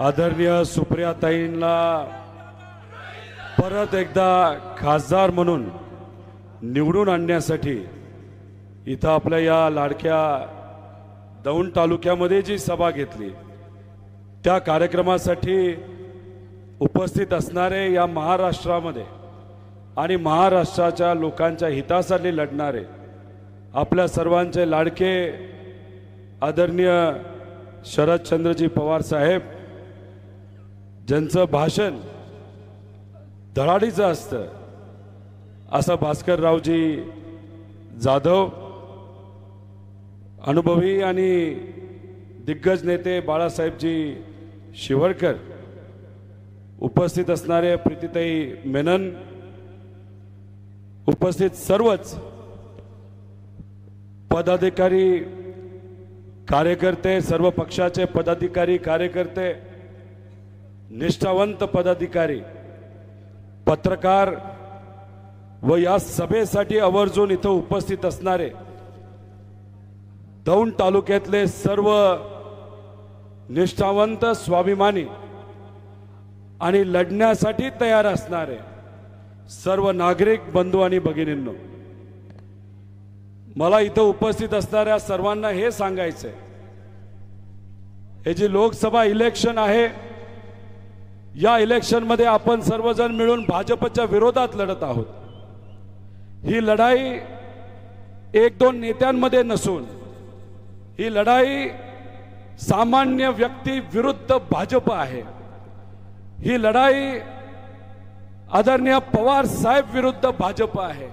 आदरणीय सुप्रियाताईंना परत एकदा खासदार म्हणून निवडून आणण्यासाठी इथं आपल्या या लाडक्या दौंड तालुक्यामध्ये जी सभा घेतली त्या कार्यक्रमासाठी उपस्थित असणारे या महाराष्ट्रामध्ये आणि महाराष्ट्राच्या लोकांच्या हितासाठी लढणारे आपल्या सर्वांचे लाडके आदरणीय शरदचंद्रजी पवार साहेब, ज्यांचं भाषण धडाडीचं असतं असं भास्कररावजी जाधव, अनुभवी आणि दिग्गज नेते बाळासाहेबजी शिवडकर, उपस्थित असणारे प्रीतीताई मेनन, उपस्थित सर्वच पदाधिकारी कार्यकर्ते, सर्व पक्षाचे पदाधिकारी कार्यकर्ते, निष्ठावंत पदाधिकारी, पत्रकार व या सभेसाठी आवर्जून इथं उपस्थित असणारे दौंड तालुक्यातले सर्व निष्ठावंत, स्वाभिमानी आणि लढण्यासाठी तयार असणारे सर्व नागरिक बंधू आणि भगिनींनो, मला इथं उपस्थित असणाऱ्या सर्वांना हे सांगायचंय, हे जी लोकसभा इलेक्शन आहे, या इलेक्शन मध्ये आपण सर्वजण मिळून भाजपच्या विरोधात लढत आहोत। ही लढाई एक दोन नेत्यांमध्ये नसून ही लढाई सामान्य व्यक्ती विरुद्ध भाजप आहे। ही लढाई आदरणीय पवार साहेब विरुद्ध भाजप आहे।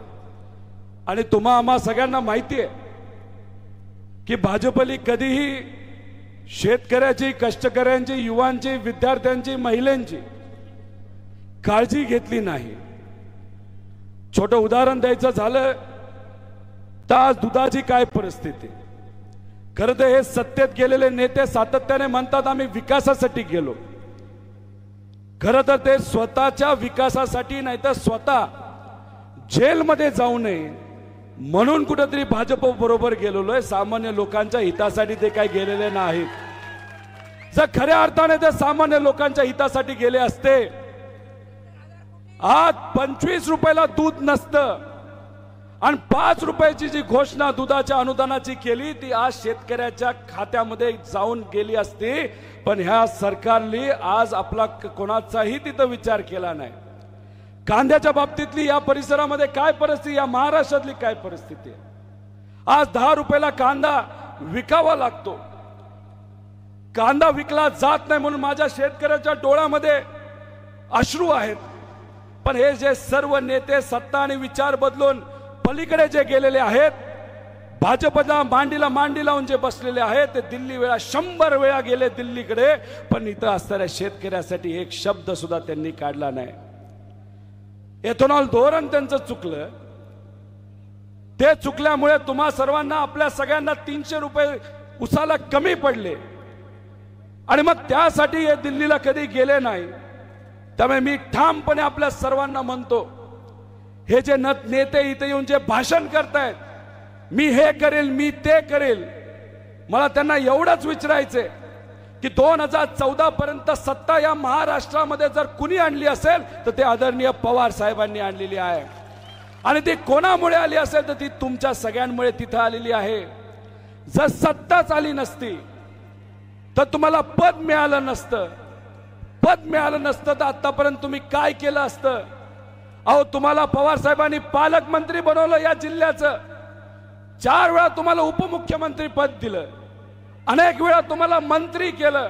आणि तुम्हा आम्हा सगळ्यांना माहिती आहे की भाजपली कधीही शेतकऱ्याची, कष्टकऱ्यांची, युवांची, विद्यार्थ्यांची, महिलांची काळजी घेतली नाही। छोटं उदाहरण द्यायचं झालं तर आज दुधाची काय परिस्थिती। खरं तर हे सत्तेत गेलेले नेते सातत्याने म्हणतात आम्ही विकासासाठी गेलो। खरं तर ते स्वतःच्या विकासासाठी नाही तर स्वतः जेलमध्ये जाऊ नये म्हणून कुठेतरी भाजप बरोबर गेलेलो आहे। सामान्य लोकांच्या हितासाठी ते काही गेलेले नाहीत। जर खऱ्या अर्थाने ते सामान्य लोकांच्या हितासाठी गेले असते, आज 25 रुपयाला दूध नसतं आणि 5 रुपयाची जी घोषणा दुधाच्या अनुदानाची केली ती आज शेतकऱ्याच्या खात्यामध्ये जाऊन गेली असती। पण ह्या सरकारने आज आपला कोणाचाही तिथं विचार केला नाही। कांद्याच्या बाबतीतली या परिसरामध्ये काय परिस्थिती, या महाराष्ट्रातली काय परिस्थिती आहे। आज 10 रुपयाला कांदा विकावा लागतो। कांदा विकला जात नाही म्हणून माझ्या शेतकऱ्याच्या डोळ्यामध्ये अश्रू आहेत। पण हे जे सर्व नेते सत्ता आणि विचार बदलून पलीकडे जे गेलेले आहेत, भाजपला मांडी लावून जे बसलेले आहेत, ते दिल्ली वेळा 100 वेळा गेले दिल्लीकडे, पण इथं असणाऱ्या शेतकऱ्यासाठी एक शब्द सुद्धा त्यांनी काढला नाही। एथेनॉल धोरण त्यांचं चुकलं। ते चुकल्यामुळे तुम्हा सर्वांना, आपल्या सगळ्यांना 300 रुपये उसाला कमी पडले आणि मग त्यासाठी हे दिल्लीला कधी गेले नाही। त्यामुळे मी ठामपणे आपल्या सर्वांना म्हणतो, हे जे नेते इथे येऊन जे भाषण करतायत, मी हे करेल, मी ते करेल, मला त्यांना एवढंच विचारायचंय की 2014 पर्यंत सत्ता या महाराष्ट्रामध्ये जर कुणी आणली असेल तर ते आदरणीय पवार साहेबांनी आणलेली आहे। आणि ती कोणामुळे आली असेल तर ती तुमच्या सगळ्यांमुळे तिथं आलेली आहे। जर सत्ताच आली नसती तर तुम्हाला पद मिळालं नसतं। पद मिळालं नसतं तर आतापर्यंत तुम्ही काय केलं असतं। अहो, तुम्हाला पवार साहेबांनी पालकमंत्री बनवलं या जिल्ह्याचं, 4 वेळा तुम्हाला उपमुख्यमंत्री पद दिलं, अनेक वेळा तुम्हाला मंत्री केलं।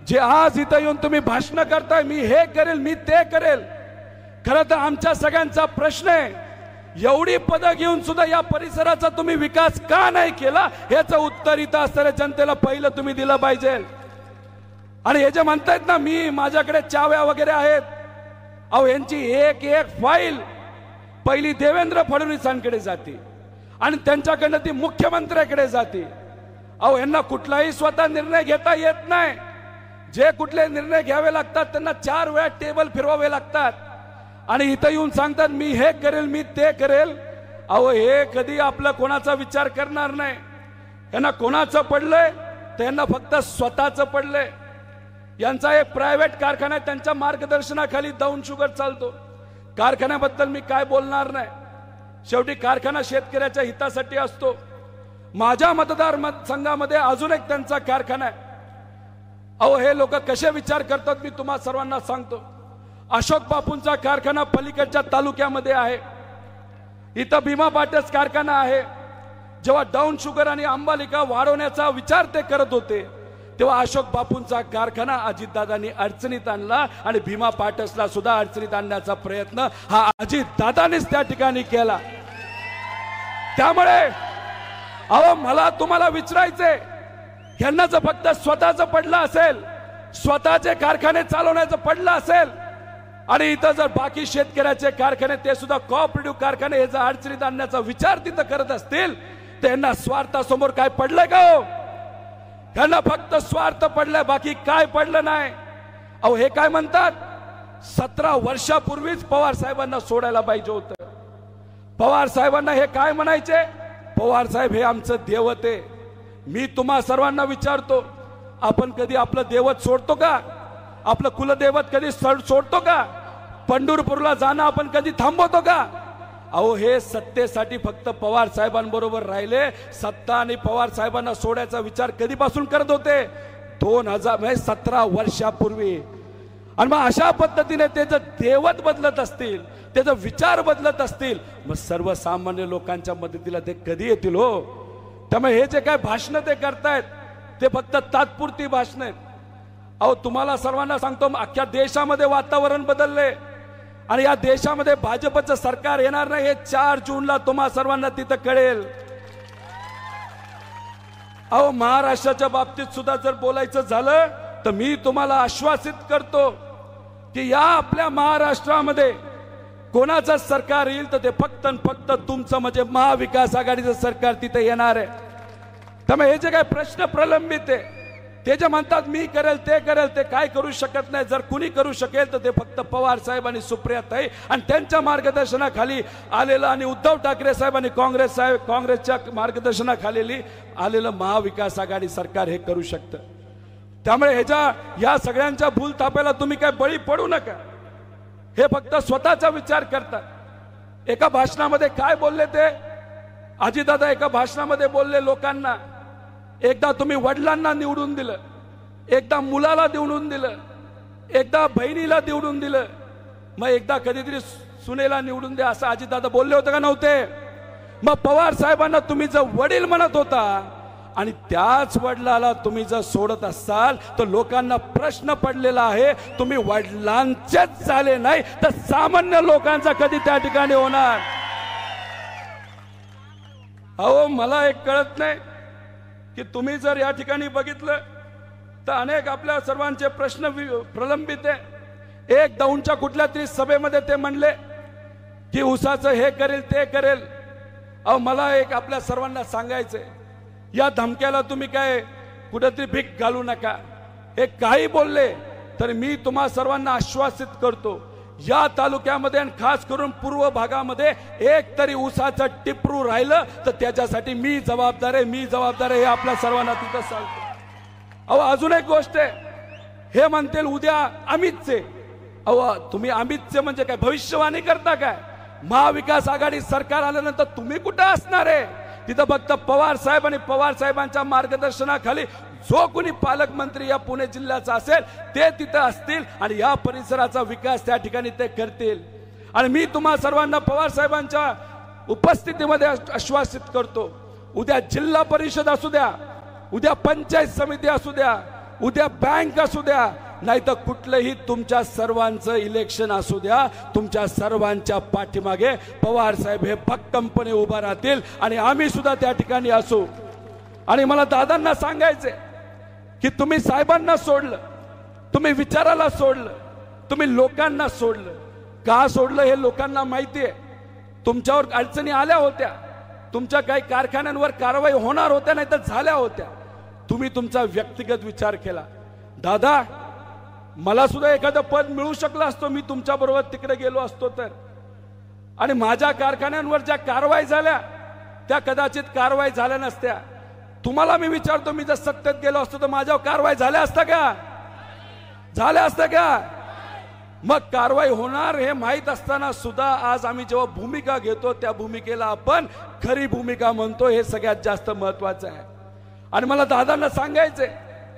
जे आज इथं येऊन तुम्ही भाषण करताय, मी हे करेल, मी ते करेल, खरं तर आमच्या सगळ्यांचा प्रश्न आहे, एवढी पदं घेऊन सुद्धा या परिसराचा तुम्ही विकास का नाही केला, याचं उत्तर इथं असणाऱ्या जनतेला पहिलं तुम्ही दिलं पाहिजे। आणि हे जे म्हणतायत ना, मी माझ्याकडे चाव्या वगैरे आहेत, अहो यांची एक एक फाईल पहिली देवेंद्र फडणवीसांकडे जाते आणि त्यांच्याकडनं ती मुख्यमंत्र्याकडे जाते। अहो, यांना कुठलाही स्वतः निर्णय घेता येत नाही। जे कुठले निर्णय घ्यावे लागतात त्यांना 4 वेळा टेबल फिरवावे लागतात आणि इथं येऊन सांगतात मी हे करेल, मी ते करेल। अहो, हे कधी आपला कोणाचा विचार करणार नाही। यांना कोणाचं पडलंय, त्यांना फक्त स्वतःचं पडलंय। यांचा एक प्रायव्हेट कारखाना आहे, त्यांच्या मार्गदर्शनाखाली डाऊन शुगर चालतो. कारखान्याबद्दल मी काय बोलणार नाही. शेवटी कारखाना शेतकऱ्याच्या हितासाठी असतो. माझ्या मतदारसंघामध्ये अजून एक त्यांचा कारखाना आहे. अहो हे लोक कसे विचार करतात मी तुम्हा सर्वांना सांगतो. अशोक बापूंचा कारखाना पलीकडच्या तालुक्यामध्ये आहे. इथं भीमा पाटस कारखाना आहे. जेव्हा डाऊन शुगर आणि अंबालिका वाढवण्याचा विचार ते करत होते तेव्हा अशोक बापूंचा कारखाना अजितदादांनी अडचणीत आणला आणि भीमा पाटसला सुद्धा अडचणीत आणण्याचा प्रयत्न हा अजितदादांनीच त्या ठिकाणी केला. त्यामुळे अहो मला तुम्हाला विचारायचंय, यांना जर फक्त स्वतःच पडलं असेल, स्वतःचे कारखाने चालवण्याचं पडलं असेल आणि इथं जर बाकी शेतकऱ्याचे कारखाने ते सुद्धा कोऑपरेटिव्ह कारखाने हे जर अडचणीत आणण्याचा विचार तिथं करत असतील तर यांना स्वार्थासमोर काय पडलंय का हो? त्यांना फक्त स्वार्थ पडलाय, बाकी काय पडलं नाही. अहो हे काय म्हणतात, 17 वर्षापूर्वीच पवार साहेबांना सोडायला पाहिजे होतं. पवार साहेबांना हे काय म्हणायचे, पवार साहेब हे आमचं दैवत आहे. मी तुम्हा सर्वांना विचारतो, आपण कधी आपलं दैवत सोडतो का? आपलं कुलदैवत कधी सोडतो का? पंढरपूरला जाणं आपण कधी थांबवतो का? अहो हे सत्तेसाठी फक्त पवार साहेबांबरोबर राहिले. सत्ता आणि पवार साहेबांना सोडायचा विचार कधीपासून करत होते? 2017 वर्षापूर्वी. आणि मग अशा पद्धतीने ते जर दैवत बदलत असतील, त्याचा विचार बदलत असतील, मग सर्वसामान्य लोकांच्या मदतीला ते कधी येतील हो? त्यामुळे हे जे काय भाषण ते करतायत ते फक्त तात्पुरती भाषण आहेत. अहो तुम्हाला सर्वांना सांगतो, अख्ख्या देशामध्ये वातावरण बदलले आणि या देशामध्ये भाजपचं सरकार येणार नाही हे 4 जूनला तुम्हा सर्वांना तिथं कळेल. अहो महाराष्ट्राच्या बाबतीत सुद्धा जर बोलायचं झालं तर मी तुम्हाला आश्वासित करतो की या आपल्या महाराष्ट्रामध्ये कोणाचं सरकार येईल तर ते फक्त फक्त तुमचं म्हणजे महाविकास आघाडीचं सरकार तिथे येणार आहे. त्यामुळे हे जे काही प्रश्न प्रलंबित आहे ते जे म्हणतात मी करेल ते करेल, ते काय करू शकत नाही. जर कुणी करू शकेल तर ते फक्त पवार साहेब आणि सुप्रियाताई आणि त्यांच्या मार्गदर्शनाखाली आलेलं आणि उद्धव ठाकरे साहेब आणि काँग्रेसच्या मार्गदर्शनाखाली आलेलं महाविकास आघाडी सरकार हे करू शकतं. त्यामुळे या सगळ्यांच्या भूलथापाला तुम्ही काय बळी पडू नका. हे फक्त स्वतःचा विचार करतात. एका भाषणामध्ये काय बोलले ते अजितदादा, एका भाषणामध्ये बोलले लोकांना, एकदा तुम्ही वडिलांना निवडून दिलं, एकदा मुलाला निवडून दिलं, एकदा बहिणीला निवडून दिलं, मग एकदा कधीतरी सुनेला निवडून द्या असं अजितदादा बोलले होते का नव्हते? मग पवार साहेबांना तुम्ही जर वडील म्हणत होता आणि त्याच वडिलाला तुम्ही जर सोडत असाल तर लोकांना प्रश्न पडलेला आहे, तुम्ही वडिलांचेच झाले नाही तर सामान्य लोकांचा कधी त्या ठिकाणी होणार? अहो मला एक कळत नाही की तुम्ही जर या ठिकाणी बघितलं तर अनेक आपल्या सर्वांचे प्रश्न प्रलंबित आहे. एक दौंडच्या कुठल्या तरी सभेमध्ये ते म्हणले की ऊसाचं हे करेल ते करेल. अहो मला एक आपल्या सर्वांना सांगायचंय, या धमक्याला तुम्ही काय कुठेतरी भीक घालू नका. हे काही बोलले तर मी तुम्हा सर्वांना आश्वासित करतो, या तालुक्यामध्ये आणि खास करून पूर्व भागामध्ये एक तरी ऊसाचं टिपरू राहिलं तर त्याच्यासाठी मी जबाबदार आहे हे आपल्या सर्वांना तिथं सांगतो. अहो अजून एक गोष्ट आहे, हे म्हणतील उद्या अमितचे. अहो तुम्ही अमितचे म्हणजे काय भविष्यवाणी करता काय? महाविकास आघाडी सरकार आल्यानंतर तुम्ही कुठे असणार आहे? तिथं फक्त पवार साहेब आणि पवार साहेबांच्या मार्गदर्शनाखाली जो कोणी पालकमंत्री या पुणे जिल्ह्याचा असेल ते तिथं असतील आणि या परिसराचा विकास त्या ठिकाणी ते करतील. आणि मी तुम्हा सर्वांना पवार साहेबांच्या उपस्थितीमध्ये आश्वासित करतो, उद्या जिल्हा परिषद असू द्या, उद्या पंचायत समिती असू द्या, उद्या बँक असू द्या, नाही तर कुठलंही तुमच्या सर्वांचं इलेक्शन असू द्या, तुमच्या सर्वांच्या पाठीमागे पवार साहेब हे भक्कमपणे उभा राहतील आणि आम्ही सुद्धा त्या ठिकाणी असू. आणि मला दादांना सांगायचे की तुम्ही साहेबांना सोडलं, तुम्ही विचाराला सोडलं, तुम्ही लोकांना सोडलं. का सोडलं हे लोकांना माहिती आहे. तुमच्यावर अडचणी आल्या होत्या, तुमच्या काही कारखान्यांवर कारवाई होणार होत्या नाही तर झाल्या होत्या. तुम्ही तुमचा व्यक्तिगत विचार केला. दादा मला सुद्धा एखादं पद मिळू शकलं असतं, मी तुमच्या बरोबर तिकडे गेलो असतो तर. आणि माझ्या कारखान्यांवर ज्या कारवाई झाल्या त्या कदाचित कारवाई झाल्या नसत्या. तुम्हाला मी विचारतो, मी जर सत्तेत गेलो असतो तर माझ्यावर कारवाई झाल्या असता का? झाले असते का? मग कारवाई होणार हे माहित असताना सुद्धा आज आम्ही जेव्हा भूमिका घेतो त्या भूमिकेला आपण खरी भूमिका म्हणतो, हे सगळ्यात जास्त महत्वाचं आहे. आणि मला दादांना सांगायचंय,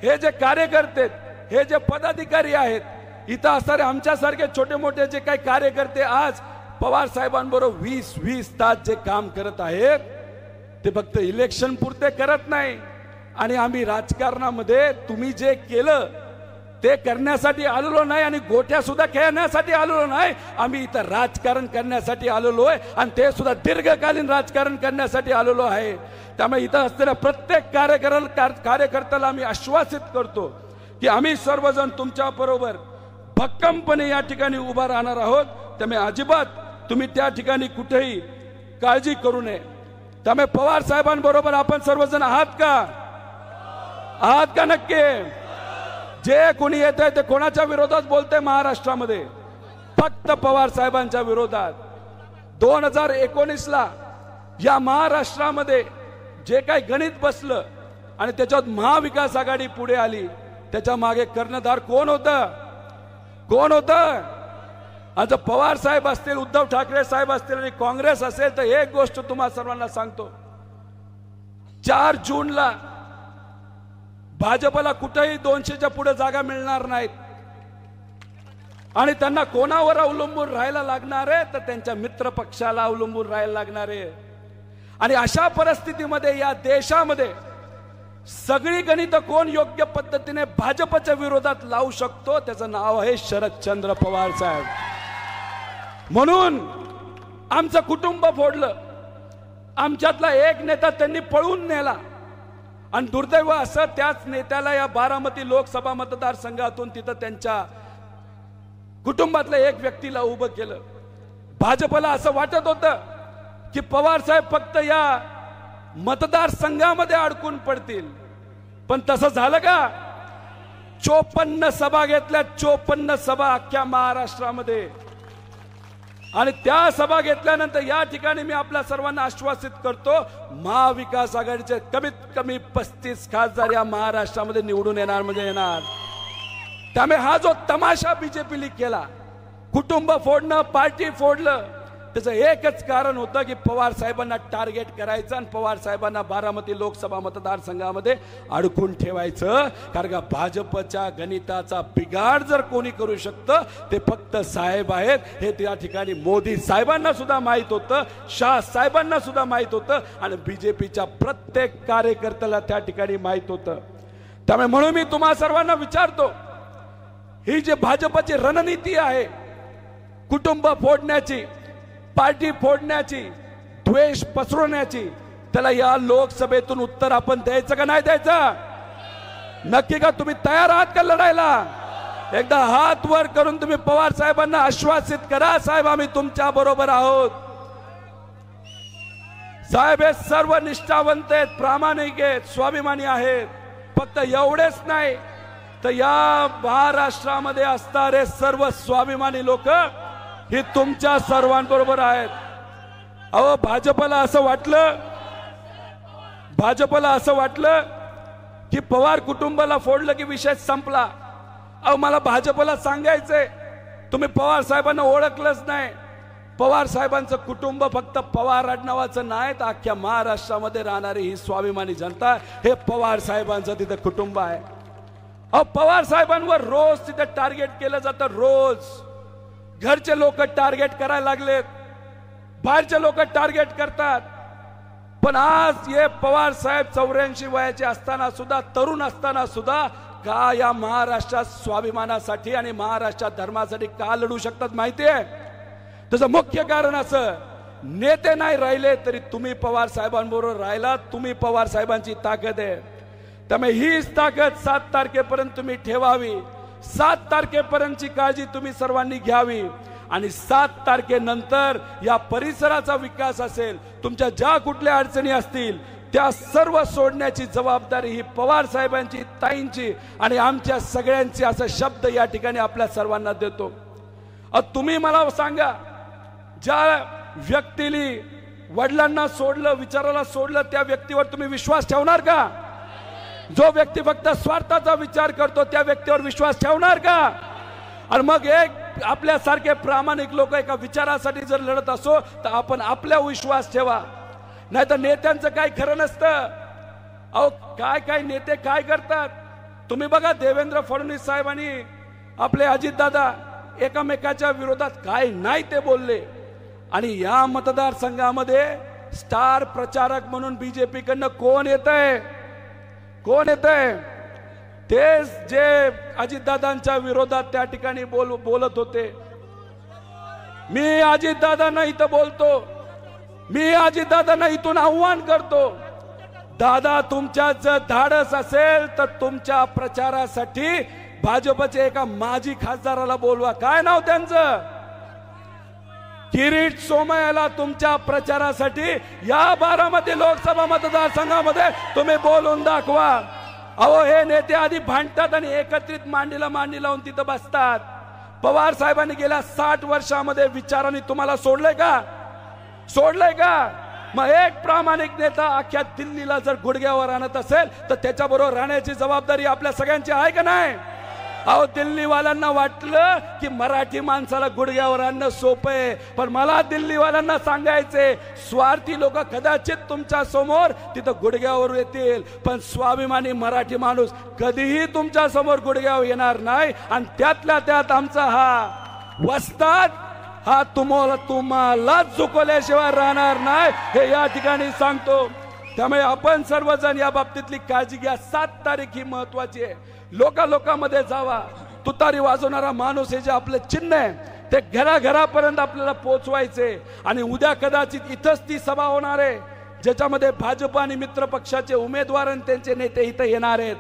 हे जे कार्यकर्ते, हे जे पदाधिकारी आहेत, इथं असणारे आमच्यासारखे छोटे मोठे जे काही कार्यकर्ते आज पवार साहेबांबरोबर 20-20 तास जे काम करत आहेत, ते फक्त इलेक्शन पुरते करत नाही. आणि आम्ही राजकारणामध्ये तुम्ही जे केलं ते करण्यासाठी आलेलो नाही आणि गोट्या सुद्धा खेळण्यासाठी आलेलो नाही. आम्ही इथं राजकारण करण्यासाठी आलेलो आहे आणि ते सुद्धा दीर्घकालीन राजकारण करण्यासाठी आलेलो आहे. त्यामुळे इथं असलेल्या प्रत्येक कार्यकर्त्याला आम्ही आश्वासित करतो की आम्ही सर्वजण तुमच्या बरोबर भक्कमपणे या ठिकाणी उभा राहणार आहोत. त्यामुळे अजिबात तुम्ही त्या ठिकाणी कुठेही काळजी करू नये. त्यामुळे पवार साहेबांबरोबर आपण सर्वजण आहात का? आहात का? नक्की. जे कोणी येत आहे ते कोणाच्या विरोधात बोलते महाराष्ट्रामध्ये? फक्त पवार साहेबांच्या विरोधात. 2019ला या महाराष्ट्रामध्ये जे काही गणित बसलं आणि त्याच्यात महाविकास आघाडी पुढे आली, त्याच्या मागे कर्णधार कोण होतं? कोण होतं? आज पवार साहेब असतील, उद्धव ठाकरे साहेब असतील आणि काँग्रेस असेल तर एक गोष्ट तुम्हा सर्वांना सांगतो, 4 जूनला भाजपला कुठेही 200च्या पुढे जागा मिळणार नाहीत. आणि त्यांना कोणावर अवलंबून राहायला लागणार आहे? तर त्यांच्या मित्र पक्षाला अवलंबून राहायला लागणार आहे. आणि अशा परिस्थितीमध्ये या देशामध्ये सगळी गणित कोण योग्य पद्धतीने भाजपच्या विरोधात लावू शकतो? त्याचं नाव आहे शरदचंद्र पवार साहेब. म्हणून आमचं कुटुंब फोडलं. आमच्यातला एक नेता त्यांनी पळून नेला आणि दुर्दैव असं त्याच नेत्याला या बारामती लोकसभा मतदारसंघातून तिथं त्यांच्या कुटुंबातल्या एक व्यक्तीला उभं केलं. भाजपला असं वाटत होतं की पवार साहेब फक्त या मतदारसंघामध्ये अडकून पडतील, पण तसं झालं का? 54 सभा घेतल्या, 54 सभा अख्ख्या महाराष्ट्रामध्ये. आणि त्या सभा घेतल्यानंतर या ठिकाणी मी आपल्या सर्वांना आश्वासित करतो, महाविकास आघाडीचे कमीत कमी 35 खासदार या महाराष्ट्रामध्ये निवडून येणार म्हणजे येणार. त्यामुळे हा जो तमाशा बीजेपीने केला, कुटुंब फोडणं, पार्टी फोडलं, त्याचं एकच कारण होतं की पवार साहेबांना टार्गेट करायचं आणि पवार साहेबांना बारामती लोकसभा मतदारसंघामध्ये अडकून ठेवायचं. कारण का भाजपच्या गणिताचा बिघाड जर कोणी करू शकतं ते फक्त साहेब आहेत. हे त्या ठिकाणी मोदी साहेबांना सुद्धा माहित होतं, शाह साहेबांना सुद्धा माहित होतं आणि बीजेपीच्या प्रत्येक कार्यकर्त्याला त्या ठिकाणी माहित होतं. त्यामुळे म्हणून मी तुम्हा सर्वांना विचारतो, ही जी भाजपची रणनीती आहे कुटुंब फोडण्याची, पार्टी फोडण्याची, द्वेष पसरवण्याची, त्याला या लोकसभेतून उत्तर आपण द्यायचं का नाही द्यायचं? नक्की का? तुम्ही तयार आहात का लढायला? एकदा हात वर करून तुम्ही पवार साहेबांना आश्वासित करा, साहेब आम्ही तुमच्या बरोबर आहोत. साहेब हे सर्व निष्ठावंत आहेत, प्रामाणिक आहेत, स्वाभिमानी आहेत. फक्त एवढेच नाही तर या महाराष्ट्रामध्ये असणारे सर्व स्वाभिमानी लोक ही तुमच्या सर्वांबरोबर आहेत. अहो भाजपला असं वाटलं की पवार कुटुंबाला फोडलं की विषय संपला. अहो मला भाजपला सांगायचंय, तुम्ही पवार साहेबांना ओळखलंच नाही. पवार साहेबांचं कुटुंब फक्त पवार आडनावाचं नाही तर अख्ख्या महाराष्ट्रामध्ये राहणारी ही स्वाभिमानी जनता, हे पवार साहेबांचं तिथे कुटुंब आहे. अहो पवार साहेबांवर रोज तिथे टार्गेट केलं जातं. रोज घरचे लोक टार्गेट करायला लागलेत, बाहेरचे लोक टार्गेट करतात. पण आज हे पवार साहेब 84 वयाचे असताना सुद्धा, तरुण असताना सुद्धा का या महाराष्ट्रात स्वाभिमानासाठी आणि महाराष्ट्रात धर्मासाठी का लढू शकतात माहितीये? त्याचं मुख्य कारण असं, नेते नाही राहिले तरी तुम्ही पवार साहेबांबरोबर राहिला, तुम्ही पवार साहेबांची ताकद आहे. त्यामुळे हीच ताकद 7 तारखेपर्यंत तुम्ही ठेवावी. 7 तारखेपर्यंतची काळजी तुम्ही सर्वांनी घ्यावी आणि 7 तारखेनंतर या परिसराचा विकास असेल, तुमच्या ज्या कुठल्या अडचणी असतील त्या सर्व सोडण्याची जबाबदारी ही पवार साहेबांची, ताईंची आणि आमच्या सगळ्यांची, असा शब्द या ठिकाणी आपल्या सर्वांना देतो. तुम्ही मला सांगा, ज्या व्यक्तीने वडिलांना सोडलं, विचाराला सोडलं, त्या व्यक्तीवर तुम्ही विश्वास ठेवणार का? जो व्यक्ती फक्त स्वार्थाचा विचार करतो त्या व्यक्तीवर विश्वास ठेवणार का? आणि मग एक आपल्यासारखे प्रामाणिक लोक एका विचारासाठी जर लढत असो तर आपण आपल्या विश्वास ठेवा, नाही तर नेत्यांचं काही खरं नसतं. अहो काय काय नेते काय करतात तुम्ही बघा. देवेंद्र फडणवीस साहेबांनी आपले अजितदादा एकमेकाच्या विरोधात काय नाही ते बोलले, आणि या मतदारसंघामध्ये स्टार प्रचारक म्हणून बीजेपी कडनं कोण येतंय? कोण येतंय? तेच जे अजितदादांच्या विरोधात त्या ठिकाणी बोलत होते. मी अजितदादांना इथं बोलतो, मी अजितदादांना इथून आव्हान करतो, दादा तुमच्यात जर धाडस असेल तर तुमच्या प्रचारासाठी भाजपचे एका माजी खासदाराला बोलवा. काय नाव त्यांचं? किरीट सोमय्याला तुमच्या प्रचारासाठी या बारामती लोकसभा मतदारसंघामध्ये तुम्ही बोलून दाखवा. अहो हे नेते आधी भांडतात आणि एकत्रित मांडी लावून तिथं बसतात. पवार साहेबांनी गेल्या 60 वर्षामध्ये विचारांनी तुम्हाला सोडलंय का? सोडलंय का? मग एक प्रामाणिक नेता अख्ख्या दिल्लीला जर गुडघ्यावर आणत असेल तर त्याच्याबरोबर राहण्याची जबाबदारी आपल्या सगळ्यांची आहे का नाही? अहो दिल्लीवाल्यांना वाटलं की मराठी माणसाला गुडघ्यावर आणणं सोपं आहे, पण मला दिल्लीवाल्यांना सांगायचे स्वार्थी लोक कदाचित तुमच्या समोर तिथं गुडघ्यावर येतील, पण स्वाभिमानी मराठी माणूस कधीही तुमच्या समोर गुडघ्यावर येणार नाही. आणि त्यातल्या त्यात आमचा हा वस्ताद हा तुम्हाला झुकवल्याशिवाय राहणार नाही हे या ठिकाणी सांगतो. त्यामुळे आपण सर्वजण या बाबतीतली काळजी घ्या. 7 तारीख ही महत्वाची आहे. लोकांमध्ये जावा. तुतारी वाजवणारा माणूस हे जे आपले चिन्ह आहे ते घराघरापर्यंत आपल्याला पोहोचवायचे. आणि उद्या कदाचित इथंच ती सभा होणार आहे ज्याच्यामध्ये भाजप आणि मित्र पक्षाचे उमेदवार आणि त्यांचे नेते इथं येणार आहेत.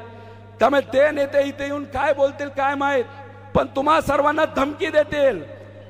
त्यामुळे ते नेते इथे येऊन काय बोलतील काय माहित, पण तुम्हा सर्वांना धमकी देतील.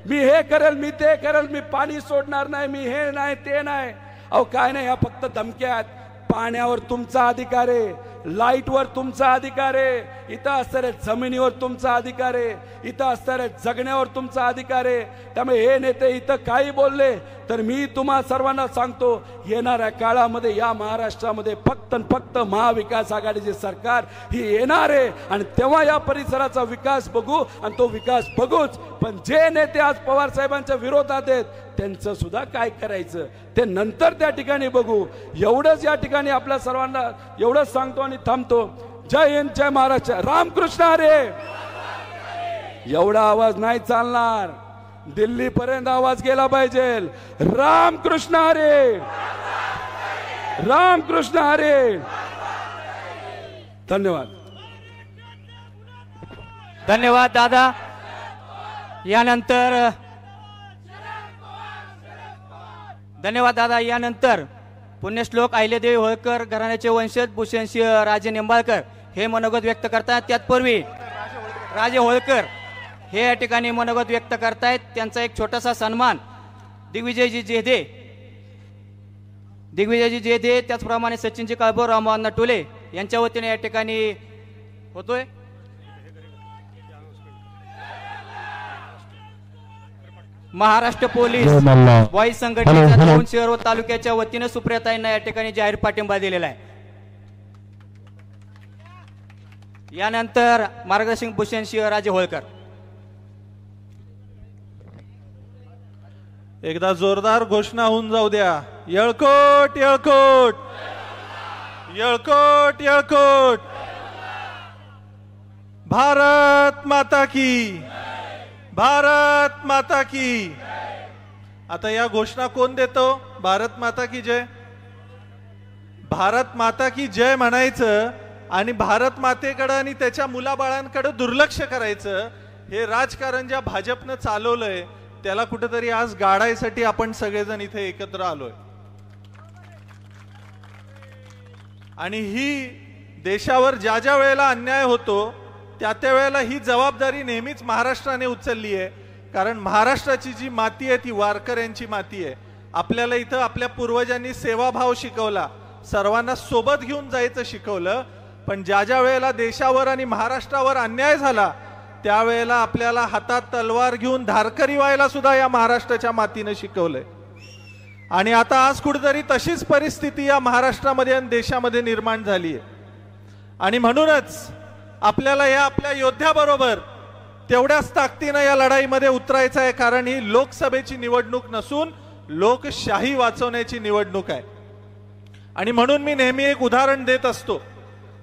मी हे करेल, मी ते करेल, मी पाणी सोडणार नाही, मी हे नाही ते नाही. अहो काय नाही, ह्या फक्त धमक्या आहेत. पाण्यावर तुमचा अधिकार आहे, लाईटवर तुमचा अधिकार आहे, इथं असणाऱ्या जमिनीवर तुमचा अधिकार आहे, इथं असणाऱ्या जगण्यावर तुमचा अधिकार आहे. त्यामुळे हे नेते इथं काही बोलले तर मी तुम्हा सर्वांना सांगतो येणाऱ्या काळामध्ये या महाराष्ट्रामध्ये फक्त महाविकास आघाडीचे सरकार ही येणार आहे आणि तेव्हा या परिसराचा विकास बघू आणि तो विकास बघूच. पण जे नेते आज पवार साहेबांच्या विरोधात आहेत त्यांचं सुद्धा काय करायचं ते नंतर त्या ठिकाणी बघू. एवढंच या ठिकाणी आपल्या सर्वांना एवढंच सांगतो आणि थांबतो. जय हिंद, जय महाराष्ट्र, रामकृष्ण हरी. एवढा आवाज नाही चालणार, दिल्ली पर्यंत आवाज गेला पाहिजे. रामकृष्ण हरी, रामकृष्ण हरी. धन्यवाद. धन्यवाद दादा. यानंतर धन्यवाद दादा. यानंतर पुण्यश्लोक अहिल्यादेवी होळकर घराण्याचे वंशज भूषणसिंह राजे निंबाळकर हे मनोगत व्यक्त करतात. त्यापूर्वी राजे होळकर हे या ठिकाणी मनोगत व्यक्त करतायत. त्यांचा एक छोटासा सन्मान दिग्विजयजी जेधे त्याचप्रमाणे सचिनजी काळभोर, रामभाऊ टोले यांच्या वतीने या ठिकाणी होतोय. महाराष्ट्र पोलीस वाई संघटनेच्या 2 शहर व तालुक्याच्या वतीने सुप्रियाताईंना या ठिकाणी जाहीर पाठिंबा दिलेला आहे. यानंतर मार्गदर्शक भूषणसिंह राजे होळकर. एकदा जोरदार घोषणा होऊन जाऊ द्या. येळकोट येळकोट, येळकोट येळकोट. भारत माता की, भारत माता की. आता या घोषणा कोण देतो? भारत माता की जय. भारत माता की जय म्हणायचं आणि भारत मातेकडे आणि त्याच्या मुलाबाळांकडे दुर्लक्ष करायचं हे राजकारण ज्या भाजपनं चालवलंय त्याला कुठेतरी आज गाडायसाठी आपण सगळेजण इथे एकत्र आलोय. आणि ही देशावर ज्या ज्या वेळेला अन्याय होतो त्या त्या वेळेला ही जबाबदारी नेहमीच महाराष्ट्राने उचलली आहे. कारण महाराष्ट्राची जी माती आहे ती वारकऱ्यांची माती आहे. आपल्याला इथं आपल्या पूर्वजांनी सेवाभाव शिकवला, सर्वांना सोबत घेऊन जायचं शिकवलं. पण ज्या ज्या वेळेला देशावर आणि महाराष्ट्रावर अन्याय झाला त्यावेळेला आपल्याला हातात तलवार घेऊन धारकरी व्हायला सुद्धा या महाराष्ट्राच्या मातीने शिकवलंय. आणि आता आज कुठेतरी तशीच परिस्थिती या महाराष्ट्रामध्ये आणि देशामध्ये निर्माण झाली आहे. आणि म्हणूनच आपल्याला या आपल्या योद्ध्याबरोबर तेवढ्याच ताकदीनं या लढाईमध्ये उतरायचं आहे, कारण ही लोकसभेची निवडणूक नसून लोकशाही वाचवण्याची निवडणूक आहे. आणि म्हणून मी नेहमी एक उदाहरण देत असतो,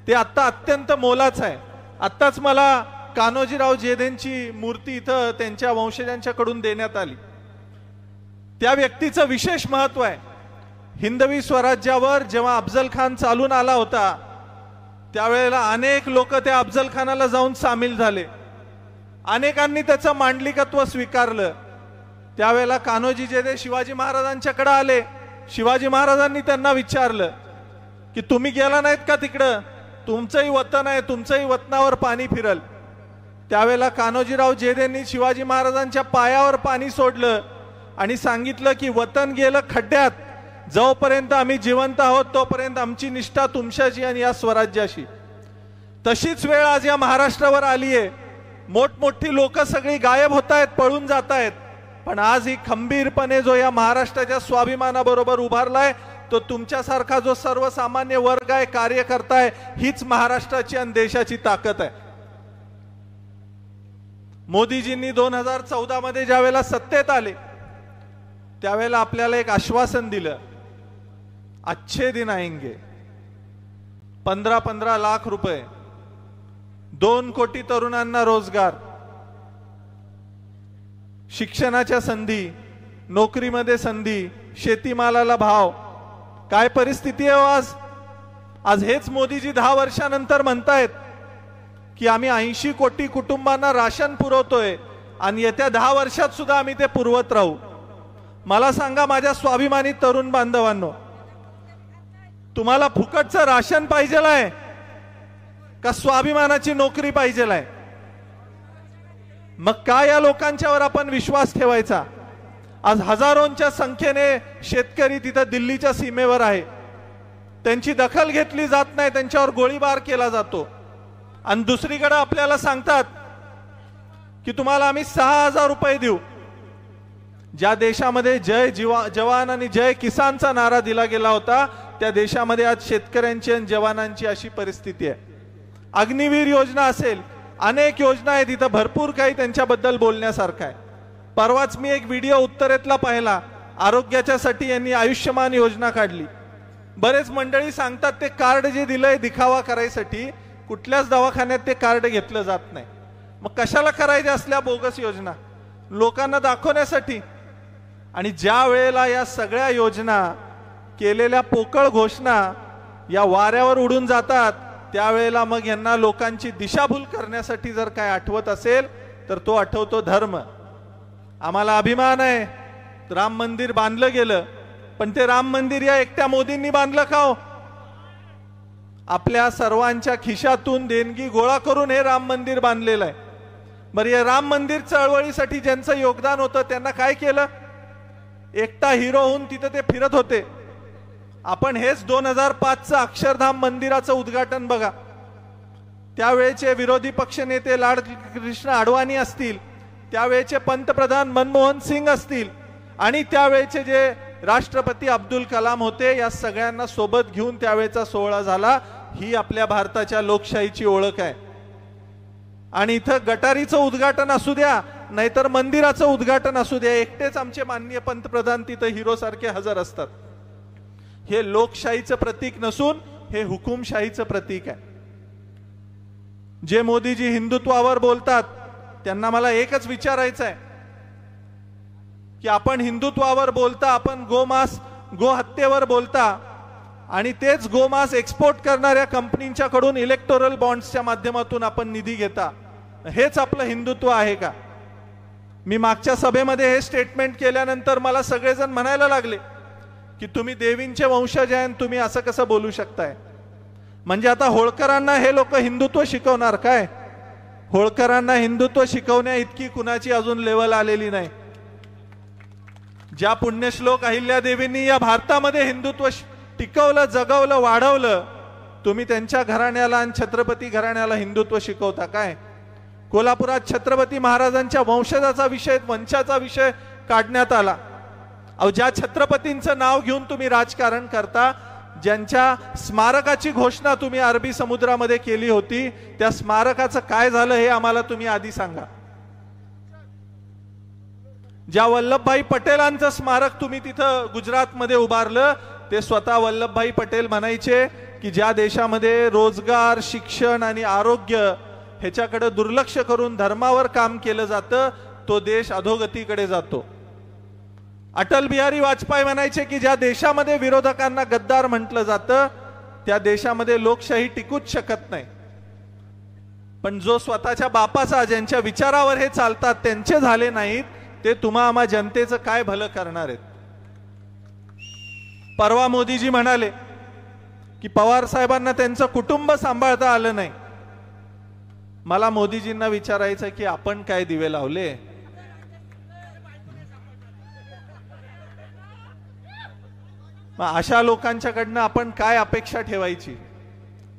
ते आता अत्यंत मोलाचं आहे. आत्ताच मला कान्होजीराव जेधेंची मूर्ती इथं त्यांच्या वंशजांच्याकडून देण्यात आली. त्या व्यक्तीचं विशेष महत्व आहे. हिंदवी स्वराज्यावर जेव्हा अफजल खान चालून आला होता त्यावेळेला अनेक लोक त्या अफजल खानाला जाऊन सामील झाले. अनेकांनी त्याचं मांडलिकत्व स्वीकारलं. त्यावेळेला कान्होजी जेधे शिवाजी महाराजांच्याकडे आले. शिवाजी महाराजांनी त्यांना विचारलं की तुम्ही गेला नाहीत का तिकडं, तुमचंही वतन आहे, तुमचंही वतनावर पाणी फिरल. त्यावेळेला कान्होजीराव जेधेंनी शिवाजी महाराजांच्या पायावर पाणी सोडलं आणि सांगितलं की वतन गेलं खड्ड्यात, जोपर्यंत आम्ही जिवंत आहोत तोपर्यंत आमची निष्ठा तुमच्याशी आणि या स्वराज्याशी. तशीच वेळ आज या महाराष्ट्रावर आली आहे. मोठमोठी लोक सगळी गायब होत आहेत, पळून जात आहेत, पण आज ही खंबीरपणे जो या महाराष्ट्राच्या स्वाभिमानाबरोबर उभारलाय तो तुमच्यासारखा जो सर्वसामान्य वर्ग आहे, कार्यकर्ता आहे, हीच महाराष्ट्राची आणि देशाची ताकद आहे. मोदीजींनी 2014 मध्ये ज्यावेळेला सत्तेत आले त्यावेळेला आपल्याला एक आश्वासन दिलं, अच्छे दिन आएंगे. 15-15 लाख रुपये, 2 कोटी तरुणांना रोजगार, शिक्षणाच्या संधी, नोकरीमध्ये संधी, शेतीमालाला भाव. काय परिस्थिती आहे आज? आज हेच मोदीजी 10 वर्षानंतर म्हणतायत की आम्ही 80 कोटी कुटुंबांना राशन पुरवतोय आणि येत्या 10 वर्षात सुद्धा आम्ही ते पुरवत राहू. मला सांगा माझ्या स्वाभिमानी तरुण बांधवांनो, तुम्हाला फुकटचं राशन पाहिजे आहे का स्वाभिमानाची नोकरी पाहिजे आहे? मग काय या लोकांच्यावर आपण विश्वास ठेवायचा? आज हजारोंच्या संख्येने शेतकरी तिथं दिल्लीच्या सीमेवर आहे, त्यांची दखल घेतली जात नाही, त्यांच्यावर गोळीबार केला जातो. आणि दुसरीकडे आपल्याला सांगतात की तुम्हाला आम्ही 6,000 रुपये देऊ. ज्या देशामध्ये जय जवान आणि जय किसानचा नारा दिला गेला होता त्या देशामध्ये आज शेतकऱ्यांची आणि जवानांची अशी परिस्थिती आहे. अग्निवीर योजना असेल, अनेक योजना आहेत, तिथं भरपूर काही त्यांच्याबद्दल बोलण्यासारखं आहे. परवाच मी एक व्हिडिओ उत्तरेतला पाहिला, आरोग्याच्यासाठी यांनी आयुष्यमान योजना काढली. बरेच मंडळी सांगतात ते कार्ड जे दिलंय दिखावा करायसाठी, कुठल्याच दवाखान्यात ते कार्ड घेतलं जात नाही. मग कशाला करायच्या असल्या बोगस योजना? लोकांना दाखवण्यासाठी. आणि ज्या वेळेला या सगळ्या योजना, केलेल्या पोकळ घोषणा या वाऱ्यावर उडून जातात त्यावेळेला मग यांना लोकांची दिशाभूल करण्यासाठी जर काय आठवत असेल तर तो आठवतो धर्म. आम्हाला अभिमान आहे राम मंदिर बांधलं गेलं, पण ते राम मंदिर या एकट्या मोदींनी बांधलं का हो? आपल्या सर्वांच्या खिशातून देणगी गोळा करून हे राम मंदिर बांधलेलं आहे. बरं, या राम मंदिर चळवळीसाठी ज्यांचं योगदान होतं त्यांना काय केलं? एकटा हिरो होऊन तिथे ते फिरत होते. आपण हेच 2005चं अक्षरधाम मंदिराचं उद्घाटन बघा. त्यावेळेचे विरोधी पक्षनेते लालकृष्ण अडवाणी असतील, त्यावेळेचे पंतप्रधान मनमोहन सिंग असतील आणि त्यावेळेचे जे राष्ट्रपती अब्दुल कलाम होते, या सगळ्यांना सोबत घेऊन त्यावेळेचा सोहळा झाला. ही आपल्या भारताच्या लोकशाहीची ओळख आहे. आणि इथं गटारीचं उद्घाटन असू द्या नाहीतर मंदिराचं उद्घाटन असू द्या, एकटेच आमचे माननीय पंतप्रधान तिथं हिरो सारखे हजर असतात. हे लोकशाहीचं प्रतीक नसून हे हुकुमशाहीचं प्रतीक आहे. जे मोदीजी हिंदुत्वावर बोलतात त्यांना मला एकच विचारायचं आहे की आपण हिंदुत्वावर बोलता, आपण गो हत्येवर बोलता आणि तेच गोमांस एक्सपोर्ट करणाऱ्या कंपनींच्याकडून इलेक्टोरल बॉन्ड्सच्या माध्यमातून आपण निधी घेता. हेच आपलं हिंदुत्व आहे का? मी मागच्या सभेमध्ये हे स्टेटमेंट केल्यानंतर मला सगळेजण म्हणायला लागले की तुम्ही देवींचे वंशज आहे, तुम्ही असं कसं बोलू शकताय? म्हणजे आता होळकरांना हे लोक हिंदुत्व शिकवणार काय? होळकरांना हिंदुत्व शिकवण्या इतकी कुणाची अजून लेवल आलेली नाही. ज्या पुण्यश्लोक अहिल्यादेवींनी या भारतामध्ये हिंदुत्व टिकवलं, जगवलं, वाढवलं, तुम्ही त्यांच्या घराण्याला आणि छत्रपती घराण्याला हिंदुत्व शिकवता काय? कोल्हापुरात छत्रपती महाराजांच्या वंशजाचा विषय, वंशाचा विषय काढण्यात आला. अहो, ज्या छत्रपतींचं नाव घेऊन तुम्ही राजकारण करता, ज्यांच्या स्मारकाची घोषणा तुम्ही अरबी समुद्रामध्ये केली होती, त्या स्मारकाचं काय झालं हे आम्हाला तुम्ही आधी सांगा. ज्या वल्लभभाई पटेलांचं स्मारक तुम्ही तिथं गुजरातमध्ये उभारलं, ते स्वतः वल्लभभाई पटेल म्हणायचे की ज्या देशामध्ये रोजगार, शिक्षण आणि आरोग्य ह्याच्याकडे दुर्लक्ष करून धर्मावर काम केलं जातं, तो देश अधोगतीकडे जातो. अटल बिहारी वाजपेयी म्हणायचे की ज्या देशामध्ये विरोधकांना गद्दार म्हटलं जातं, त्या देशामध्ये लोकशाही टिकूच शकत नाही. पण जो स्वतःच्या बापाचा, ज्यांच्या विचारावर हे चालतात, त्यांचे झाले नाहीत, ते तुम्हा आम्हा जनतेचं काय भलं करणार आहेत. परवा मोदीजी म्हणाले की पवार साहेबांना त्यांचं कुटुंब सांभाळता आलं नाही. मला मोदीजींना विचारायचं की आपण काय दिवे लावले. मग अशा लोकांच्याकडनं आपण काय अपेक्षा ठेवायची.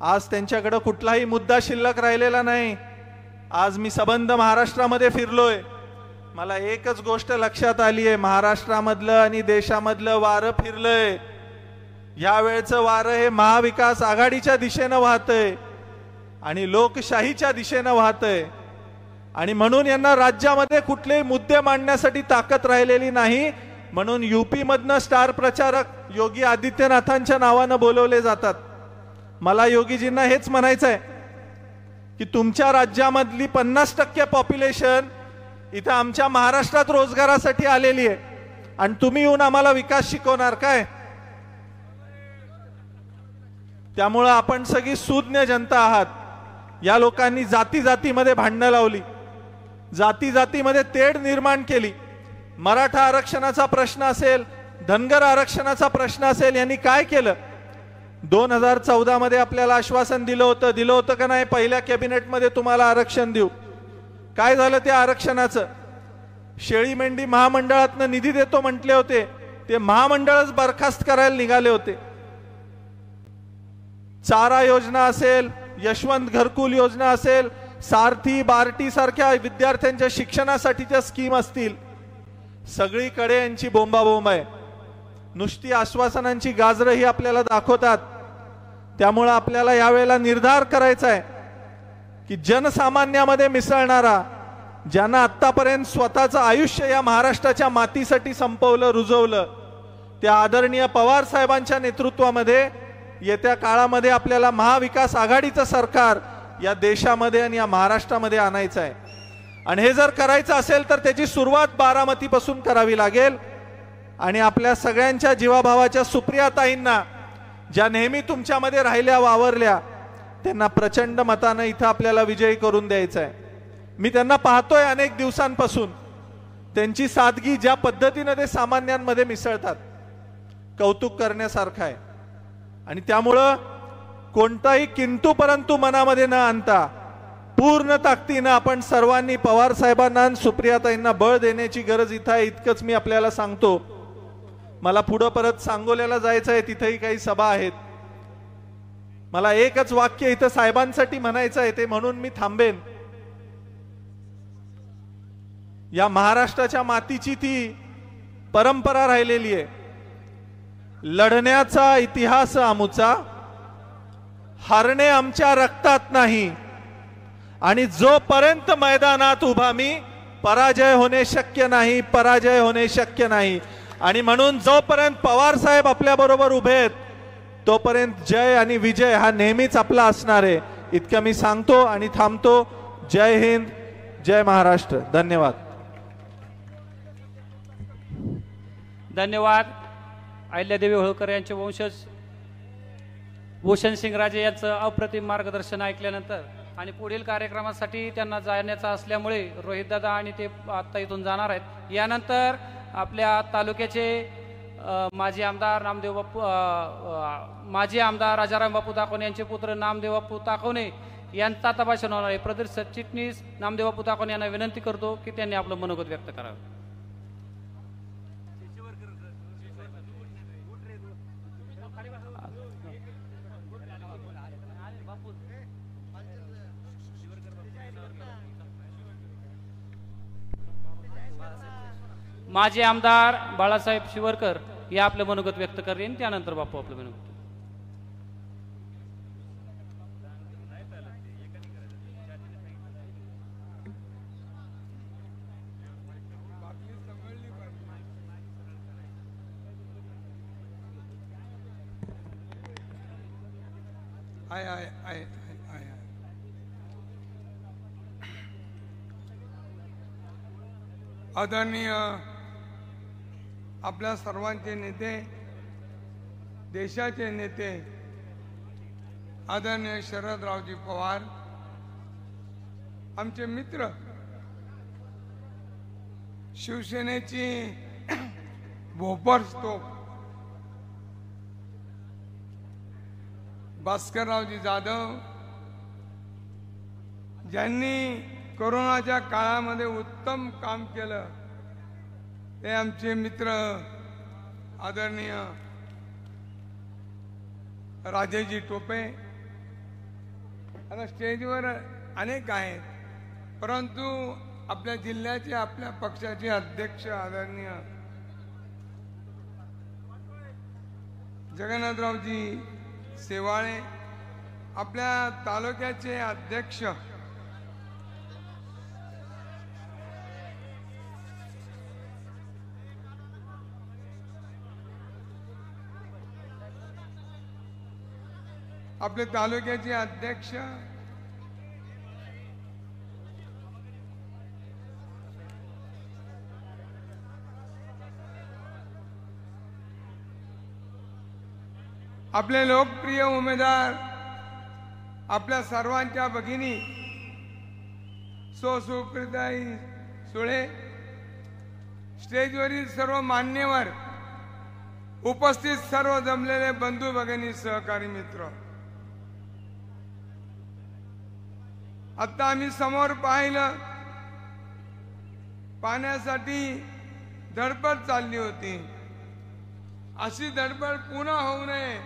आज त्यांच्याकडे कुठलाही मुद्दा शिल्लक राहिलेला नाही. आज मी सबंध महाराष्ट्रामध्ये फिरलोय, मला एकच गोष्ट लक्षात आली आहे, महाराष्ट्रामधलं आणि देशामधलं वारं फिरलंय. यावेळचं वारं हे महाविकास आघाडीच्या दिशेनं वाहतंय आणि लोकशाहीच्या दिशेनं वाहतंय. आणि म्हणून यांना राज्यामध्ये कुठलेही मुद्दे मांडण्यासाठी ताकद राहिलेली नाही. म्हणून यूपी मधनं स्टार प्रचारक योगी आदित्यनाथांच्या नावानं बोलवले जातात. मला योगीजींना हेच म्हणायचं आहे की तुमच्या राज्यामधली 50% पॉप्युलेशन इथं आमच्या महाराष्ट्रात रोजगारासाठी आलेली आहे आणि तुम्ही येऊन आम्हाला विकास शिकवणार काय. त्यामुळं आपण सगळी सुज्ञ जनता आहात. या लोकांनी जाती जातीमध्ये भांडणं लावली, जाती जातीमध्ये तेढ निर्माण केली. मराठा आरक्षणाचा प्रश्न असेल, धनगर आरक्षणाचा प्रश्न असेल, यांनी काय केलं. 2014 मध्ये आपल्याला आश्वासन दिलं होतं का नाही, पहिल्या कॅबिनेटमध्ये तुम्हाला आरक्षण देऊ. काय झालं त्या आरक्षणाचं. शेळी मेंढी महामंडळातनं निधी देतो म्हटले होते, ते महामंडळच बरखास्त करायला निघाले होते. चारा योजना असेल, यशवंत घरकुल योजना असेल, सारथी बार्टी सारख्या विद्यार्थ्यांच्या शिक्षणासाठीच्या स्कीम असतील, सगळीकडे यांची बोंबाबोंब आहे. नुसती आश्वासनांची गाजरं ही आपल्याला दाखवतात. त्यामुळे आपल्याला यावेळेला निर्धार करायचा आहे की जनसामान्यामध्ये मिसळणारा, ज्यांना आतापर्यंत स्वतःचं आयुष्य या महाराष्ट्राच्या मातीसाठी संपवलं, रुजवलं, त्या आदरणीय पवार साहेबांच्या नेतृत्वामध्ये येत्या काळामध्ये आपल्याला महाविकास आघाडीचं सरकार या देशामध्ये आणि या महाराष्ट्रामध्ये आणायचं आहे. आणि हे जर करायचं असेल तर त्याची सुरुवात बारामतीपासून करावी लागेल. आणि आपल्या सगळ्यांच्या जीवाभावाच्या सुप्रियाताईंना, ज्या नेहमी तुमच्यामध्ये राहिल्या, वावरल्या, त्यांना प्रचंड मतानं इथं आपल्याला विजयी करून द्यायचं आहे. मी त्यांना पाहतोय अनेक दिवसांपासून. त्यांची सादगी, ज्या पद्धतीने ते सामान्यांमध्ये मिसळतात, कौतुक करण्यासारखं आहे. आणि त्यामुळं कोणताही किंतु परंतु मनामध्ये न आणता पूर्ण ताकदीनं आपण सर्वांनी पवार साहेबांना आणि सुप्रियाताईंना बळ देण्याची गरज इथं आहे. इतकंच मी आपल्याला सांगतो. मला पुढं परत सांगोल्याला जायचं आहे, तिथेही काही सभा आहेत. मला एकच वाक्य इथं साहेबांसाठी म्हणायचं आहे, ते म्हणून मी थांबेन. या महाराष्ट्राच्या मातीची ती परंपरा राहिलेली आहे. लढण्याचा इतिहास आमुचा, हरणे आमच्या रक्तात नाही. आणि जोपर्यंत मैदानात उभा मी, पराजय होणे शक्य नाही, पराजय होणे शक्य नाही. आणि म्हणून जोपर्यंत पवार साहेब आपल्या बरोबर उभे आहेत, तोपर्यंत जय आणि विजय हा नेहमीच आपला असणार आहे. इतकं मी सांगतो आणि थांबतो. जय हिंद, जय महाराष्ट्र. धन्यवाद. धन्यवाद. अहिल्यादेवी होळकर यांचे वंशज भूषण सिंग राजे यांचं अप्रतिम मार्गदर्शन ऐकल्यानंतर आणि पुढील कार्यक्रमासाठी त्यांना जाण्याचं असल्यामुळे रोहितदादा आणि ते आत्ता इथून जाणार आहेत. यानंतर आपल्या तालुक्याचे माजी आमदार माजी आमदार राजाराम बापू ताकवणे यांचे पुत्र नामदेव बापू ताकवणे यांचा तभाषण होणार आहे. प्रदेश सरचिटणीस नामदेव बापू ताकवणे यांना विनंती करतो की त्यांनी आपलं मनोगत व्यक्त करावं. माजी आमदार बाळासाहेब शिवरकर या आपलं मनोगत व्यक्त करेन. त्यानंतर बापू आपलं मनोगत. आहे. आदरणीय आपल्या सर्वांचे नेते, देशाचे नेते आदरणीय शरदरावजी पवार, आमचे मित्र, शिवसेनेची भोपर तोफ भास्कररावजी जाधव, ज्यांनी कोरोनाच्या काळामध्ये उत्तम काम केलं, ते आमचे मित्र आदरणीय राजेजी टोपे. आता स्टेजवर अनेक आहेत, परंतु आपल्या जिल्ह्याचे, आपल्या पक्षाचे अध्यक्ष आदरणीय जगन्नाथरावजी शेवाळे, आपल्या तालुक्याचे अध्यक्ष आपले तालुक्याचे अध्यक्ष आपले लोकप्रिय उमेदवार, आपल्या सर्वांच्या भगिनी सुप्रियाताई सुळे, स्टेजवरील सर्व मान्यवर, उपस्थित सर्व जमलेले बंधू भगिनी, सहकारी मित्र, आता आम्ही समोर पाण्यासाठी धडपड चालली होती. अशी धडपड पुन्हा होऊ नये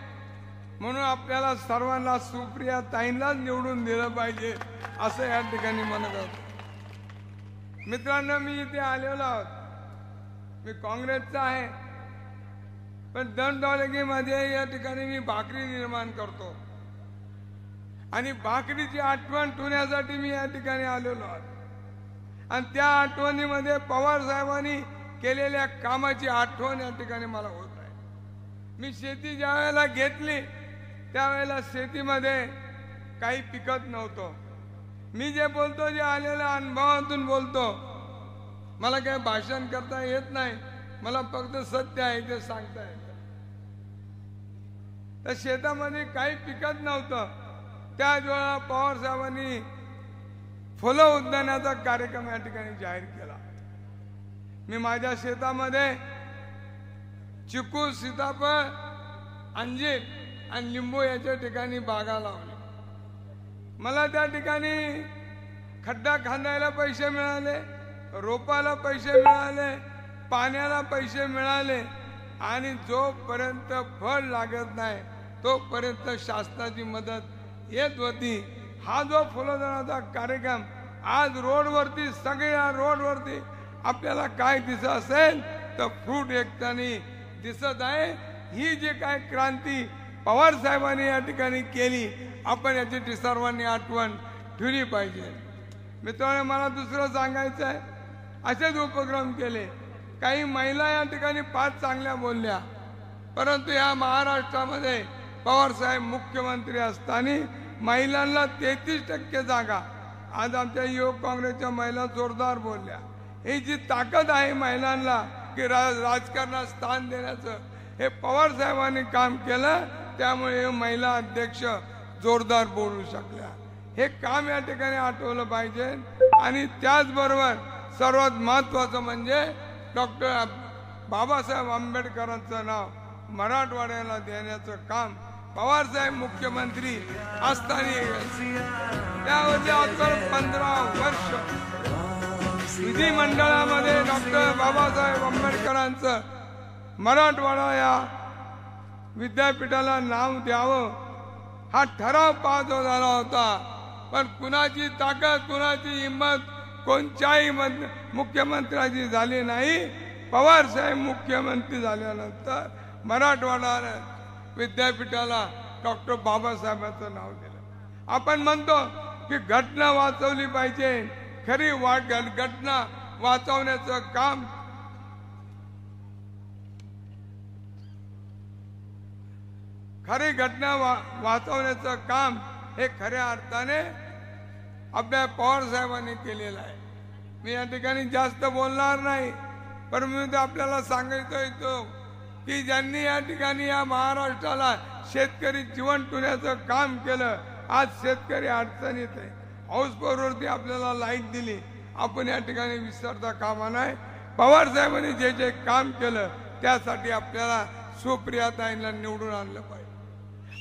म्हणून आपल्याला सर्वांना सुप्रिया ताईंनाच निवडून दिलं पाहिजे असं या ठिकाणी म्हणत होतो. मित्रांनो, मी इथे आलेलो आहोत, मी काँग्रेसचा आहे, पण दंडोलकीमध्ये या ठिकाणी मी भाकरी निर्माण करतो आणि भाकरीची आठवण ठेवण्यासाठी मी या ठिकाणी आलेलो आहे. आणि त्या आठवणीमध्ये पवार साहेबांनी केलेल्या कामाची आठवण या ठिकाणी मला होत आहे. मी शेती ज्या वेळेला घेतली त्यावेळेला शेतीमध्ये काही पिकत नव्हतं. मी जे बोलतो, जे आलेल्या अनुभवातून बोलतो, मला काही भाषण करता येत नाही, मला फक्त सत्य आहे ते सांगता येतं. तर शेतामध्ये काही पिकत नव्हतं. त्याच वेळेला पवार साहेबांनी फुलं उद्यानाचा कार्यक्रम या ठिकाणी जाहीर केला. मी माझ्या शेतामध्ये चिकू, सीताफळ, अंजीर आणि लिंबू याच्या ठिकाणी बागा लावल्या. मला त्या ठिकाणी खड्डा खांदायला पैसे मिळाले, रोपाला पैसे मिळाले, पाण्याला पैसे मिळाले आणि जोपर्यंत फळ लागत नाही तोपर्यंत शासनाची मदत येत होती. हा जो फुलदानाचा कार्यक्रम आज रोडवरती, सगळ्या रोडवरती आपल्याला काय दिसत असेल तर फ्रूट एकट्याने दिसत आहे. ही जी काय क्रांती पवार साहेबांनी या ठिकाणी केली, आपण याची सर्वांनी आठवण ठेवली पाहिजे. मित्रांनो, मला दुसरं सांगायचं आहे, असेच उपक्रम केले. काही महिला या ठिकाणी 5 चांगल्या बोलल्या, परंतु या महाराष्ट्रामध्ये पवार साहेब मुख्यमंत्री असताना महिलांना 33% जागा, आज आमच्या युवक काँग्रेसच्या महिला जोरदार बोलल्या. ही जी ताकद आहे महिलांना की राजकारणात स्थान देण्याचं, हे पवार साहेबांनी काम केलं, त्यामुळे महिला अध्यक्ष जोरदार बोलू शकल्या. हे काम या ठिकाणी आठवलं पाहिजे. आणि त्याचबरोबर सर्वात महत्वाचं म्हणजे डॉक्टर बाबासाहेब आंबेडकरांचं नाव मराठवाड्याला देण्याचं काम पवार साहेब मुख्यमंत्री असताना, त्यावरती अवघड 15 वर्ष विधिमंडळामध्ये डॉक्टर बाबासाहेब आंबेडकरांचं मराठवाडा या विद्यापीठाला नाव द्यावं हा ठराव पास झाला होता. पण कुणाची ताकद, कुणाची हिंमत कोणत्याही मुख्यमंत्र्याची झाली नाही. पवार साहेब मुख्यमंत्री झाल्यानंतर मराठवाडा विद्यापीठाला डॉक्टर बाबासाहेबांचं नाव दिलं. आपण म्हणतो की घटना वाचवली पाहिजे, खरी घटना वाचवण्याचं काम . खरी घटना वाचवण्याचं काम हे खऱ्या अर्थाने आपल्या पवार साहेबांनी केलेलं आहे. मी या ठिकाणी जास्त बोलणार नाही, पण मी तर आपल्याला सांगायचो की ज्यांनी या ठिकाणी या महाराष्ट्राला शेतकरी जीवन ठेवण्याचं काम केलं, आज शेतकरी अडचणीत आहे. हाऊस बोरवरती आपल्याला लाईट दिली, आपण या ठिकाणी विसरता कामा नये. पवार साहेबांनी जे जे काम केलं त्यासाठी आपल्याला सुप्रियाताईंना निवडून आणलं पाहिजे.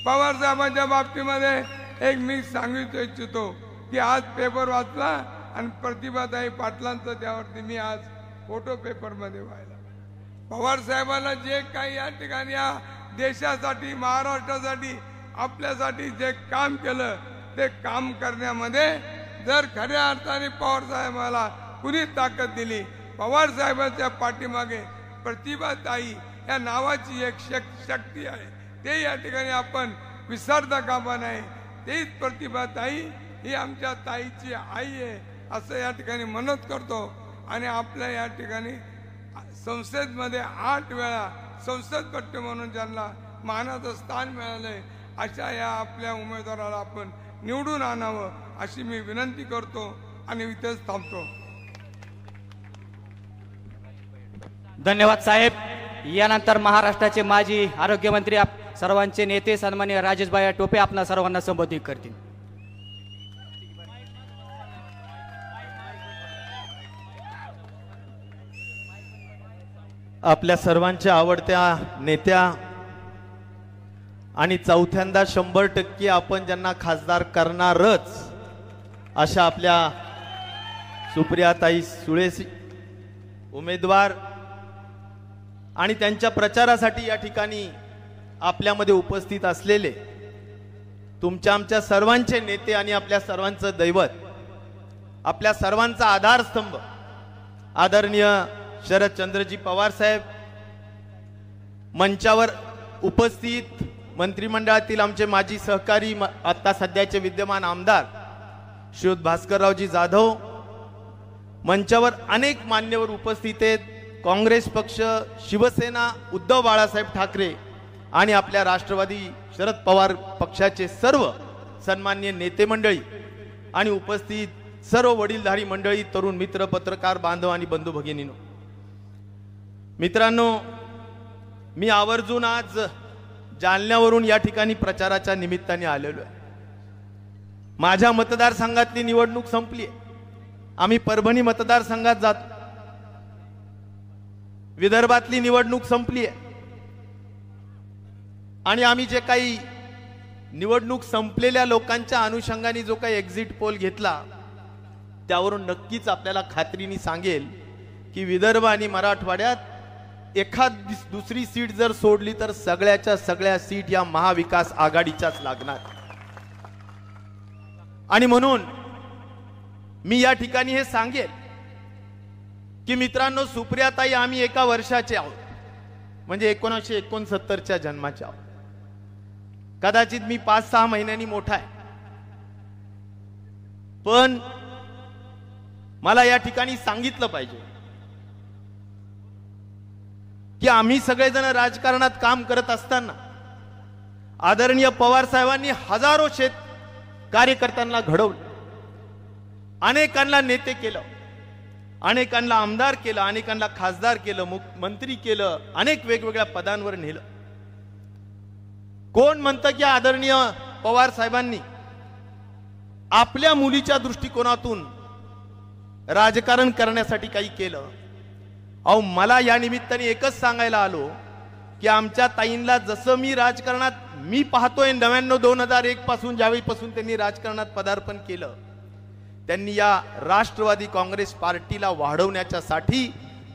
पवार साहेबांच्या बाबतीमध्ये एक मी सांगितू इच्छितो की आज पेपर वाचला आणि प्रतिभाताई पाटलांचं त्यावरती मी आज फोटो पेपरमध्ये पाहिला. पवार साहेबांना जे काही या ठिकाणी या देशासाठी, महाराष्ट्रासाठी, आपल्यासाठी जे काम केलं ते काम करण्यामध्ये जर खऱ्या अर्थाने पवार साहेबाला कुणी ताकद दिली, पवार साहेबांच्या पाठीमागे प्रतिभाताई या नावाची एक शक्ती आहे, ते या ठिकाणी आपण विसरता कामा नये. तेच प्रतिभाताई ही आमच्या ताईची आई आहे असं या ठिकाणी म्हणत करतो. आणि आपल्या या ठिकाणी संसदेमध्ये 8 वेळा संसदपट्टे म्हणून ज्यांना मानाचं स्थान मिळालंय अशा या आपल्या उमेदवाराला आपण निवडून आणावं अशी मी विनंती करतो आणि इथेच थांबतो. धन्यवाद साहेब. यानंतर महाराष्ट्राचे माजी आरोग्यमंत्री सर्वांचे नेते सन्माननीय राजेशभाई टोपे आपणा सर्वांना संबोधित करतील. आपल्या सर्वांच्या आवडत्या नेत्या आणि चौथ्यांदा 100% आपण ज्यांना खासदार करणारच अशा आपल्या सुप्रियाताई सुळे उमेदवार आणि त्यांच्या प्रचारासाठी या ठिकाणी आपल्यामध्ये उपस्थित असलेले तुमच्या आमच्या सर्वांचे नेते आणि आपल्या सर्वांचं दैवत, आपल्या सर्वांचा आधारस्तंभ आदरणीय शरदचंद्रजी पवार साहेब, मंचावर उपस्थित मंत्रिमंडळातील आमचे माजी सहकारी आता सध्याचे विद्यमान आमदार श्रीयुत भास्कररावजी जाधव, मंचावर अनेक मान्यवर उपस्थित आहेत, काँग्रेस पक्ष, शिवसेना, उद्धव बाळासाहेब ठाकरे आणि आपल्या राष्ट्रवादी शरद पवार पक्षाचे सर्व सन्माननीय नेते मंडळी आणि उपस्थित सर्व वडीलधारी मंडळी, तरुण मित्र, पत्रकार बांधव आणि बंधू भगिनींनो, मित्रांनो, मी आवर्जून आज जालन्यावरून या ठिकाणी प्रचाराच्या निमित्ताने आलेलो आहे. माझ्या मतदारसंघातली निवडणूक संपली आहे. आम्ही परभणी मतदारसंघात जातो. विदर्भातली निवडणूक संपली आहे आणि आम्ही जे काही निवडणूक संपलेल्या लोकांच्या अनुषंगाने जो काही एक्झिट पोल घेतला त्यावरून नक्कीच आपल्याला खात्रीने सांगेल की विदर्भ आणि मराठवाड्यात एखाद दुसरी सीट जर सोडली तर सगळ्याच्या सगळ्या सीट या महाविकास आघाडीच्याच लागणार. आणि म्हणून मी या ठिकाणी हे सांगेल की मित्रांनो, सुप्रियाताई आम्ही एका वर्षाचे आहोत, म्हणजे 1969च्या जन्माचे आहोत. कदाचित मी 5-6 महिन्यांनी मोठा आहे, पण मला या ठिकाणी सांगितलं पाहिजे की आम्ही सगळेजण राजकारणात काम करत असताना आदरणीय पवार साहेबांनी हजारो कार्यकर्त्यांना घडवलं, अनेकांना नेते केलं, अनेकांना आमदार केलं, अनेकांना खासदार केलं, मंत्री केलं, अनेक वेगवेगळ्या पदांवर नेलं. कोण म्हणतं की आदरणीय पवार साहेबांनी आपल्या मुलीच्या दृष्टिकोनातून राजकारण करण्यासाठी काही केलं? अहो, मला या निमित्ताने एकच सांगायला आलो की आमच्या ताईंना जसं मी राजकारणात मी पाहतोय 99-2001 पासून ज्यावेळीपासून त्यांनी राजकारणात पदार्पण केलं, त्यांनी या राष्ट्रवादी काँग्रेस पार्टीला वाढवण्याच्यासाठी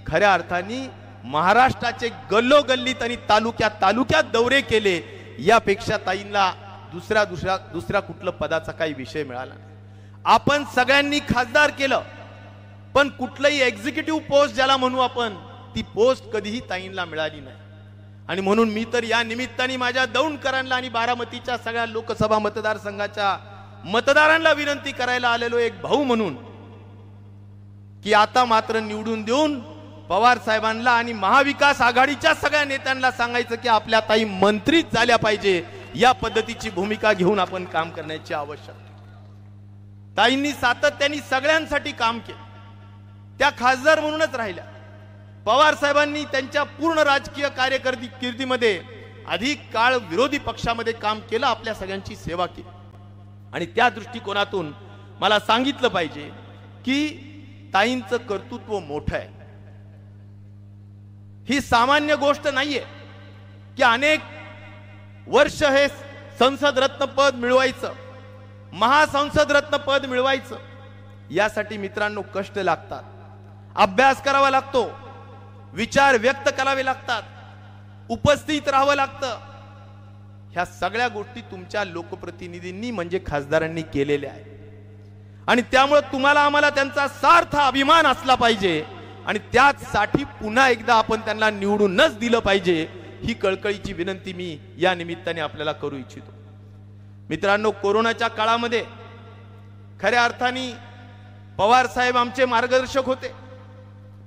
खऱ्या अर्थाने महाराष्ट्राचे गल्लोगल्लीत आणि तालुक्यात दौरे केले. यापेक्षा ताईंना दुसऱ्या कुठलं पदाचा काही विषय मिळाला नाही. आपण सगळ्यांनी खासदार केलं, पण कुठलंही एक्झिक्युटिव्ह पोस्ट ज्याला म्हणू आपण, ती पोस्ट कधीही ताईंना मिळाली नाही. आणि म्हणून मी तर या निमित्ताने माझ्या दौंडकरांना आणि बारामतीच्या सगळ्या लोकसभा मतदारसंघाच्या मतदारांना विनंती करायला आलेलो एक भाऊ म्हणून की आता मात्र निवडून देऊन पवार साहेबांना आणि महाविकास आघाडीच्या सगळ्या नेत्यांना सांगायचं की आपल्या ताई मंत्रीच झाल्या पाहिजे. या पद्धतीची भूमिका घेऊन आपण काम करण्याची आवश्यकता. ताईंनी सातत्याने सगळ्यांसाठी काम केलं. त्या खासदार म्हणूनच राहिल्या. पवार साहेबांनी त्यांच्या पूर्ण राजकीय कारकिर्दीमध्ये अधिक काळ विरोधी पक्षामध्ये काम केलं, आपल्या सगळ्यांची सेवा केली. आणि त्या दृष्टिकोनातून मला सांगितलं पाहिजे की ताईंचं कर्तृत्व मोठं आहे. ही सामान्य गोष्ट नाहीये की अनेक वर्ष हे संसद रत्न पद मिळवायचं, महासंसद रत्न पद मिळवायचं. यासाठी मित्रांनो कष्ट लागतात, अभ्यास करावा लागतो, विचार व्यक्त करावे लागतात, उपस्थित राहावं लागतं. ह्या सगळ्या गोष्टी तुमच्या लोकप्रतिनिधींनी म्हणजे खासदारांनी केलेल्या आहेत. आणि त्यामुळे तुम्हाला आम्हाला त्यांचा सार्थ अभिमान असला पाहिजे. आणि त्याचसाठी पुन्हा एकदा आपण त्यांना निवडूनच दिलं पाहिजे, ही कळकळीची विनंती मी या निमित्ताने आपल्याला करू इच्छितो. मित्रांनो, कोरोनाच्या काळामध्ये खऱ्या अर्थाने पवार साहेब आमचे मार्गदर्शक होते,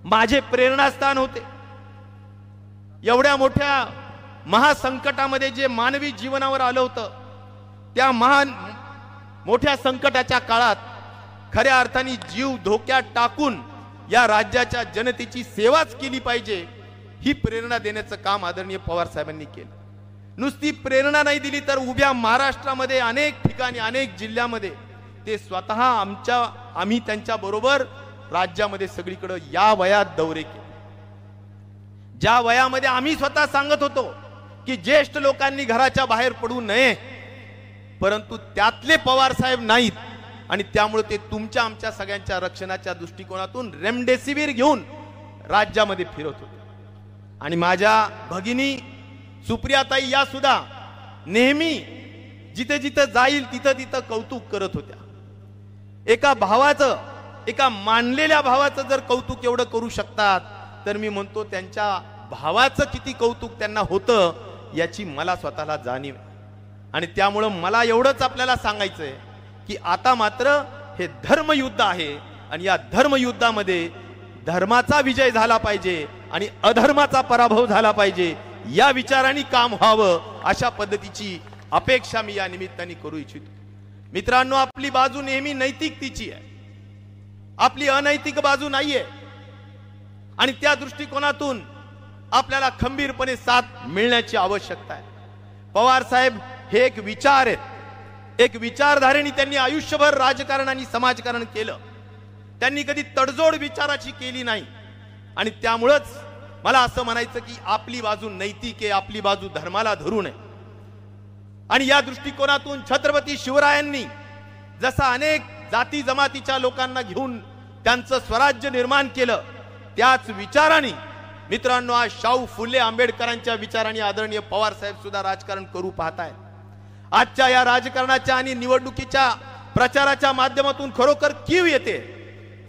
माझे प्रेरणास्थान होते. एवढ्या मोठ्या महासंकटामध्ये जे मानवी जीवनावर आलं होतं, त्या मोठ्या संकटाच्या काळात खऱ्या अर्थाने जीव धोक्यात टाकून या राज्याच्या जनतेची सेवाच केली पाहिजे, ही प्रेरणा देण्याचं काम आदरणीय पवार साहेबांनी केलं. नुसती प्रेरणा नाही दिली तर उभ्या महाराष्ट्रामध्ये अनेक ठिकाणी, अनेक जिल्ह्यामध्ये ते स्वतः आम्ही त्यांच्या बरोबर राज्यामध्ये सगळीकडे या वयात दौरे केले. ज्या वयामध्ये आम्ही स्वतः सांगत होतो की ज्येष्ठ लोकांनी घराच्या बाहेर पडू नये, परंतु त्यातले पवार साहेब नाहीत. आणि त्यामुळे ते तुमच्या आमच्या सगळ्यांच्या रक्षणाच्या दृष्टिकोनातून रेमडेसिवीर घेऊन राज्यामध्ये फिरत होते. आणि माझ्या भगिनी सुप्रियाताई या सुद्धा नेहमी जिथे जिथे जाईल तिथं तिथं कौतुक करत होत्या. एका भावाचं, एका मानलेल्या भावाचं जर कौतुक एवढं करू शकतात, तर मी म्हणतो त्यांच्या भावाचं किती कौतुक त्यांना होतं याची मला स्वतःला जाणीव आहे. आणि त्यामुळं मला एवढंच आपल्याला सांगायचंय की आता मात्र हे धर्मयुद्ध आहे. आणि या धर्मयुद्धामध्ये धर्माचा विजय झाला पाहिजे आणि अधर्माचा पराभव झाला पाहिजे, या विचाराने काम व्हावं, अशा पद्धतीची अपेक्षा मी या निमित्ताने करू इच्छितो. मित्रांनो, आपली बाजू नेहमी नैतिकतेची आहे, आपली अनैतिक बाजू नाहीये. आणि त्या दृष्टिकोनातून आपल्याला खंबीरपणे साथ मिळण्याची आवश्यकता आहे. पवार साहेब हे एक विचार आहेत, एक विचारधारेने त्यांनी आयुष्यभर राजकारण आणि समाजकारण केलं. त्यांनी कधी तडजोड विचाराची केली नाही. आणि त्यामुळेच मला असं म्हणायचं की आपली बाजू नैतिक आहे, आपली बाजू धर्माला धरून आहे. आणि या दृष्टिकोनातून छत्रपती शिवरायांनी जसा अनेक जाती जमातीच्या लोकांना घेऊन त्यांचं स्वराज्य निर्माण केलं, त्याच विचाराने मित्रांनो आज शाहू फुले आंबेडकरांच्या विचाराने आदरणीय पवार साहेब सुद्धा राजकारण करू पाहतायत. आजच्या या राजकारणाच्या आणि निवडणुकीच्या प्रचाराच्या माध्यमातून खरोखर कीव येते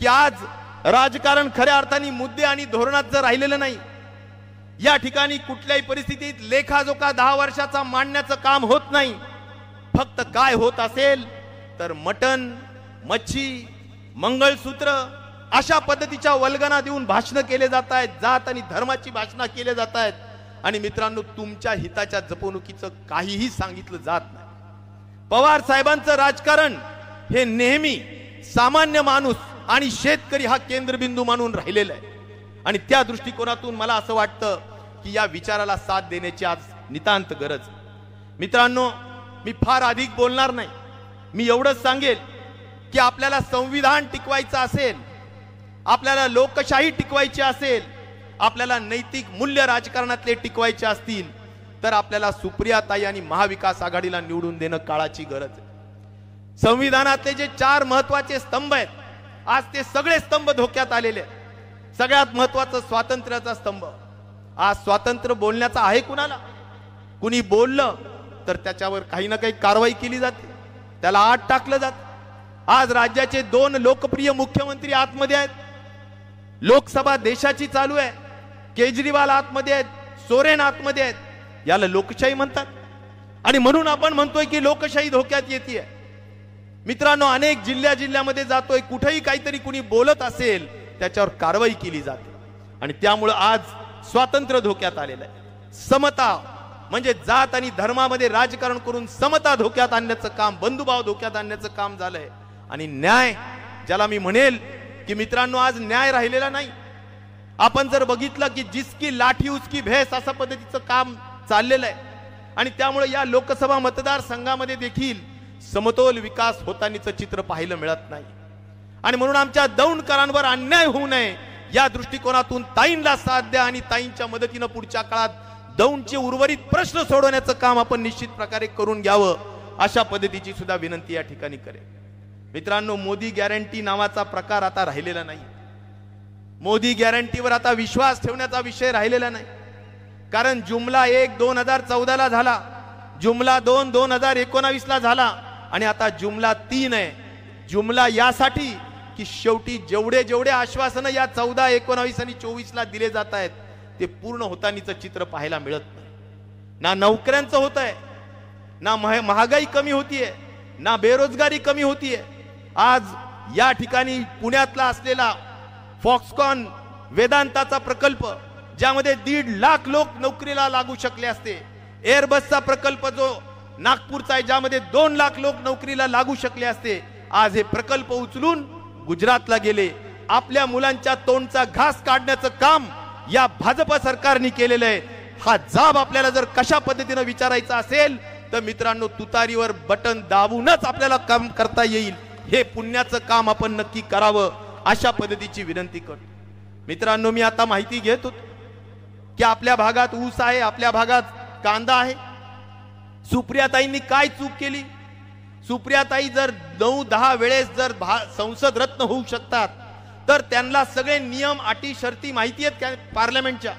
की आज राजकारण खऱ्या अर्थाने मुद्दे आणि धोरणात जर राहिलेलं नाही. या ठिकाणी कुठल्याही परिस्थितीत लेखाजोखा 10 वर्षाचा मांडण्याचं काम होत नाही. फक्त काय होत असेल तर मटण, मच्छी, मंगळसूत्र अशा पद्धतीच्या वल्गना देऊन भाषण केले जात आहेत, जात आणि धर्माची भाषणं केले जात आहेत. आणि मित्रांनो, तुमच्या हिताच्या जपवणुकीचं काहीही सांगितलं जात नाही. पवार साहेबांचं राजकारण हे नेहमी सामान्य माणूस आणि शेतकरी हा केंद्रबिंदू मानून राहिलेला आहे. आणि त्या दृष्टिकोनातून मला असं वाटतं की या विचाराला साथ देण्याची आज नितांत गरज. मित्रांनो, मी फार अधिक बोलणार नाही. मी एवढंच सांगेल की आपल्याला संविधान टिकवायचं असेल, आपल्याला लोकशाही टिकवायची असेल, आपल्याला नैतिक मूल्य राजकारणातले टिकवायचे असतील, तर आपल्याला सुप्रियाताई आणि महाविकास आघाडीला निवडून देणं काळाची गरज आहे. संविधानातले जे 4 महत्वाचे स्तंभ आहेत, आज ते सगळे स्तंभ धोक्यात आलेले आहेत. सगळ्यात महत्वाचं स्वातंत्र्याचा स्तंभ. आज स्वातंत्र्य बोलण्याचा आहे कुणाला? कुणी बोललं तर त्याच्यावर काही ना काही कारवाई केली जाते, त्याला आत टाकलं जातं. आज राज्याचे 2 लोकप्रिय मुख्यमंत्री आतमध्ये आहेत. लोकसभा देशाची चालू आहे, केजरीवाल आतमध्ये आहेत, सोरेन आतमध्ये आहेत. याला लोकशाही म्हणतात. आणि म्हणून आपण म्हणतोय की लोकशाही धोक्यात येते. मित्रांनो, अनेक जिल्ह्यामध्ये जातोय, कुठेही काहीतरी कुणी बोलत असेल त्याच्यावर कारवाई केली जाते. आणि त्यामुळे आज स्वातंत्र्य धोक्यात आलेलं आहे. समता, म्हणजे जात आणि धर्मामध्ये राजकारण करून समता धोक्यात आणण्याचं काम, बंधुभाव धोक्यात आणण्याचं काम झालंय. आणि न्याय ज्याला मी म्हणेल की मित्रांनो, आज न्याय राहिलेला नाही. आपण जर बघितलं की जिसकी लाठी उसकी भैंस अशा पद्धतीचं काम चाललेलं आहे. आणि त्यामुळे या लोकसभा मतदारसंघामध्ये देखील समतोल विकास होतानाचं चित्र पाहायला मिळत नाही. आणि म्हणून आमच्या दौंडकरांवर अन्याय होऊ नये या दृष्टिकोनातून ताईंना साथ द्या आणि ताईंच्या मदतीनं पुढच्या काळात दौंडचे उर्वरित प्रश्न सोडवण्याचं काम आपण निश्चित प्रकारे करून घ्यावं, अशा पद्धतीची सुद्धा विनंती या ठिकाणी करेल. मित्रांनो, मोदी गॅरंटी नावाचा प्रकार आता राहिलेला नाही. मोदी गॅरंटीवर आता विश्वास ठेवण्याचा विषय राहिलेला नाही. कारण जुमला 1 2014 ला झाला, जुमला 2 2019 ला झाला आणि आता जुमला 3 आहे. जुमला यासाठी की शेवटी जेवढे जेवढे आश्वासनं या 14, 19 आणि 24 ला दिले जात आहेत ते पूर्ण होतानीचं चित्र पाहायला मिळत नाही. ना नोकऱ्यांचं होत आहे, ना महागाई कमी होतीये, ना बेरोजगारी कमी होतीये. आज या ठिकाणी पुण्यातला असलेला फॉक्सकॉन वेदांताचा प्रकल्प, ज्यामध्ये 1.5 लाख लोक नोकरीला लागू शकले असते. एअरबसचा प्रकल्प जो नागपूरचा आहे, ज्यामध्ये 2 लाख लोक नोकरीला लागू शकले असते. आज हे प्रकल्प उचलून गुजरातला गेले. आपल्या मुलांच्या तोंडचा घास काढण्याचं काम या भाजप सरकारने केलेलं आहे. हा जाब आपल्याला जर कशा पद्धतीने विचारायचा असेल तर मित्रांनो, तुतारीवर बटन दाबूनच आपल्याला काम करता येईल. हे पुण्याचं काम आपण नक्की करावं, अशा पद्धतीची विनंती करतो. मित्रांनो, मी आता माहिती घेत होतो की आपल्या भागात ऊस आहे, आपल्या भागात कांदा आहे. सुप्रियाताईंनी काय चूक केली? सुप्रियाताई जर 9-10 वेळेस जर संसद रत्न होऊ शकतात तर त्यांना सगळे नियम, अटी, शर्ती माहिती आहेत पार्लमेंटच्या.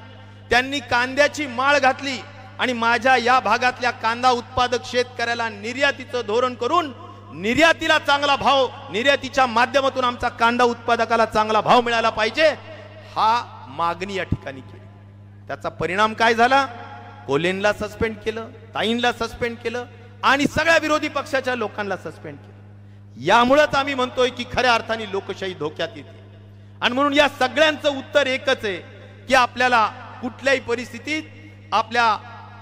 त्यांनी कांद्याची माळ घातली आणि माझ्या या भागातल्या कांदा उत्पादक शेतकऱ्याला निर्यातीचं धोरण करून निर्यातीला चांगला भाव, निर्यातीच्या माध्यमातून आमचा कांदा उत्पादकाला चांगला भाव मिळाला पाहिजे, हा मागणी या ठिकाणी केली. त्याचा परिणाम काय झाला? कोल्हेंना सस्पेंड केलं, ताईंना सस्पेंड केलं आणि सगळ्या विरोधी पक्षाच्या लोकांना सस्पेंड केलं. यामुळेच आम्ही म्हणतोय की खऱ्या अर्थाने लोकशाही धोक्यात येते. आणि म्हणून या सगळ्यांचं उत्तर एकच आहे की आपल्याला कुठल्याही परिस्थितीत आपल्या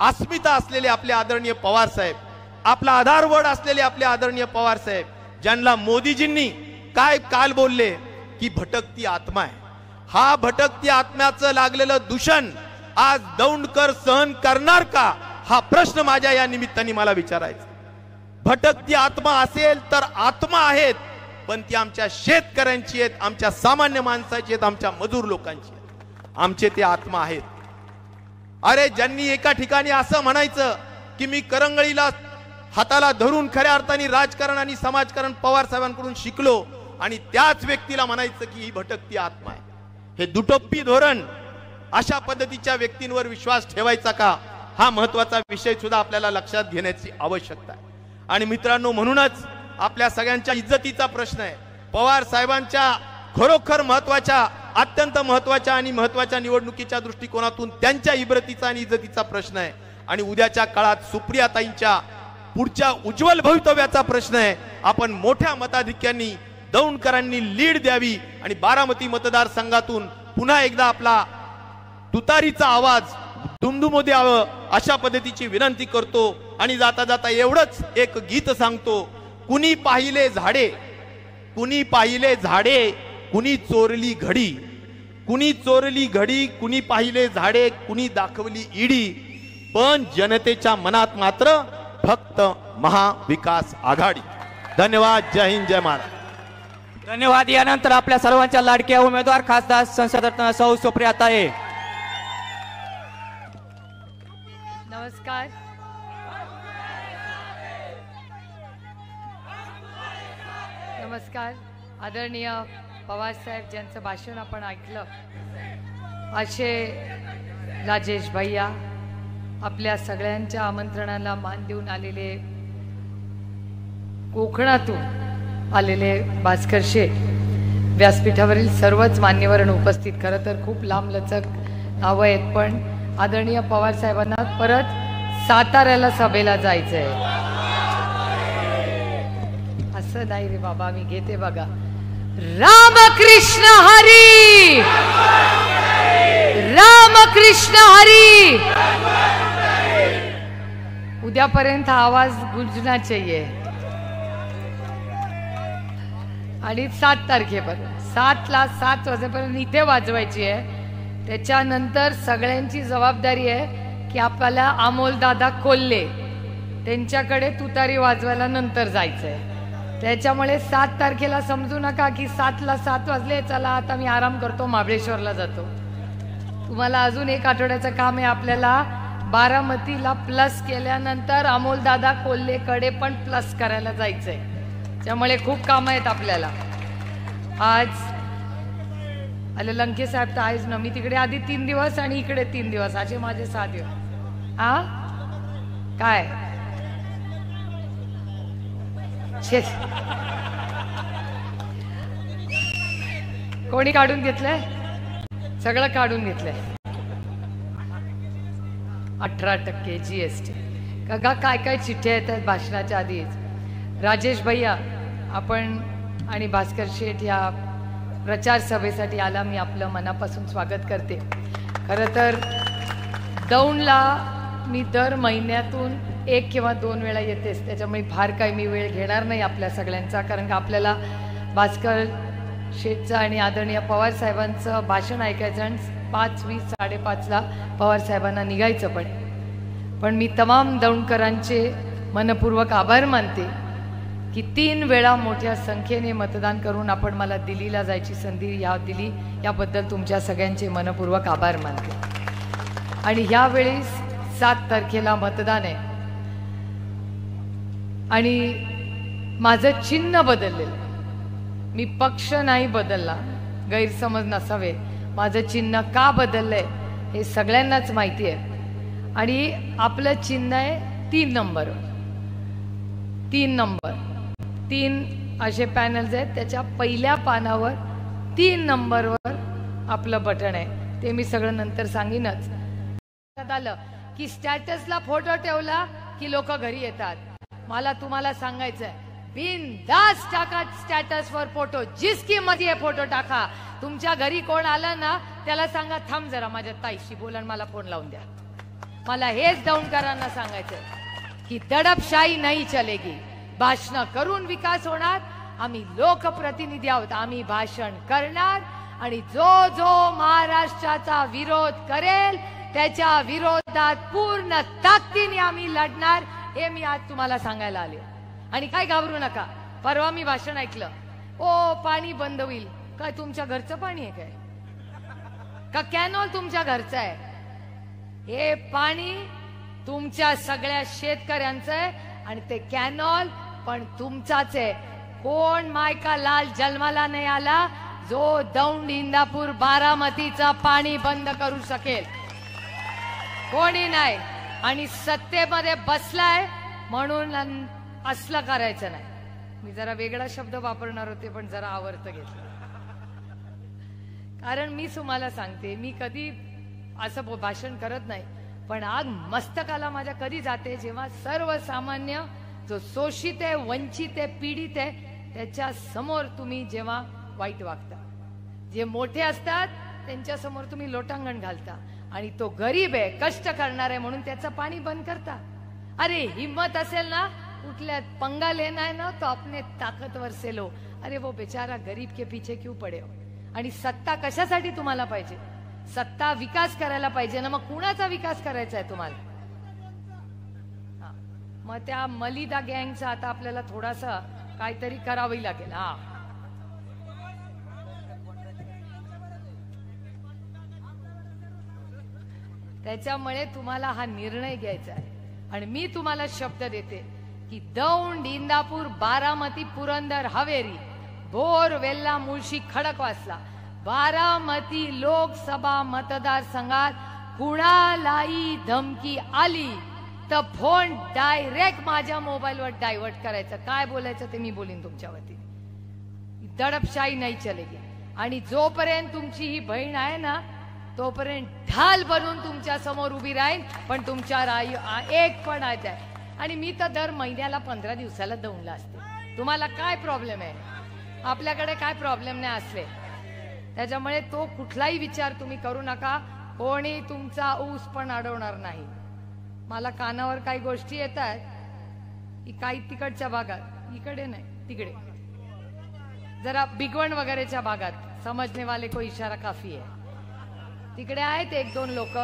अस्मिता असलेले आपले आदरणीय पवार साहेब, आपला आधारवड असलेले आपले आदरणीय पवार साहेब, ज्यांना मोदीजींनी काय काल बोलले की भटकती आत्मा आहे, हा भटकती आत्म्याचं लागलेलं दूषण आज दौंडकर सहन करणार का, हा प्रश्न माझ्या या निमित्ताने मला विचारायचा. भटकती आत्मा असेल तर आत्मा आहेत, पण ती आमच्या शेतकऱ्यांची आहेत, आमच्या सामान्य माणसाची आहेत, आमच्या मजूर लोकांची आहेत. आमचे ते आत्मा आहेत. अरे, ज्यांनी एका ठिकाणी असं म्हणायचं की मी करंगळीला हाताला धरून खऱ्या अर्थाने राजकारण आणि समाजकारण पवार साहेबांकडून शिकलो, आणि त्याच व्यक्तीला म्हणायचं की ही भटकती आत्मा आहे. हे दुटप्पी धोरण, अशा पद्धतीच्या व्यक्तींवर विश्वास ठेवायचा का, हा महत्वाचा विषय सुद्धा आपल्याला लक्षात घेण्याची आवश्यकता आहे. आणि मित्रांनो, म्हणूनच आपल्या सगळ्यांच्या इज्जतीचा प्रश्न आहे. पवार साहेबांच्या खरोखर महत्वाच्या, अत्यंत महत्वाच्या आणि महत्वाच्या निवडणुकीच्या दृष्टिकोनातून त्यांच्या इब्रतीचा आणि इज्जतीचा प्रश्न आहे. आणि उद्याच्या काळात सुप्रियाताईंच्या पुढच्या उज्ज्वल भवितव्याचा प्रश्न आहे. आपण मोठ्या मताधिक्यांनी दौंडकरांनी लीड द्यावी आणि बारामती मतदारसंघातून पुन्हा एकदा आपला तुतारीचा आवाज दुमदुमू द्यावं, अशा पद्धतीची विनंती करतो. आणि जाता जाता एवढंच एक गीत सांगतो. कुणी पाहिले झाडे, कुणी पाहिले झाडे, कुणी चोरली घडी, कुणी चोरली घडी, कुणी पाहिले झाडे, कुणी दाखवली ईडी, पण जनतेच्या मनात मात्र फक्त महाविकास आघाडी. धन्यवाद. जय हिंद, जय महाराष्ट्र. धन्यवाद. यानंतर आपल्या सर्वांच्या लाडक्या उमेदवार खासदार संसदरत्न सौ सुप्रियाताई. नमस्कार. नमस्कार. आदरणीय पवार साहेब ज्यांचं भाषण आपण ऐकलं, असे राजेश भैया, आपल्या सगळ्यांच्या आमंत्रणाला मान देऊन आलेले, कोकणातून आलेले भास्कर शेठ, व्यासपीठावरील सर्वच मान्यवर उपस्थित. खरं तर खूप लांबलचक नावं आहेत, पण आदरणीय पवार साहेबांना परत साताऱ्याला सभेला जायचंय. असं नाही रे बाबा, मी घेते बघा. रामकृष्ण हरी, रामकृष्ण हरी. उद्यापर्यंत हा आवाज गुंजना चाहिए. आणि 7 तारखेपर्यंत 7ला 7 वाजेपर्यंत इथे वाजवायची आहे. त्याच्यानंतर सगळ्यांची जबाबदारी आहे की आपल्याला अमोलदादा कोल्हे त्यांच्याकडे तुतारी वाजवायला नंतर जायचंय. त्याच्यामुळे 7 तारखेला समजू नका की 7ला 7 वाजले, चला आता मी आराम करतो, महाबळेश्वरला जातो. तुम्हाला अजून 1 आठवड्याचं काम आहे. आपल्याला बारामतीला प्लस केल्यानंतर अमोलदादा कोल्हेकडे पण प्लस करायला जायचंय. त्यामुळे खूप कामं आहेत आपल्याला. आज आले लंके साहेब तर आहेच ना. मी तिकडे आधी 3 दिवस आणि इकडे 3 दिवस, असे माझे 6 दिवस. काय कोणी काढून घेतलंय? सगळं काढून घेतलंय. 18% GST. का काय काय चिठ्ठ्या येतात भाषणाच्या आधीच. राजेश भैया आपण आणि भास्कर शेठ या प्रचार सभेसाठी आला, मी आपलं मनापासून स्वागत करते. खरं तर दौंडला मी दर महिन्यातून 1 किंवा 2 वेळा येतेच. त्याच्यामुळे फार काही मी वेळ घेणार नाही आपल्या सगळ्यांचा, कारण का आपल्याला भास्कर शेठचं आणि आदरणीय पवार साहेबांचं भाषण ऐकायचं आणि 5:20 5:30ला पवार साहेबांना निघायचं. पण मी तमाम दौंडकरांचे मनपूर्वक आभार मानते की 3 वेळा मोठ्या संख्येने मतदान करून आपण मला दिल्लीला जायची संधी दिली. याबद्दल तुमच्या सगळ्यांचे मनपूर्वक आभार मानते. आणि ह्यावेळेस 7 तारखेला मतदान आहे आणि माझं चिन्ह बदललेलं आहे. मी पक्ष नाही बदलला, गैरसमज नसावे. माझं चिन्ह का बदललंय हे सगळ्यांनाच माहिती आहे. आणि आपलं चिन्ह आहे 3 नंबर. 3 नंबर 3 असे पॅनल्स आहेत. त्याच्या पहिल्या पानावर 3 नंबरवर आपलं बटन आहे. ते मी सगळं नंतर सांगीनच. आलं की स्टॅटसला फोटो ठेवला की लोक घरी येतात. मला तुम्हाला सांगायचंय, बिनधास्त टाका स्टॅटसवर फोटो, जिसकी मर्जी आहे फोटो टाका. तुमच्या घरी कोण आलं ना त्याला सांगा थांब जरा माझ्या ताईशी बोला, मला फोन लावून द्या. मला हेच दौंडकरांना सांगायचंय की दडपशाही नाही चलेगी. भाषण करून विकास होणार. आम्ही लोकप्रतिनिधी आहोत, आम्ही भाषण करणार आणि जो जो महाराष्ट्राचा विरोध करेल त्याच्या विरोधात पूर्ण ताकदीने आम्ही लढणार. हे मी आज तुम्हाला सांगायला आले. आणि काय घाबरू नका. परवा मी भाषण ऐकलं, ओ पाणी बंद होईल. काय तुमच्या घरचं पाणी आहे काय? का कॅनॉल तुमच्या घरचं आहे? हे पाणी तुमच्या सगळ्या शेतकऱ्यांचं आहे आणि ते कॅनॉल पण तुमचाच आहे. कोण मायका लाल जन्माला नाही आला जो दौंड इंदापूर बारामतीचा पाणी बंद करू शकेल? कोणी नाही. आणि सत्तेमध्ये बसलाय म्हणून असलं करायचं नाही. मी जरा वेगळा शब्द वापरणार होते पण जरा आवर्त घेतलं. कारण मी तुम्हाला सांगते, मी कधी असं भाषण करत नाही, पण आग मस्तकाला माझ्या कधी जाते जेव्हा सर्वसामान्य जो शोषित आहे, वंचित आहे, पीडित आहे त्याच्या समोर तुम्ही जेव्हा वाईट वागता. जे मोठे असतात त्यांच्या समोर तुम्ही लोटांगण घालता आणि तो गरीब आहे, कष्ट करणार आहे म्हणून त्याचं पाणी बंद करता. अरे हिम्मत असेल ना, कुठल्या पंगा लेना है ना तो अपने ताकतवर से लो. अरे वो बेचारा गरीब के पीछे क्यों पडे हो? आणि सत्ता कशासाठी तुम्हाला पाहिजे? सत्ता विकास करायला पाहिजे ना. मग कुणाचा विकास करायचा आहे तुम्हाला? मग त्या मलिदा गँगचा आता आपल्याला थोडासा काहीतरी करावी लागेल. त्याच्यामुळे तुम्हाला हा निर्णय घ्यायचा आहे. आणि मी तुम्हाला शब्द देते की दौंड, इंदापूर, बारामती, पुरंदर, हवेरी, भोर, वेल्ला, मुळशी, खडकवासला, बारामती लोकसभा मतदारसंघात कुणालाही धमकी आली तर फोन डायरेक्ट माझ्या मोबाईलवर डायव्हर्ट करायचं. काय बोलायचं ते मी बोलीन तुमच्या वतीने. दडपशाही नाही चलेगी. आणि जोपर्यंत तुमची ही बहीण आहे ना तोपर्यंत ढाल बनून तुमच्या समोर उभी राहील. पण तुमच्या एक पण आहे. आणि मी तर दर महिन्याला 15 दिवसाला दौंडला असते. तुम्हाला काय प्रॉब्लेम आहे? आपल्याकडे काय प्रॉब्लेम नाही असले. त्याच्यामुळे तो कुठलाही विचार तुम्ही करू नका. कोणी तुमचा ऊस पण अडवणार नाही. मला कानावर काही गोष्टी येत आहेत की काही तिकडच्या भागात, इकडे नाही तिकडे जरा बिगवण वगैरेच्या भागात, समजने वाले को इशारा काफी आहे, तिकडे आहेत एक दोन लोक.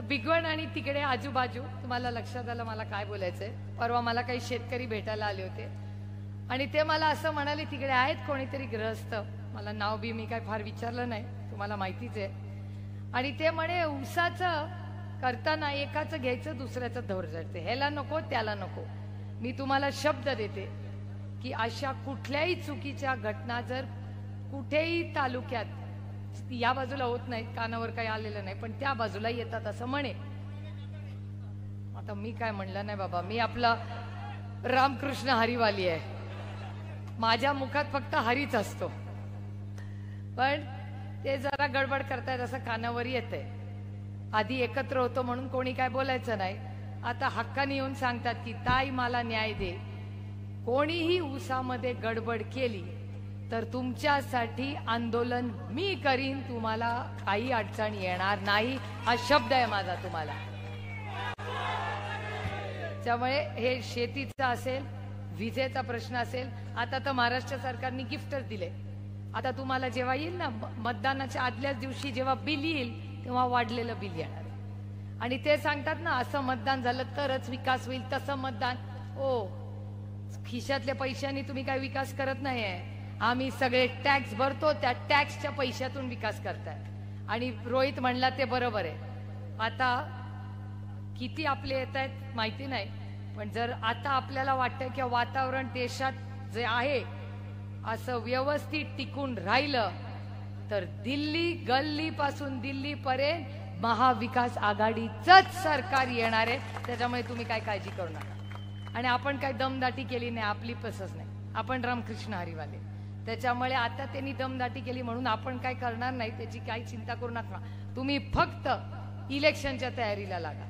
बिगवण आणि तिकडे आजूबाजू तुम्हाला लक्षात आलं मला काय बोलायचंय. परवा मला काही शेतकरी भेटायला आले होते आणि ते मला असं म्हणाले, तिकडे आहेत कोणीतरी ग्रहस्थ, मला नाव बी मी काय फार विचारलं नाही, तुम्हाला माहितीच आहे. आणि ते म्हणे ऊसाचं करताना एकाचं घ्यायचं दुसऱ्याचं धोर जडते, ह्याला नको त्याला नको. मी तुम्हाला शब्द देते की अशा कुठल्याही चुकीच्या घटना जर कुठेही तालुक्यात, या बाजूला होत नाहीत, कानावर काही आलेलं नाही, पण त्या बाजूला येतात असं म्हणे. आता मी काय म्हणलं नाही बाबा, मी आपला रामकृष्ण हरिवाली आहे, माझ्या मुखात फक्त हरीच असतो, पण ते जरा गडबड करतायत असं कानावर येतंय. आधी एकत्र होतो म्हणून कोणी काय बोलायचं नाही, आता हक्काने येऊन सांगतात की ताई मला न्याय दे, कोणीही ऊसामध्ये गडबड केली तर तुमच्यासाठी आंदोलन मी करीन, तुम्हाला काही अडचण येणार नाही, हा शब्द आहे माझा तुम्हाला. त्यामुळे हे शेतीचा असेल, विजेचा प्रश्न असेल, आता तर महाराष्ट्र सरकारने गिफ्टच दिले. आता तुम्हाला जेव्हा येईल ना मतदानाच्या आदल्याच दिवशी जेव्हा बिल येईल तेव्हा वाढलेलं बिल येणार आहे. आणि ते सांगतात ना असं मतदान झालं तरच विकास होईल, तसं मतदान, ओ खिशातल्या पैशांनी तुम्ही काय विकास करत नाहीये, आम्ही सगळे टॅक्स भरतो, त्या टॅक्सच्या पैशातून विकास करताय. आणि रोहित म्हणला ते बरोबर आहे. आता किती आपले येत आहेत माहिती नाही, पण जर आता आपल्याला वाटतं की वातावरण देशात जे आहे असं व्यवस्थित टिकून राहिलं तर दिल्ली गल्ली पासून दिल्ली पर्यंत महाविकास आघाडीचंच सरकार येणार आहे. त्याच्यामुळे तुम्ही काय काळजी करू नका. आणि आपण काय दमदाटी केली नाही, आपली पसच नाही, आपण रामकृष्ण हरिवाले. त्याच्यामुळे आता त्यांनी दमदाटी केली म्हणून आपण काय करणार नाही, त्याची काही चिंता करू नका. तुम्ही फक्त इलेक्शनच्या तयारीला लागा.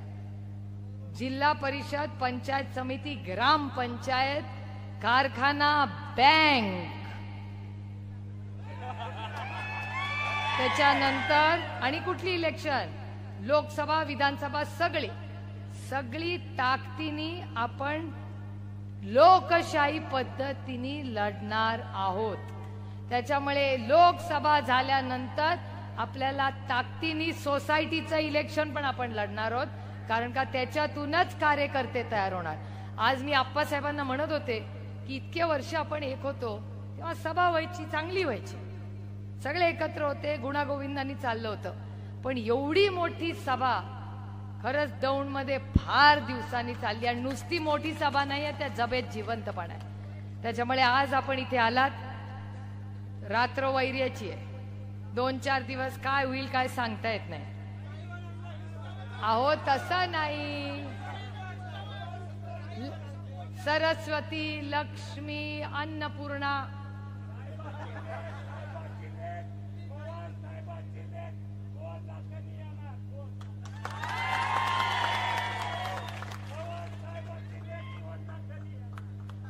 जिल्हा परिषद, पंचायत समिती, ग्रामपंचायत, कारखाना, बँक, त्याच्यानंतर आणि कुठली इलेक्शन, लोकसभा, विधानसभा, सगळी ताकदीने आपण लोकशाही पद्धतीने लढणार आहोत. त्याच्यामुळे लोकसभा झाल्यानंतर आपल्याला ताकदीने सोसायटीचं इलेक्शन पण आपण लढणार आहोत, कारण का त्याच्यातूनच कार्यकर्ते तयार होणार. आज मी आप्पासाहेबांना म्हणत होते की इतके वर्ष आपण एक होतो तेव्हा सभा व्हायची, चांगली व्हायची, सगळे एकत्र होते, गुणागोविंदांनी चाललं होतं. पण एवढी मोठी सभा खरंच दौंडमध्ये फार दिवसांनी चालली, आणि नुसती मोठी सभा नाही आहे, त्या जबेत जिवंतपणा आहे. त्याच्यामुळे आज आपण इथे आलात, रात्र वैर्याची आहे, 2-4 दिवस काय होईल काय सांगता येत नाही. अहो तसं नाही, सरस्वती, लक्ष्मी, अन्नपूर्णा,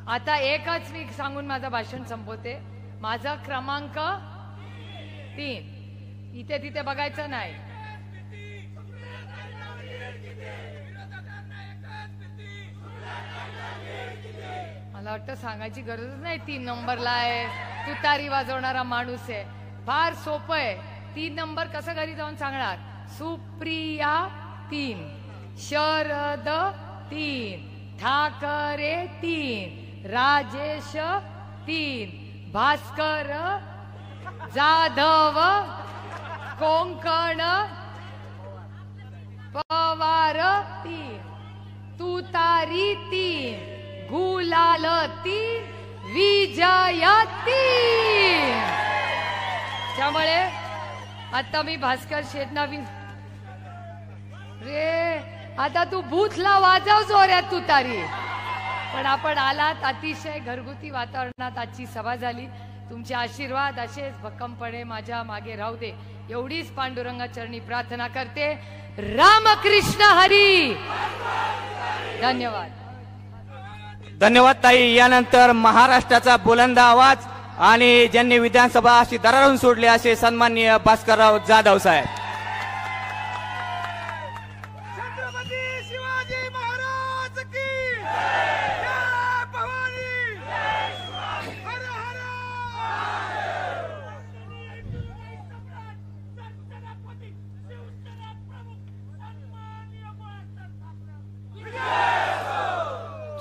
आता एकच मी सांगून माझं भाषण संपवते. माझा क्रमांक 3, इथे तिथे बघायचं नाही. मला वाटतं सांगायची गरजच नाही, 3 नंबरला आहे, तुतारी वाजवणारा माणूस आहे, फार सोपं आहे. 3 नंबर कसं घरी जाऊन सांगणार? सुप्रिया 3, शरद 3, ठाकरे 3, राजेश 3, भास्कर, जाधव, कोंकण, पवार 3, तुतारी 3, गुलाल 3, विजय 3. त्यामुळे आता मी भास्कर शेटना रे, आता तू बूथला वाजव जोऱ्यात तुतारी. पण आपण आलात, अतिशय घरगुती वातावरणात आजची सभा झाली. तुमचे आशीर्वाद असेच भक्कमपणे माझ्या मागे राहू दे, एवढीच पांडुरंगाचरणी प्रार्थना करते. रामकृष्ण हरी. धन्यवाद. धन्यवाद ताई. यानंतर महाराष्ट्राचा बुलंद आवाज आणि ज्यांनी विधानसभा अशी दरारून सोडली असे सन्माननीय भास्करराव जाधव साहेब.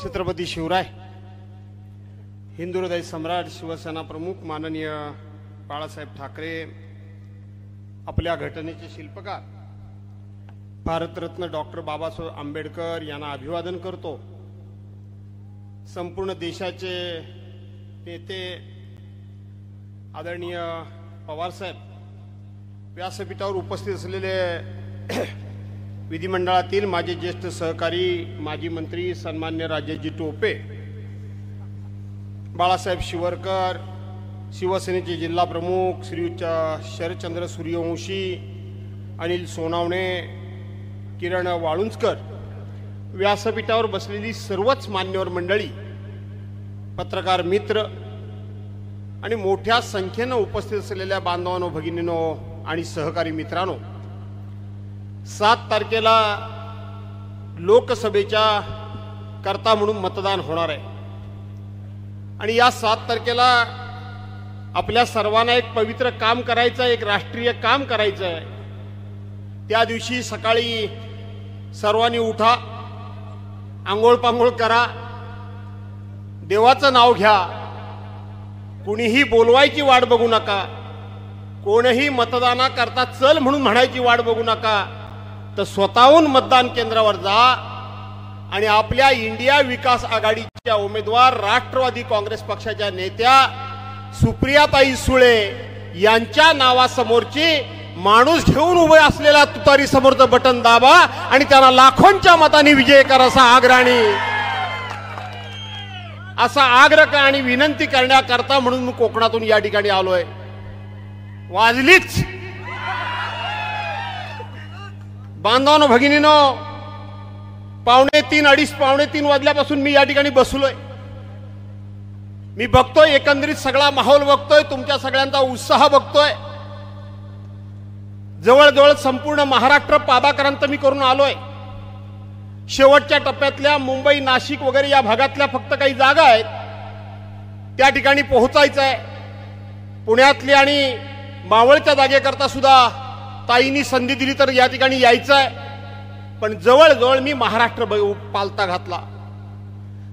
छत्रपती शिवराय, हिंदू हृदय सम्राट, शिवसेना प्रमुख माननीय बाळासाहेब ठाकरे, आपल्या घटनेचे शिल्पकार भारतरत्न डॉक्टर बाबासाहेब आंबेडकर यांना अभिवादन करतो. संपूर्ण देशाचे नेते आदरणीय पवारसाहेब, व्यासपीठावर उपस्थित असलेले विधिमंडळातील माझे ज्येष्ठ सहकारी माजी मंत्री सन्मान्य राजेशजी टोपे, बाळासाहेब शिवरकर, शिवसेनेचे जिल्हा प्रमुख श्रीयुत शरदचंद्र सूर्यवंशी, अनिल सोनावणे, किरण वाळुंजकर, व्यासपीठावर बसलेली सर्वच मान्यवर मंडळी, पत्रकार मित्र आणि मोठ्या संख्येनं उपस्थित असलेल्या बांधवांनो, भगिनींनो आणि सहकारी मित्रांनो, 7 तारखेला लोकसभेच्या करता म्हणून मतदान होणार आहे आणि या 7 तारखेला आपल्या सर्वांना एक पवित्र काम करायचं, एक राष्ट्रीय काम करायचं आहे. त्या दिवशी सकाळी सर्वांनी उठा, आंघोळ पांघोळ करा, देवाचं नाव घ्या, कुणीही बोलवायची वाट बघू नका, कोणीही मतदानाकरता चल म्हणून म्हणायची वाट बघू नका, तर स्वतःहून मतदान केंद्रावर जा आणि आपल्या इंडिया विकास आघाडीच्या उमेदवार राष्ट्रवादी काँग्रेस पक्षाच्या नेत्या सुप्रियाताई सुळे यांच्या नावासमोरची माणूस घेऊन उभे असलेला तुतारी समोरचं बटन दाबा आणि त्यांना लाखोंच्या मतांनी विजय करा असा आग्रह आणि विनंती करण्याकरता म्हणून मी कोकणातून या ठिकाणी आलोय. वाजलीच बांधवांनो, भगिनीनो, 2:45 2:30 वाजल्यापासून मी या ठिकाणी बसलोय. मी बघतोय, एकंदरीत सगळा माहोल बघतोय, तुमच्या सगळ्यांचा उत्साह बघतोय. जवळजवळ संपूर्ण महाराष्ट्र पादाक्रांत मी करून आलोय. शेवटच्या टप्प्यातल्या मुंबई, नाशिक वगैरे या भागातल्या फक्त काही जागा आहेत, त्या ठिकाणी पोहोचायचं आहे. पुण्यातली आणि मावळच्या जागेकरता सुद्धा ताईंनी संधी दिली तर या ठिकाणी यायचं आहे. पण जवळजवळ मी महाराष्ट्र पालता घातला.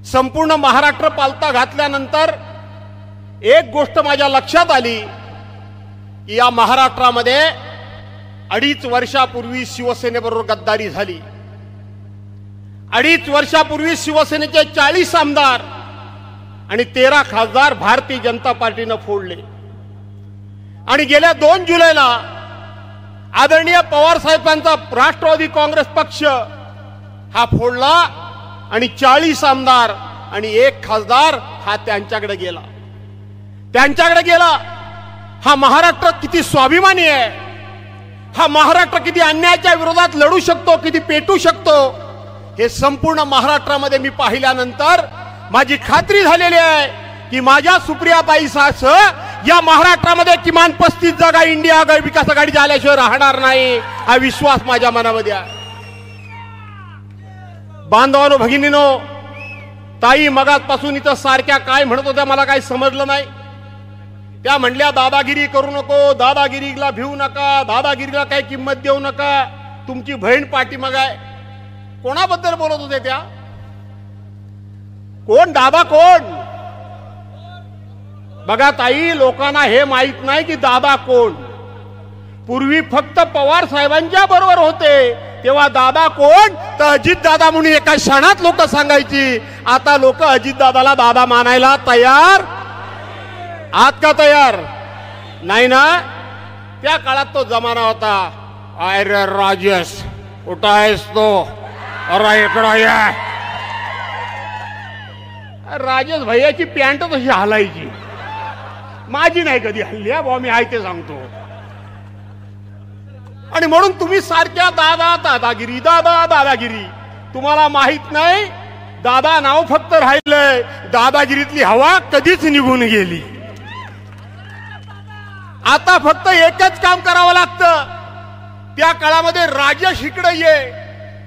संपूर्ण महाराष्ट्र पालता घातल्यानंतर एक गोष्ट माझ्या लक्षात आली की या महाराष्ट्रामध्ये 2.5 वर्षापूर्वी शिवसेनेबरोबर गद्दारी झाली. 2.5 वर्षापूर्वी शिवसेनेचे 40 आमदार आणि 13 खासदार भारतीय जनता पार्टीनं फोडले आणि गेल्या 2 जुलैला आदरणीय पवार साहेबांचा राष्ट्रवादी काँग्रेस पक्ष हा फोडला आणि 40 आमदार आणि 1 खासदार हा त्यांच्याकडे गेला. हा महाराष्ट्र किती स्वाभिमानी आहे, हा महाराष्ट्र किती अन्यायाच्या विरोधात लढू शकतो, किती पेटू शकतो, हे संपूर्ण महाराष्ट्रामध्ये मी पाहिल्यानंतर माझी खात्री झालेली आहे की माझ्या सुप्रियाताईसह या महाराष्ट्रामध्ये किमान 35 जागा इंडिया विकास आघाडी झाल्याशिवाय राहणार नाही, हा विश्वास माझ्या मनामध्ये आहे. बांधवांनो, भगिनीनो, ताई मगाचपासून इथं सारख्या काय म्हणत होत्या मला काही समजलं नाही. त्या म्हणल्या दादागिरी करू नको, दादागिरीला भिवू नका, दादागिरीला काही किंमत देऊ नका, तुमची बहीण पाठीमागे आहे. कोणाबद्दल बोलत होते त्या? कोण दादा कोण? बघा ताई, लोकांना हे माहित नाही की दादा कोण. पूर्वी फक्त पवार साहेबांच्या बरोबर होते तेव्हा दादा कोण तर अजित दादा म्हणून एका क्षणात लोक सांगायची. आता लोक अजित दादाला दादा मानायला तयार आहात का? तयार नाही ना? त्या काळात तो जमाना होता. अरे राजेश कुठं आहेस तो? अरे इकडं या. राजेश भैयाची पॅन्ट तशी हलायची, माझी नाही कधी हल्ली हा भाऊ, मी आहे ते सांगतो. आणि म्हणून तुम्ही सारख्या दादा दादागिरी, दादा दादागिरी. तुम्हाला माहित नाही दादा नाव फक्त राहिलंय, दादागिरीतली हवा कधीच निघून गेली. आता फक्त एकच काम करावं लागतं. त्या काळामध्ये राजेश इकडे ये,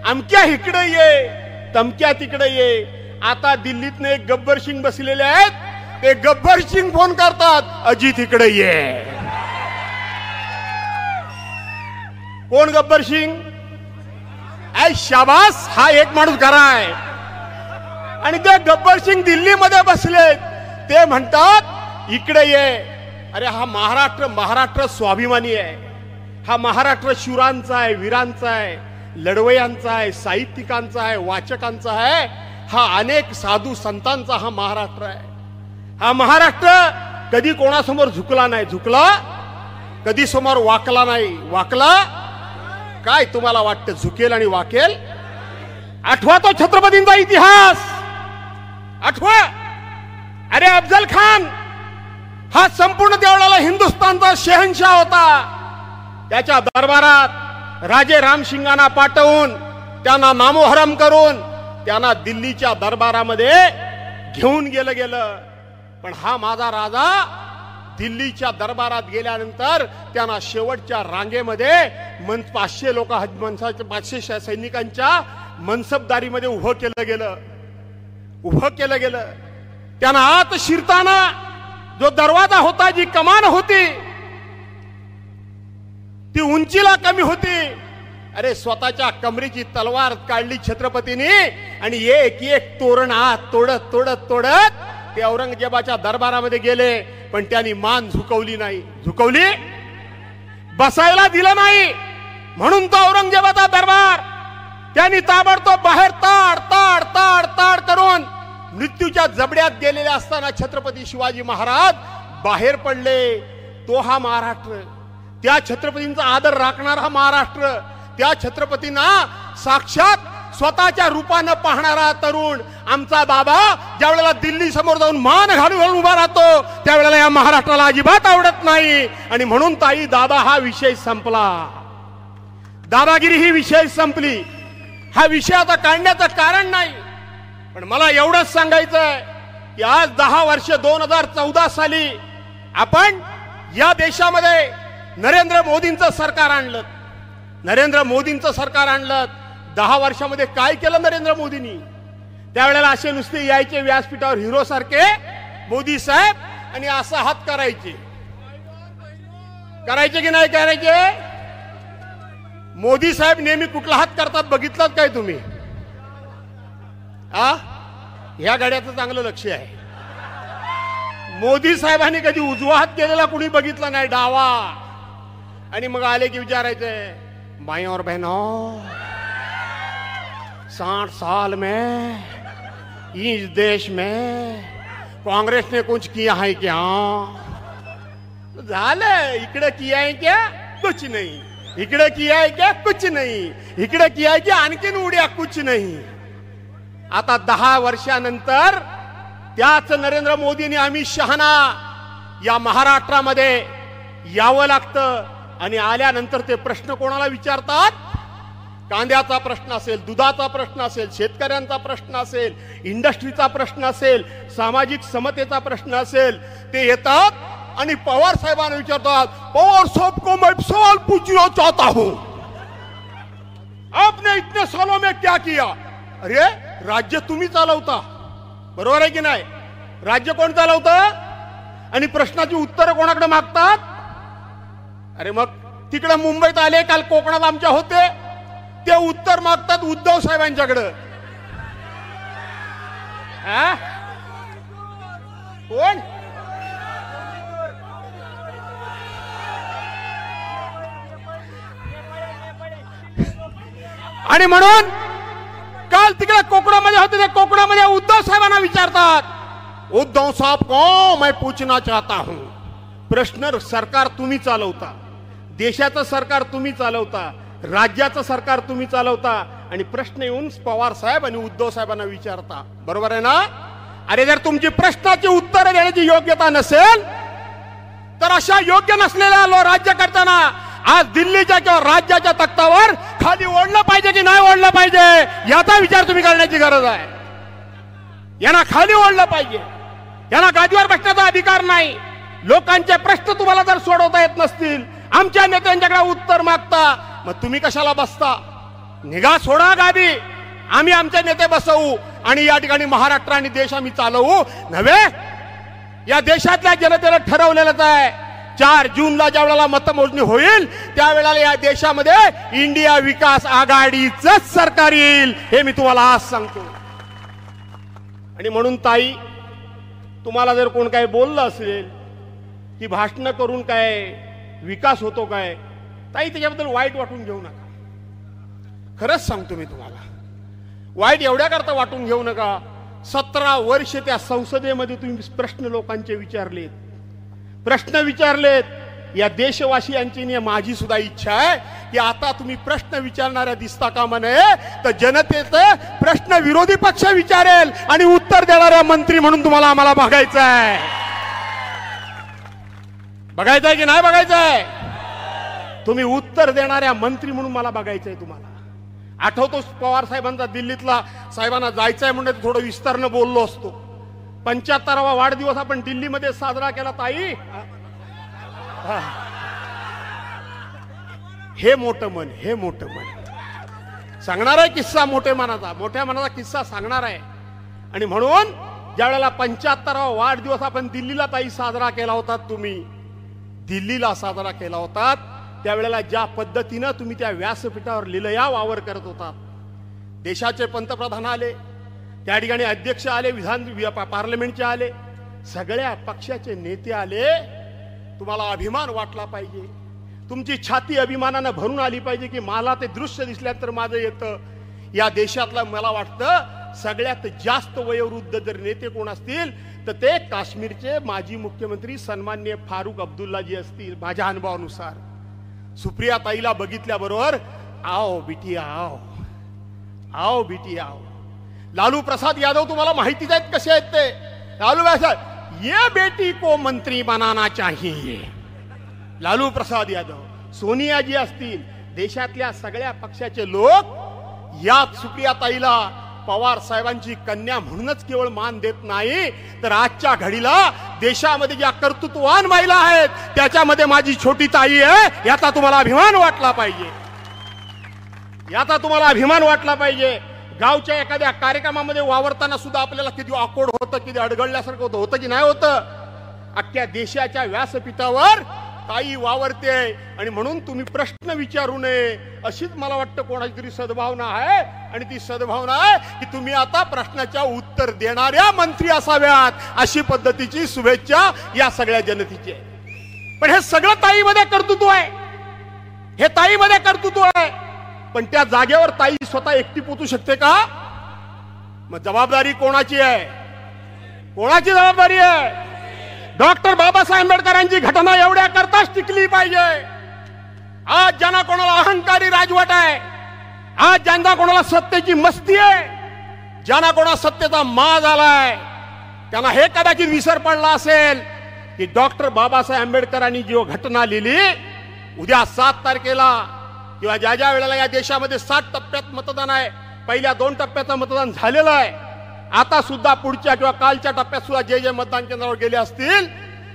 अमक्या इकडे ये, तमक्या तिकडे ये. आता दिल्लीतनं एक गब्बर सिंग बसलेले आहेत, ते गब्बर सिंग फोन करतात, अजित इकडे ये. कोण गब्बर सिंग? ऐ शाबास, हा एक माणूस खरा आहे. आणि ते गब्बर सिंग दिल्लीमध्ये बसले, ते म्हणतात इकडे ये. अरे हा महाराष्ट्र स्वाभिमानी आहे. हा महाराष्ट्र शूरांचा आहे, वीरांचा आहे, लढवयांचा आहे, साहित्यिकांचा आहे, वाचकांचा आहे. हा अनेक साधू संतांचा हा महाराष्ट्र आहे. हा महाराष्ट्र कधी कोणासमोर झुकला नाही, झुकला कधी समोर वाकला नाही, वाकला. काय तुम्हाला वाटतं झुकेल आणि वाकेल? आठवा तो छत्रपतींचा इतिहास, आठवा. अरे अफजल खान हा संपूर्ण देवळाला हिंदुस्थानचा शहनशाह होता. त्याच्या दरबारात राजे रामसिंगांना पाठवून, त्यांना नामोहरम करून, त्यांना दिल्लीच्या दरबारामध्ये घेऊन गेलं. पण हा माझा राजा दिल्लीच्या दरबारात गेल्यानंतर त्यांना शेवटच्या रांगेमध्ये 500 लोक, 500 सैनिकांच्या मनसबदारीमध्ये उभं केलं गेलं. त्यांना आत शिरताना जो दरवाजा होता, जी कमान होती, ती उंचीला कमी होती. अरे स्वतःच्या कमरेची तलवार काढली छत्रपतींनी आणि एक तोरण आत तोडत ते औरंगजेबाच्या दरबारामध्ये गेले. पण त्यांनी मान झुकवली नाही, बसायला दिलं नाही. म्हणून तो औरंगजेबाचा दरबार त्यांनी ताबडतोब बाहेर ताड करून मृत्यूच्या जबड्यात गेलेले असताना छत्रपती शिवाजी महाराज बाहेर पडले. तो हा महाराष्ट्र, त्या छत्रपतींचा आदर राखणारा हा महाराष्ट्र, त्या छत्रपतींना साक्षात स्वतःच्या रूपानं पाहणारा तरुण आमचा बाबा ज्या वेळेला दिल्ली समोर जाऊन मान घालून उभा राहतो, त्यावेळेला या महाराष्ट्राला अजिबात आवडत नाही. आणि म्हणून ताई दादा हा विषय संपला, दादागिरी ही विषय संपली. हा विषय आता काढण्याचं कारण नाही. पण मला एवढंच सांगायचं आहे की आज 10 वर्ष 2014 साली आपण या देशामध्ये नरेंद्र मोदींचं सरकार आणलं. 10 वर्षामध्ये काय केलं नरेंद्र मोदींनी? त्यावेळेला असे नुसते यायचे व्यासपीठावर हिरो सारखे मोदी साहेब आणि असा हात करायचे की नाही करायचे? मोदी साहेब नेहमी कुठला हात करतात बघितलात काय तुम्ही? ह्या गाड्याचं चांगलं लक्ष आहे. मोदी साहेबांनी कधी उजवा हात केलेला कुणी बघितला नाही, डावा. आणि मग आले की विचारायचे, भाई और बहनों, 60 साल में इस देश में कांग्रेस ने कुछ किया है क्या? झालं. इकडे किया है क्या? कुछ नहीं. इकडे किया है क्या? कुछ नहीं. इकडे किया है क्या? आणखीन उड्या, कुछ नहीं. आता 10 वर्षानंतर त्याच नरेंद्र मोदींनी अमित शहाना या महाराष्ट्रामध्ये यावं लागतं. आणि आल्यानंतर ते प्रश्न कोणाला विचारतात? कांद्याचा प्रश्न असेल, दुधाचा प्रश्न असेल, शेतकऱ्यांचा प्रश्न असेल, इंडस्ट्रीचा प्रश्न असेल, सामाजिक समतेचा प्रश्न असेल, ते येतात आणि पवार साहेबांना विचारतात, पवार साहब को मैं सवाल पूछना चाहता हूं, आपने इतने सालों में क्या किया? अरे राज्य तुम्ही चालवता, बरोबर आहे की नाही? राज्य कोण चालवतं? आणि प्रश्नाची उत्तरं कोणाकडे मागतात? अरे मग तिकडे मुंबईत आले, काल कोकणात आमच्या होते, ते उत्तर मागतात उद्धव साहेबांच्याकडे. कोण? आणि म्हणून काल तिकडे कोकणामध्ये होते, ते कोकणामध्ये उद्धव साहेबांना विचारतात, उद्धव साहब को मैं पूछना चाहता हूं. प्रश्न सरकार तुम्ही चालवता, देशाचं सरकार तुम्ही चालवता, राज्याचं सरकार तुम्ही चालवता, आणि प्रश्न येऊन पवार साहेब आणि उद्धव साहेबांना विचारता. बरोबर आहे ना? अरे जर तुमची प्रश्नाची उत्तर देण्याची योग्यता नसेल तर अशा योग्य नसलेल्या राज्यकर्त्यांना आज दिल्लीच्या किंवा राज्याच्या तख्तावर खाली ओढलं पाहिजे की नाही ओढलं पाहिजे, याचा विचार तुम्ही करण्याची गरज आहे. यांना खाली ओढलं पाहिजे, यांना गादीवर बसण्याचा अधिकार नाही. लोकांचे प्रश्न तुम्हाला जर सोडवता येत नसतील, आमच्या नेत्यांच्याकडे उत्तर मागता, मग तुम्ही कशाला बसता? निघा, सोडा गादी, आम्ही आमचे नेते बसवू आणि या ठिकाणी महाराष्ट्र आणि देश आम्ही चालवू. नव्हे, या देशातल्या जनतेला ठरवलेलंच आहे 4 जूनला ज्या वेळेला मतमोजणी होईल त्यावेळेला या देशामध्ये इंडिया विकास आघाडीच सरकार येईल, हे मी तुम्हाला आज सांगतो. आणि म्हणून ताई, तुम्हाला जर कोण काय बोललं असेल की भाषण करून काय विकास होतो काय, ताई त्याच्याबद्दल वाईट वाटून घेऊ नका. खरंच सांगतो मी तुम्हाला, वाईट एवढ्या करता वाटून घेऊ नका. 17 वर्ष त्या संसदेमध्ये तुम्ही प्रश्न लोकांचे विचारलेत, प्रश्न विचारलेत. या देशवासियांची माझी सुद्धा इच्छा आहे की आता तुम्ही प्रश्न विचारणाऱ्या दिसता कामा नये, तर जनतेचे प्रश्न विरोधी पक्ष विचारेल आणि उत्तर देणाऱ्या मंत्री म्हणून तुम्हाला आम्हाला बघायचं आहे. बघायचं आहे की नाही बघायचं आहे? तुम्ही उत्तर देणाऱ्या मंत्री म्हणून मला बघायचंय तुम्हाला. आठवतो पवार साहेबांचा दिल्लीतला साहेबांना जायचंय म्हणून थोडं विस्तारनं बोललो असतो. 75वा वाढदिवस आपण दिल्लीमध्ये साजरा केला ताई. हे मोठं मन, हे मोठं मन सांगणार आहे किस्सा, मोठ्या मनाचा किस्सा सांगणार आहे. आणि म्हणून ज्या वेळेला 75वा वाढदिवस आपण दिल्लीला ताई साजरा केला होता, तुम्ही दिल्लीला साजरा केला होता, त्यावेळेला ज्या पद्धतीनं तुम्ही त्या व्यासपीठावर लिलया वावर करत होतात, देशाचे पंतप्रधान आले, त्या ठिकाणी अध्यक्ष आले, पार्लमेंटचे आले, सगळ्या पक्षाचे नेते आले, तुम्हाला अभिमान वाटला पाहिजे, तुमची छाती अभिमानानं भरून आली पाहिजे की मला ते दृश्य दिसल्यानंतर माझं येतं. या देशातला मला वाटतं सगळ्यात जास्त वयोवृद्ध जर नेते कोण असतील तर ते काश्मीरचे माजी मुख्यमंत्री सन्माननीय फारुख अब्दुल्लाजी असतील. माझ्या अनुभवानुसार सुप्रिया ताईला बघितल्याबरोबर आओ बिटिया आओ, आओ बिटिया आओ. लालू प्रसाद यादव तुम्हाला माहितीच आहेत कसे आहेत ते. लालू प्रसाद, ये बेटी को मंत्री बनाना चाहिए. लालू प्रसाद यादव, सोनिया जी असतील, देशातल्या सगळ्या पक्षाचे लोक या सुप्रिया ताईला पवार साहेबांची कन्या म्हणूनच केवळ मान देत नाही, तर आजच्या घडीला देशामध्ये ज्या कर्तृत्ववान महिला आहेत त्याच्यामध्ये माझी छोटी ताई आहे, याचा तुम्हाला अभिमान वाटला पाहिजे, याचा तुम्हाला अभिमान वाटला पाहिजे. गावच्या एखाद्या कार्यक्रमामध्ये वावरताना सुद्धा आपल्याला किती ऑकवर्ड होतं, किती अडगळल्यासारखं होतं की नाही होतं. अख्ख्या देशाच्या व्यासपीठावर ताई वावरते आणि म्हणून तुम्ही प्रश्न विचारू नये अशीच मला वाटतं कोणाची तरी सद्भावना आहे. आणि ती सद्भावना आहे की तुम्ही आता प्रश्नाच्या उत्तर देणाऱ्या मंत्री असाव्यात, अशी पद्धतीची शुभेच्छा या सगळ्या जनतेची आहे. पण हे सगळं ताईमध्ये कर्तृत्व आहे, हे ताईमध्ये कर्तृत्व आहे. पण त्या जागेवर ताई स्वतः एकटी पोचू शकते का? मग जबाबदारी कोणाची आहे? कोणाची जबाबदारी आहे? डॉक्टर बाबासाहेब आंबेडकरांची घटना एवढ्या करताच टिकली पाहिजे. आज ज्यांना कोणाला अहंकारी राजवट आहे, आज ज्यांना कोणाला सत्तेची मस्ती आहे, ज्यांना कोणा सत्तेचा माज आलाय, त्यांना हे कदाचित विसर पडला असेल की डॉक्टर बाबासाहेब आंबेडकरांनी जी घटना लिहिली, उद्या 7 तारखेला किंवा ज्या ज्या वेळेला या देशामध्ये 7 टप्प्यात मतदान आहे, पहिल्या 2 टप्प्याचं मतदान झालेलं आहे. आता सुद्धा पुढच्या किंवा कालच्या टप्प्यात सुद्धा जे जे मतदान केंद्रावर गेले असतील,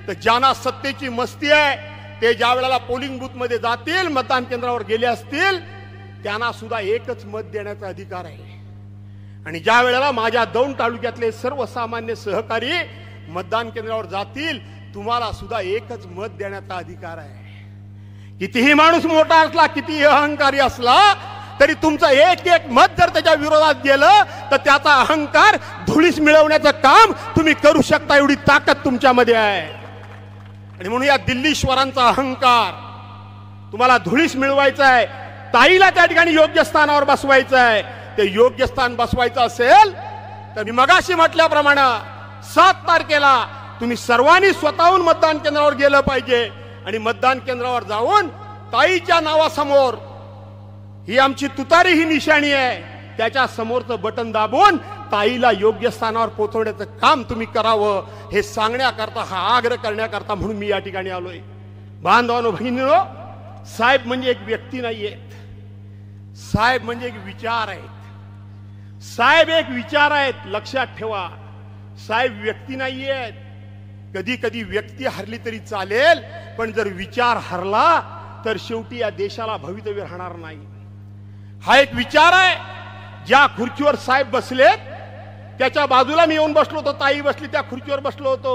तर ज्यांना सत्तेची मस्ती आहे ते ज्या वेळेला पोलिंग बूथ मध्ये जातील, मतदान केंद्रावर गेले असतील, त्यांना सुद्धा एकच मत देण्याचा अधिकार आहे. आणि ज्या वेळेला माझ्या दौंड तालुक्यातले सर्वसामान्य सहकारी मतदान केंद्रावर जातील, तुम्हाला सुद्धा एकच मत देण्याचा अधिकार आहे. कितीही माणूस मोठा असला, कितीही अहंकारी असला, तरी तुमचं एक एक मत जर त्याच्या विरोधात गेलं तर त्याचा अहंकार धुळीस मिळवण्याचं काम तुम्ही करू शकता, एवढी ताकद तुमच्यामध्ये आहे. आणि म्हणून या दिल्लीश्वरांचा अहंकार तुम्हाला धुळीस मिळवायचा आहे. ताईला त्या ठिकाणी योग्य स्थानावर बसवायचं आहे. ते योग्य स्थान बसवायचं असेल तर मी मगाशी म्हटल्याप्रमाणे 7 तारखेला तुम्ही सर्वांनी स्वतःहून मतदान केंद्रावर गेलं पाहिजे. आणि मतदान केंद्रावर जाऊन ताईच्या नावासमोर ही आमची तुतारी ही निशाणी आहे, त्याच्या समोरचं बटन दाबून ताईला योग्य स्थानावर पोहोचवण्याचं काम तुम्ही करावं, हे सांगण्याकरता, हा आग्रह करण्याकरता म्हणून मी या ठिकाणी आलोय. बांधवांनो, बहिणींनो, साहेब म्हणजे एक व्यक्ती नाहीयेत, साहेब म्हणजे एक विचार आहेत. साहेब एक विचार आहेत, लक्षात ठेवा. साहेब व्यक्ती नाहीयेत. कधी कधी व्यक्ती हरली तरी चालेल, पण जर विचार हरला तर शेवटी या देशाला भवितव्य राहणार नाही. हा एक विचार आहे. ज्या खुर्चीवर साहेब बसलेत त्याच्या बाजूला मी येऊन बसलो होतो, ताई बसली त्या खुर्चीवर बसलो होतो,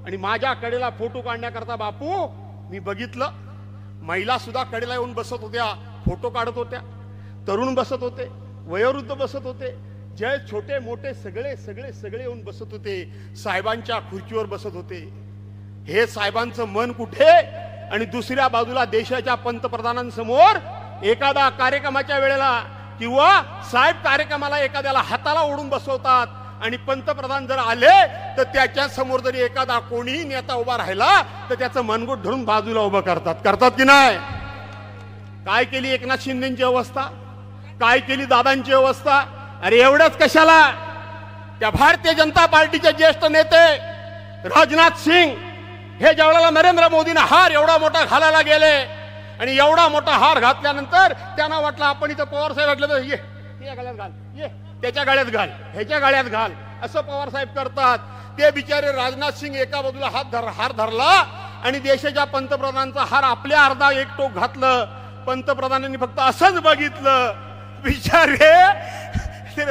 आणि माझ्या कडेला फोटो काढण्याकरता बापू मी बघितलं, महिला सुद्धा कडेला येऊन बसत होत्या, फोटो काढत होत्या, तरुण बसत होते, वयोवृद्ध बसत होते, जे छोटे मोठे सगळे सगळे सगळे येऊन बसत होते, साहेबांच्या खुर्चीवर बसत होते. हे साहेबांचं मन कुठे? आणि दुसऱ्या बाजूला देशाच्या पंतप्रधानांसमोर एखादा कार्यक्रमाच्या वेळेला किंवा साहेब कार्यक्रमाला एखाद्याला हाताला ओढून बसवतात, आणि पंतप्रधान जर आले तर त्याच्या समोर जरी एखादा कोणीही नेता उभा राहिला तर त्याचं मनगुट धरून बाजूला उभं करतात की नाही? काय केली एकनाथ शिंदेची अवस्था, काय केली दादांची अवस्था? अरे एवढंच कशाला, त्या भारतीय जनता पार्टीचे ज्येष्ठ नेते राजनाथ सिंग हे ज्यावेळेला नरेंद्र मोदींना हार एवढा मोठा घालायला गेले, आणि एवढा मोठा हार घातल्यानंतर त्यांना वाटलं आपण इथं पवार साहेब वाटलं तर ये गळ्यात घाल, ये त्याच्या गळ्यात घाल, ह्याच्या गळ्यात घाल, असं पवार साहेब करतात. ते बिचारे राजनाथ सिंग एका बाजूला हार धरला आणि देशाच्या पंतप्रधानांचा हार आपल्या अर्धा एक टोक घातलं. पंतप्रधानांनी फक्त असंच बघितलं. बिचारे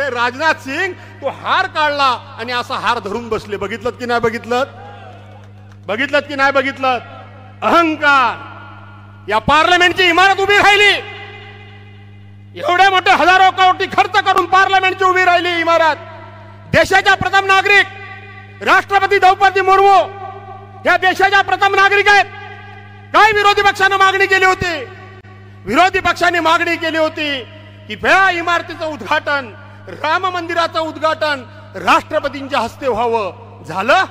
राजनाथ सिंग तो हार काढला आणि असा हार धरून बसले. बघितलं की नाही बघितलं? बघितलं की नाही बघितलं? अहंकार. या पार्लमेंटची इमारत उभी राहिली, एवढे मोठे हजारो कोटी खर्च करून पार्लमेंटची उभी राहिली इमारत. देशाच्या प्रथम नागरिक राष्ट्रपती द्रौपदी मुर्मू या देशाच्या प्रथम नागरिक आहेत. काय विरोधी पक्षाने मागणी केली होती? विरोधी पक्षाने मागणी केली होती की या इमारतीचं उद्घाटन, राम मंदिराचं उद्घाटन राष्ट्रपतींच्या हस्ते व्हावं. झालं?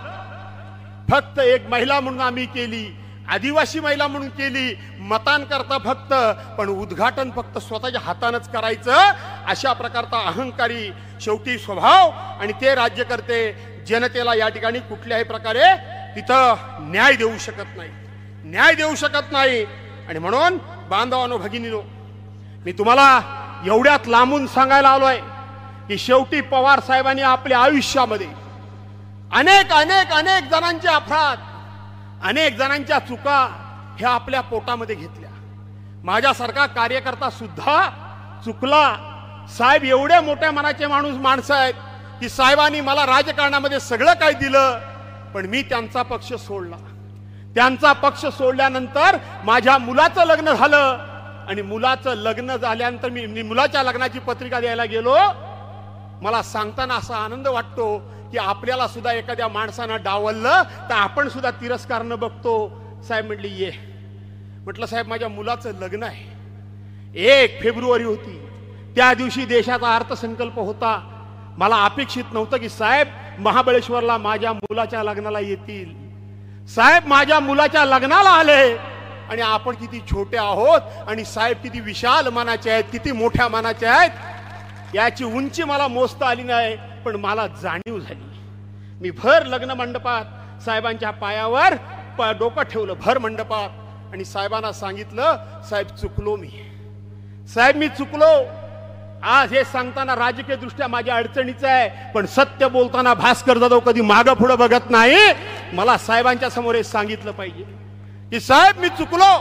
फक्त एक महिला म्हणून आम्ही केली, आदिवासी महिला म्हणून केली, मतांकरता फक्त, पण उद्घाटन फक्त स्वतःच्या हातानंच करायचं, अशा प्रकारचा अहंकारी शेवटी स्वभाव. आणि ते राज्यकर्ते जनतेला या ठिकाणी कुठल्याही प्रकारे तिथं न्याय देऊ शकत नाही, न्याय देऊ शकत नाही. आणि म्हणून बांधवांनो भगिनीनो, मी तुम्हाला एवढ्यात लांबून सांगायला आलोय की शेवटी पवार साहेबांनी आपल्या आयुष्यामध्ये अनेक अनेक अनेक जणांचे अपराध, अनेक जणांच्या चुका ह्या आपल्या पोटामध्ये घेतल्या. माझ्यासारखा कार्यकर्ता सुद्धा चुकला. साहेब एवढे मोठ्या मनाचे माणसं आहेत की साहेबांनी मला राजकारणामध्ये सगळं काही दिलं, पण मी त्यांचा पक्ष सोडला. त्यांचा पक्ष सोडल्यानंतर माझ्या मुलाचं लग्न झालं, आणि मुलाचं लग्न झाल्यानंतर मी मुलाच्या लग्नाची पत्रिका द्यायला गेलो. मला सांगताना असा आनंद वाटतो की आपल्याला सुद्धा एखाद्या माणसानं डावललं तर आपण सुद्धा तिरस्कारनं बघतो. साहेब म्हटली ये. म्हटलं साहेब माझ्या मुलाचं लग्न आहे, 1 फेब्रुवारी होती, त्या दिवशी देशाचा अर्थसंकल्प होता. मला अपेक्षित नव्हतं की साहेब महाबळेश्वरला माझ्या मुलाच्या लग्नाला येतील. साहेब माझ्या मुलाच्या लग्नाला आले, आणि आपण किती छोटे आहोत आणि साहेब किती विशाल मनाचे आहेत, किती मोठ्या मनाचे आहेत, याची उंची मला मोजता आली नाही, पण मला जाणीव झाली. मी भर लग्न मंडपात साहेबांच्या पायावर डोकं ठेवलं, भर मंडपात, आणि साहेबांना सांगितलं साहेब चुकलो मी, साहेब मी चुकलो. आज हे सांगताना राजकीय दृष्ट्या माझ्या अडचणीचं आहे, पण सत्य बोलताना भास्कर जाधव कधी मागं पुढे बघत नाही. मला साहेबांच्या समोर हे सांगितलं पाहिजे की साहेब मी चुकलो.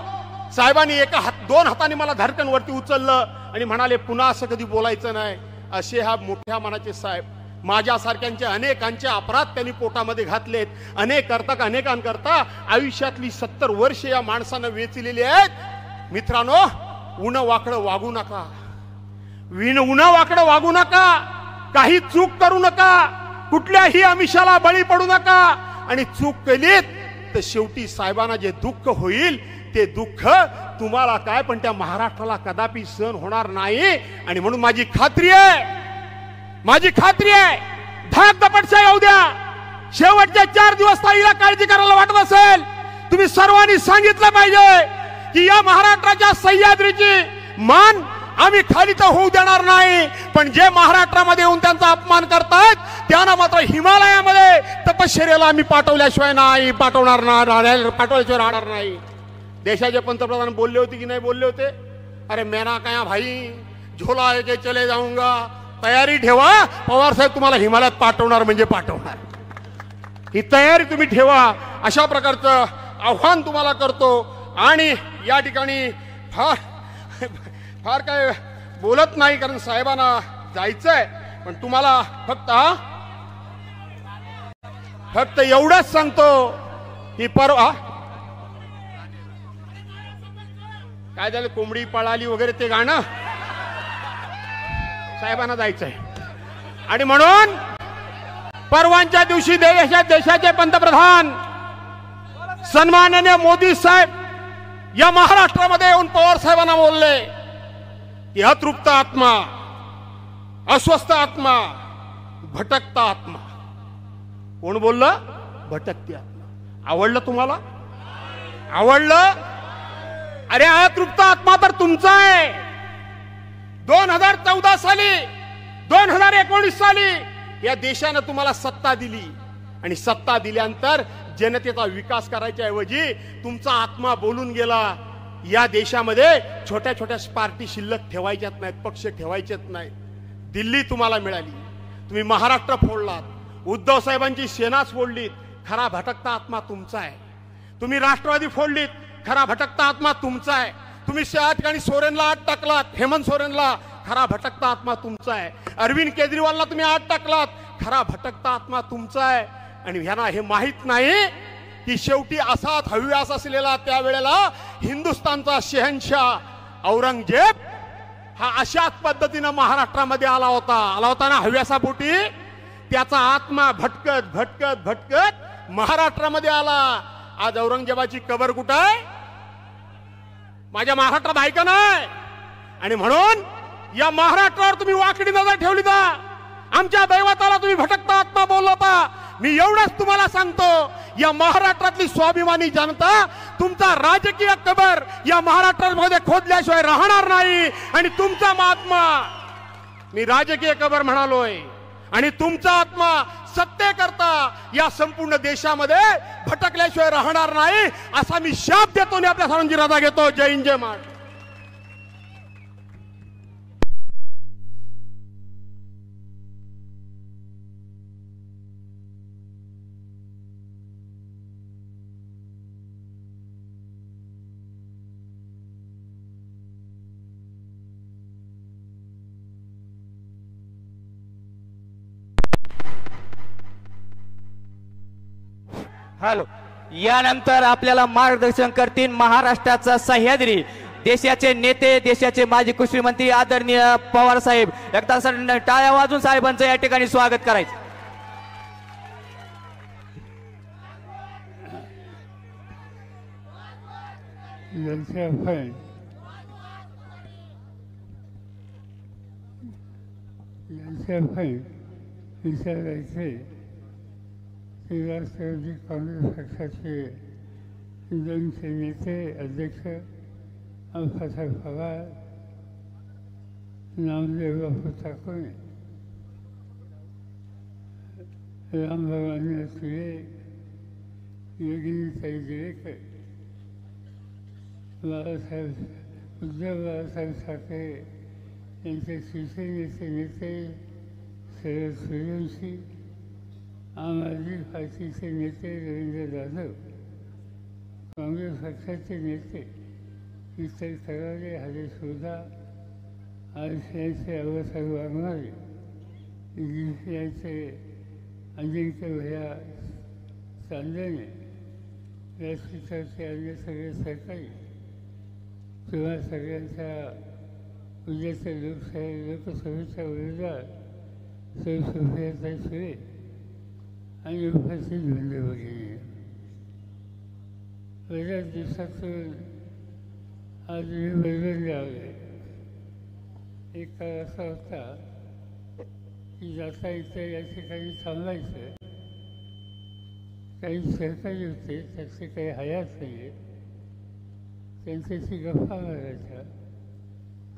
साहेबांनी 2 हाताने मला धडकनवरती उचललं आणि म्हणाले पुन्हा असं कधी बोलायचं नाही. असे हा मोठ्या मनाचे साहेब. माझ्यासारख्यांचे अनेकांचे अपराध त्यांनी पोटामध्ये घातलेत. अनेकांकरता आयुष्यातली 70 वर्ष या माणसानं वेचलेली आहेत. मित्रांनो, उन वाकडं वागू नका, उन वाकडं वागू नका, काही चूक करू नका, कुठल्याही आमिषाला बळी पडू नका. आणि चूक केलीत तर शेवटी साहेबांना जे दुःख होईल ते दुःख तुम्हाला काय, पण त्या महाराष्ट्राला कदापि सहन होणार नाही. आणि म्हणून माझी खात्री आहे, धाक दपटशा येऊ द्या. शेवटच्या 4 दिवस ताईला काळजी करायला वाटत असेल, तुम्ही सर्वांनी सांगितलं पाहिजे की या महाराष्ट्राच्या सह्याद्रीची मान आम्ही खाली तर होऊ देणार नाही, पण जे महाराष्ट्रामध्ये येऊन त्यांचा अपमान करतात त्यांना मात्र हिमालयामध्ये तपश्चर्याला आम्ही पाठवल्याशिवाय नाही, पाठवल्याशिवाय राहणार नाही. देशाचे पंतप्रधान बोलले होते की नाही बोलले होते? अरे मैना क्या भाई, झोला है के चले जाऊंगा, तयारी ठेवा, पवार साहेब तुम्हाला हिमालयात पाठवणार म्हणजे पाठवणार. ही तयारी तुम्ही ठेवा, अशा प्रकारचं आव्हान तुम्हाला करतो. आणि या ठिकाणी फार काय बोलत नाही, कारण साहेबांना जायचंय. पण तुम्हाला फक्त एवढंच सांगतो की काय झालं, कोंबडी पळाली वगैरे ते गाणं साहेबांना जायचंय. आणि म्हणून परवांच्या दिवशी देशाचे पंतप्रधान सन्माननीय मोदी साहेब या महाराष्ट्रामध्ये येऊन पवार साहेबांना बोलले की अतृप्त आत्मा, अस्वस्थ आत्मा, भटकता आत्मा. कोण बोललं? भटकती आत्मा. आवडलं तुम्हाला? आवडलं? अरे अतृप्त आत्मा तर तुमचा आहे. 2014 साली 2019 साली या देशानं तुम्हाला सत्ता दिली आणि सत्ता दिल्यानंतर जनतेचा विकास करायच्या ऐवजी तुमचा आत्मा बोलून गेला. या देशामध्ये छोट्या छोट्या पार्टी शिल्लक ठेवायच्यात नाहीत, पक्ष ठेवायचेच नाहीत. दिल्ली तुम्हाला मिळाली, तुम्ही महाराष्ट्र फोडलात, उद्धव साहेबांची सेनाच फोडलीत, खरा भटकता आत्मा तुमचा आहे. तुम्ही राष्ट्रवादी फोडलीत, खरा भटकता आत्मा तुमचा आहे. तुम्ही त्या ठिकाणी सोरेनला आत टाकलात, हेमंत सोरेनला, खरा भटकता आत्मा तुमचा आहे. अरविंद केजरीवालला तुम्ही आत टाकलात, खरा भटकता आत्मा तुमचा आहे. आणि ह्यांना हे माहित नाही की शेवटी असाच हव्यास असलेला त्यावेळेला हिंदुस्थानचा शहनशाह औरंगजेब हा अशाच पद्धतीनं महाराष्ट्रामध्ये आला होता ना हव्यासापोटी. त्याचा आत्मा भटकत भटकत भटकत महाराष्ट्रामध्ये आला. आज औरंगजेबाची कबर कुठं आहे? माझ्या महाराष्ट्रात आहे का नाही? आणि म्हणून या महाराष्ट्रावर तुम्ही वाकडी नजर ठेवली का? आमच्या दैवताला तुम्ही भटकता आत्मा बोलवता. मी एवढंच तुम्हाला सांगतो, या महाराष्ट्रातली स्वाभिमानी जनता तुमचा राजकीय कबर या महाराष्ट्रामध्ये खोदल्याशिवाय राहणार नाही. आणि तुमचा आत्मा, मी राजकीय कबर म्हणालोय, आणि तुमचा आत्मा सत्तेकरता या संपूर्ण देशामध्ये भटकल्याशिवाय राहणार नाही, असा मी शाप देतो आणि आपल्या सर्वांची रजा घेतो. जय हिंद, जय महाराष्ट्र. हॅलो. यानंतर आपल्याला मार्गदर्शन करतील महाराष्ट्राचा सह्याद्री, देशाचे नेते, देशाचे माजी कृषी मंत्री आदरणीय पवार साहेब. एकदा टाळ्या वाजून साहेबांचं या ठिकाणी स्वागत करायचं. राष्ट्रवादी काँग्रेस पक्षाचे दोनचे नेते अध्यक्ष अप्पासाहेब पवार, नामदेव बापू ठाकूर, रामभवानी सुळे, योगिनीताई गिरेकर, उद्धव बाळासाहेब ठाकरे यांचे शिवसेनेचे नेते शरद सूर्यवंशी, आम आदमी पार्टीचे नेते रवींद्र जाधव, काँग्रेस पक्षाचे नेते इतर खराडे, हरीश सुधा, आरसीआयचे अवसाहेब वाघमारे, जीसीआयचे अजिंक्य भैया चांदणे, व्यासपीठाचे अन्य सगळे सहकारी, तेव्हा सगळ्यांच्या उद्याच्या लोकसभेच्या विरोधात सुप्रियाताई सुळे आणि उपस्थित बंधू भगिनी, बऱ्याच दिवसातून आज मी बदलले आले. एक काळ असा होता की जाता इथं या ठिकाणी थांबायचं. काही सहकारी होते, त्याचे काही हयात नाही आहेत, त्यांच्याशी गप्पा मारायच्या,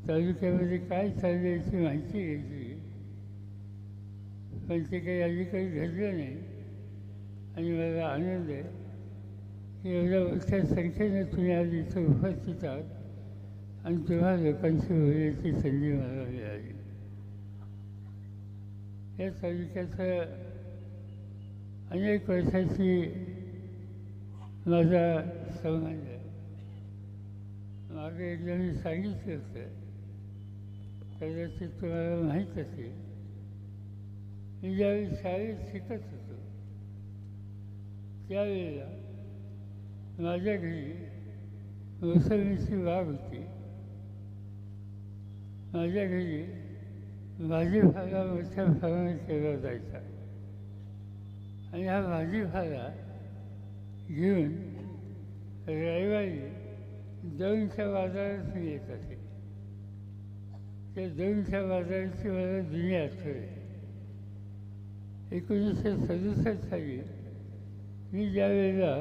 तालुक्यामध्ये काय चाललं याची माहिती घ्यायची. पण ते काही अलीकडे घडलं नाही. आणि मला आनंद आहे की एवढ्या मोठ्या संख्येने तुम्ही आज इथं उपस्थित आहात आणि तुम्हा लोकांशी बोलण्याची संधी मला मिळाली. या तालुक्याचं अनेक वर्षाची माझा संबंध आहे. मागे एकदा मी सांगितलं होतं, कदाचित तुम्हाला माहीत असेल, मी ज्यावेळी शाळेत शिकत होतो त्यावेळेला माझ्या घरी मोसंबीची बाग होती. माझ्या घरी भाजीपाला मोठ्या प्रमाणात केला जायचा आणि हा भाजीपाला घेऊन रविवारी दौंडच्या बाजारात मी येत असे. त्या दौंडच्या बाजाराची मला जुनी आठवण आहे. 1967 साली मी ज्या वेळेला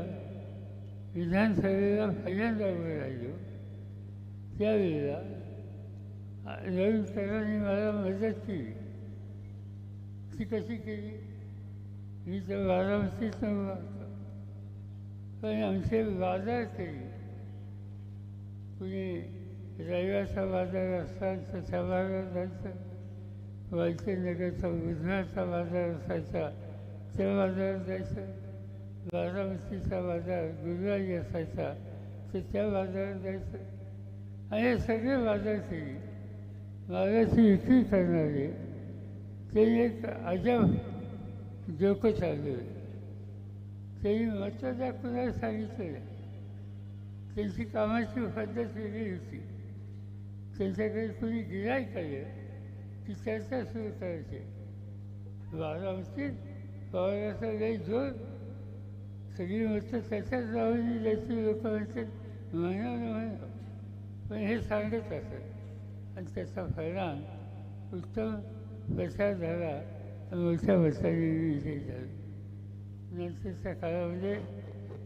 विधानसभेला पहिल्यांदा उभं राहिलो त्यावेळेला दौंडकरांनी मला मदत केली. ती कशी केली? मी तर बारामतीच नव्हतो, पण आमचे बाजार केले. कुणी रविवारचा बाजार असला तर त्या बाजारात जायचं, वालचंदनगरचा बुधवारचा बाजार असायचा त्या बाजारात जायचं, बारामतीचा बाजार गुरुवारी असायचा तर त्या बाजारात जायचं आणि हे सगळे बाजार केली. मालाची विक्री करणारे ते एक अजब डोकं चाललं. त्यांनी महत्त्वाचा कुणाला सांगितलं नाही. त्यांची कामाची पद्धत वेगळी होती. त्यांच्याकडे कोणी गिऱ्हाईक आलं की चर्चा सुरू करायची. बारामतीत पवाराचा लई जोर, सगळी मतं त्याच्याच लावून द्यायची. लोक म्हणतात म्हणा, पण हे सांगत असत आणि त्याचा परिणाम उत्तम प्रचार झाला. मोठ्या मताने विजय झाला. नंतरच्या काळामध्ये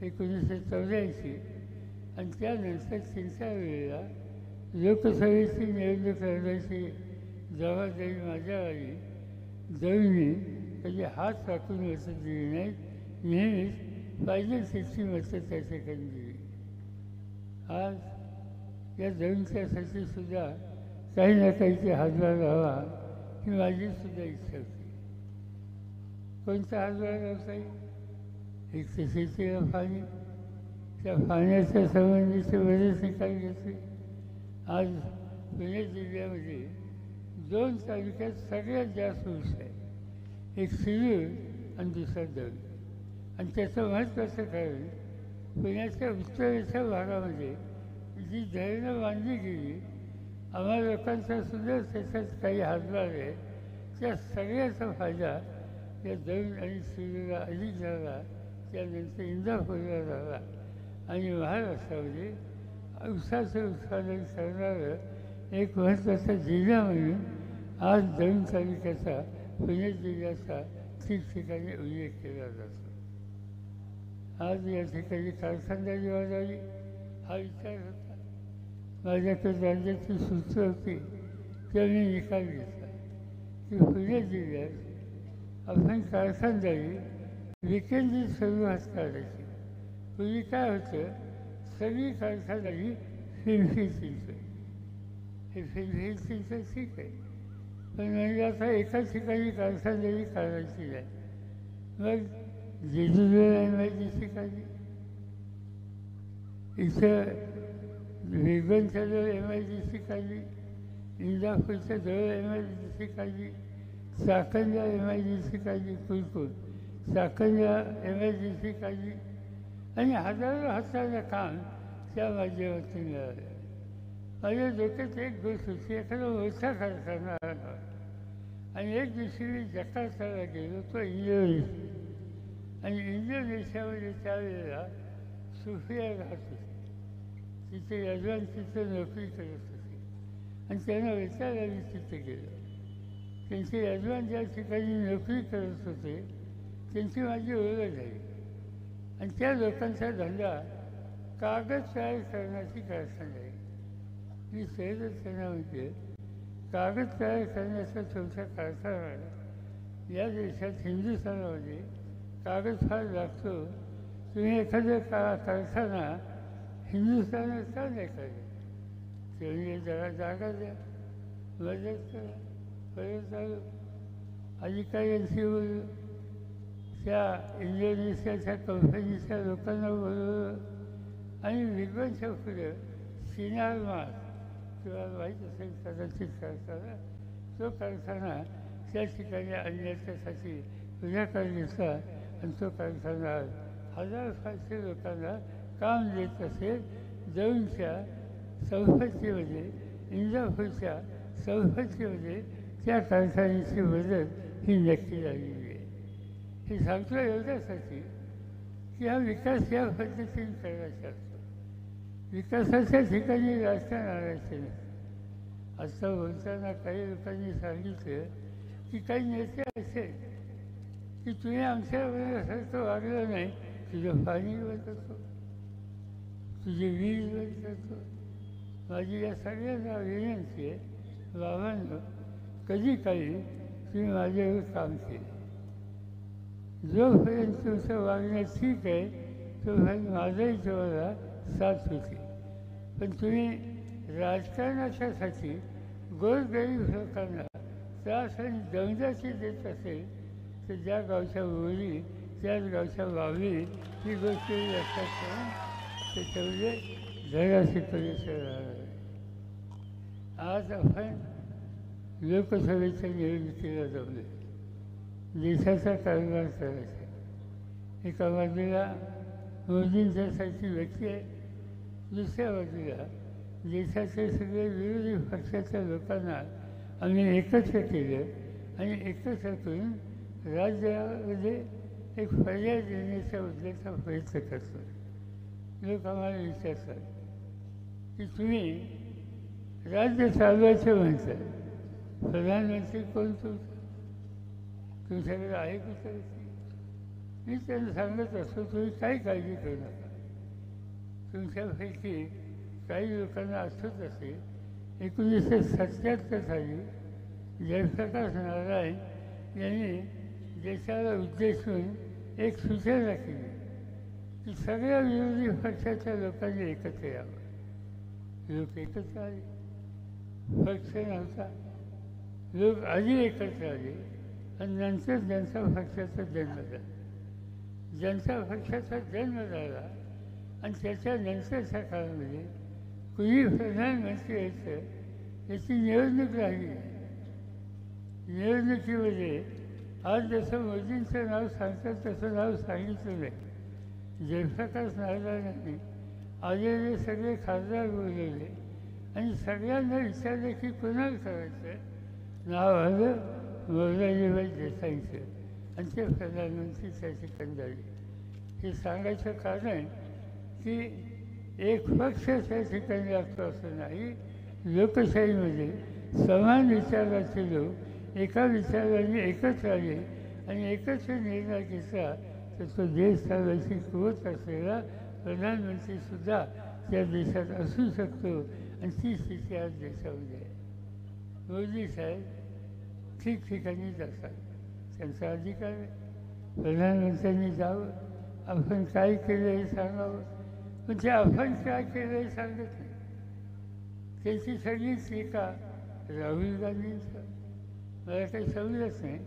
1984 आणि त्यानंतर 3 वेळेला लोकसभेची निवडणूक लढवायची जबाबदारी माझ्यावर आली. दौंडने कधी हात राखून मतं दिली नाहीत. नेहमीच पाहिजे तितकी मतं त्याच्याकडे दिली. आज या दौंडच्यासाठी सुद्धा काही ना काहीतरी हातभार व्हावा ही माझी सुद्धा इच्छा होती. कोणता हातभार लावता येईल? एक तर शेतीला पाणी, त्या पाण्याच्या संबंधीचे बरेच निकाल घेतले. आज पुणे जिल्ह्यामध्ये 2 तालुक्यात सगळ्यात जास्त ऊस आहे. एक सिरूर आणि दुसरा दौंड. आणि त्याचं महत्त्वाचं कारण पुण्याच्या उत्तरेच्या भागामध्ये जी धरणं बांधली गेली, आम्हा लोकांचा सुद्धा त्याच्यात काही हातभार आहे. त्या सगळ्याचा फायदा या दौंड आणि सिरूरला अधिक झाला, त्यानंतर इंदापूरला झाला. आणि महाराष्ट्रामध्ये ऊसाचं उत्पादन करणारं एक महत्त्वाचा जिल्हा म्हणून आज दौंड तालुक्याचा पुणे जिल्ह्याचा ठिकठिकाणी उल्लेख केला जातो. आज या ठिकाणी कारखानदारी वाढावी हा विचार होता. माझ्याकडे राज्याची सूत्र होती तेव्हा मी निकाल घेतला की पुणे जिल्ह्यात आपण कारखानदारी विकेंद्रित सुरुवात करायची. पूर्वी काय होतं, सगळी कारखानदारी फिरफिर चिंच. हे फिरफिर चिंच ठीक आहे, पण म्हणजे आता एकाच ठिकाणी कारखानदारी करायची नाही. मग जेजुरीला MIDC काढली, इथं वेगनच्या जवळ MIDC काढली, इंदापूरच्या जवळ MIDC काढली, चाकणला MIDC काढली, कुलकूल चाकणला MIDC काढली आणि हजाराचं काम त्या माध्यमातून मिळालं. माझ्या डोक्यात एक गोष्ट होती, एखादा मोठा कारखाना आणि एक दिवशी मी जकार्ताला गेलो, तो इंडोनेशिया. आणि इंडोनेशियामध्ये त्यावेळेला सुफिया राहत होती. तिथे यजमान तिथं नोकरी करत होते आणि त्यांना विचारायला मी तिथे गेलो. त्यांचे यजमान ज्या ठिकाणी नोकरी करत होते त्यांची माझी ओळख झाली. आणि त्या लोकांचा धंदा कागद तयार करण्याची कारखाना आहे. मी सहजच त्यांना म्हणते, कागद तयार करण्याचा तुमचा कारखाना या देशात हिंदुस्थानामध्ये कागद फार लागतो, तुम्ही एखादा कारखाना हिंदुस्थानात का नाही करत? तेवढी जरा जागा द्या, मदत करा. परत आलो अधिकाऱ्यांशी बोललो, त्या इंडोनेशियाच्या कंपनीच्या लोकांना बोलवलं आणि विद्वांच्या पुढे सिनार मास किंवा माहीत असेल कदाचित कारखाना, तो कारखाना त्या ठिकाणी आणण्याच्यासाठी पुढाकार घेतला आणि तो कारखाना हजार फारशे लोकांना काम देत असेल. दौंडच्या संपत्तीमध्ये, इंदापूरच्या संपत्तीमध्ये त्या कारखान्याची मदत ही नक्की झालेली आहे. हे सांगतो एवढ्यासाठी की हा विकास या पद्धतीने करायचा असतो. विकासाच्या ठिकाणी राजकारण आणायचे नाही. आता बोलताना काही लोकांनी सांगितलं की काही नेते असेल की तुम्ही आमच्यासारखं वागलं नाही, तुझं पाणी बंद करतो, तुझी वीज बंद करतो. माझी या सगळ्यांना विनंती आहे, बाबांनो कधी काही तुम्ही माझ्यावर काम केलं, जोपर्यंत तुमचं वागणं ठीक आहे तोपर्यंत माझाही तुम्हाला साथ होती. पण तुम्ही राजकारणाच्यासाठी गोरगरीब लोकांना त्रास आणि दंडाची देत असेल तर ज्या गावच्या मुली त्याच गावच्या बाबी ही गोष्ट लक्षात ठेवून त्याच्यामध्ये धडाशी परिसर राहणार. आज आपण लोकसभेच्या निवडणुकीला जमले, देशाचा कारभार करायचा. एका बाजूला मोदींच्यासारखी व्यक्ती आहे, दुसऱ्या बाजूला देशाचे सगळे विरोधी पक्षाच्या लोकांना आम्ही एकत्र केलं आणि एकत्र करून राज्यामध्ये एक पर्याय देण्याच्या उद्देशाचा प्रयत्न करतो. लोक आम्हाला विचारतात की तुम्ही राज्य चालवायचे म्हणतात, प्रधानमंत्री कोण तुमच्याकडे आहे कुठे? मी त्यांना सांगत असतो तुम्ही काही काळजी करू नका. तुमच्यापैकी काही लोकांना आठवत असेल 1977 साली जयप्रकाश नारायण यांनी देशाला उद्देशून एक सूचना केली की सगळ्या विरोधी पक्षाच्या लोकांनी एकत्र यावं. लोक एकत्र आले, पक्ष नव्हता, लोक आधी एकत्र आले आणि नंतर जनता पक्षाचा जन्म झाला. जनता पक्षाचा जन्म झाला आणि त्याच्यानंतरच्या काळामध्ये कुणी प्रधानमंत्री यायचं याची निवडणूक लागली. निवडणुकीमध्ये आज जसं मोदींचं नाव सांगतात तसं नाव सांगितलं नाही. जयप्रकाश नारायणांनी आलेले सगळे खासदार बोलवले आणि सगळ्यांना विचारलं की कुणाला करायचं. नाव आलं मोरारजीभाई देसाईंचं आणि ते प्रधानमंत्री त्या ठिकाणी झाले. हे सांगायचं कारण की एक पक्ष त्या ठिकाणी लागतो असं नाही. लोकशाहीमध्ये समान विचाराचे लोक एका विचाराने एकत्र आले आणि एकत्र निर्णय घेतला तर तो देश चालवायची कुवत असलेला प्रधानमंत्रीसुद्धा त्या देशात असू शकतो आणि ती स्थिती आज देशामध्ये आहे. मोदी साहेब ठिकठिकाणी जातात, त्यांचा अधिकार आहे. प्रधानमंत्र्यांनी जावं, आपण काय केलं हे सांगावं, पण ते आपण काय केलं हे सांगत नाही. त्याची सगळी टीका राहुल गांधींचं मला काही समजत नाही.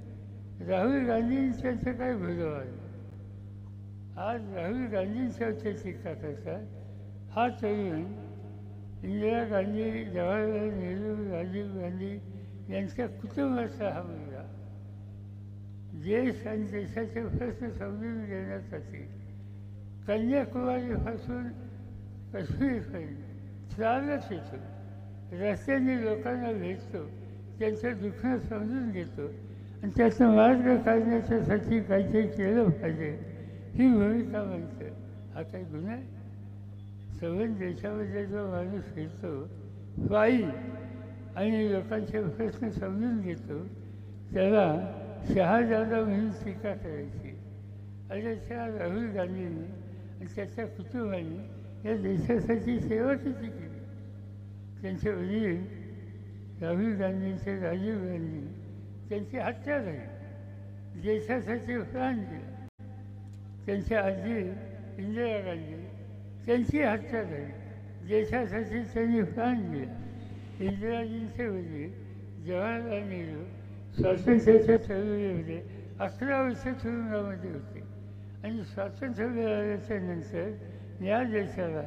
राहुल गांधींचं काय भलं आहे? आज राहुल गांधींच्यावरती टीका करतात. हा तरुण इंदिरा गांधी, जवाहरलाल नेहरू, राजीव गांधी यांच्या कुटुंबाचा हा मुलगा देश आणि देशाचे प्रश्न समजून घेण्यासाठी कन्याकुमारीपासून काश्मीरपर्यंत चालत येतो, रस्त्याने लोकांना भेटतो, त्यांचं दुःख समजून घेतो आणि त्याचा मार्ग काढण्याच्यासाठी काहीतरी केलं पाहिजे ही भूमिका मानतं. हा काही गुन्हा आहे? सगळ्या देशामध्ये जो माणूस फिरतो पायी आणि लोकांचे प्रश्न समजून घेतो त्याला शहाजादा म्हणून टीका करायची. आणि त्या राहुल गांधींनी आणि त्याच्या कुटुंबाने या देशासाठी सेवा किती केली. त्यांचे वडील राहुल गांधींचे, राजीव गांधी त्यांची हत्या झाली, देशासाठी प्राण दिला. त्यांच्या आजी इंदिरा गांधी त्यांची हत्या झाली, देशासाठी त्यांनी प्राण दिला. इंदिराजींचे वडील जवाहरलाल नेहरू स्वातंत्र्याच्या चळवळीमध्ये 11 वर्ष तुरुंगामध्ये होते आणि स्वातंत्र्य मिळाल्याच्या नंतर या देशाला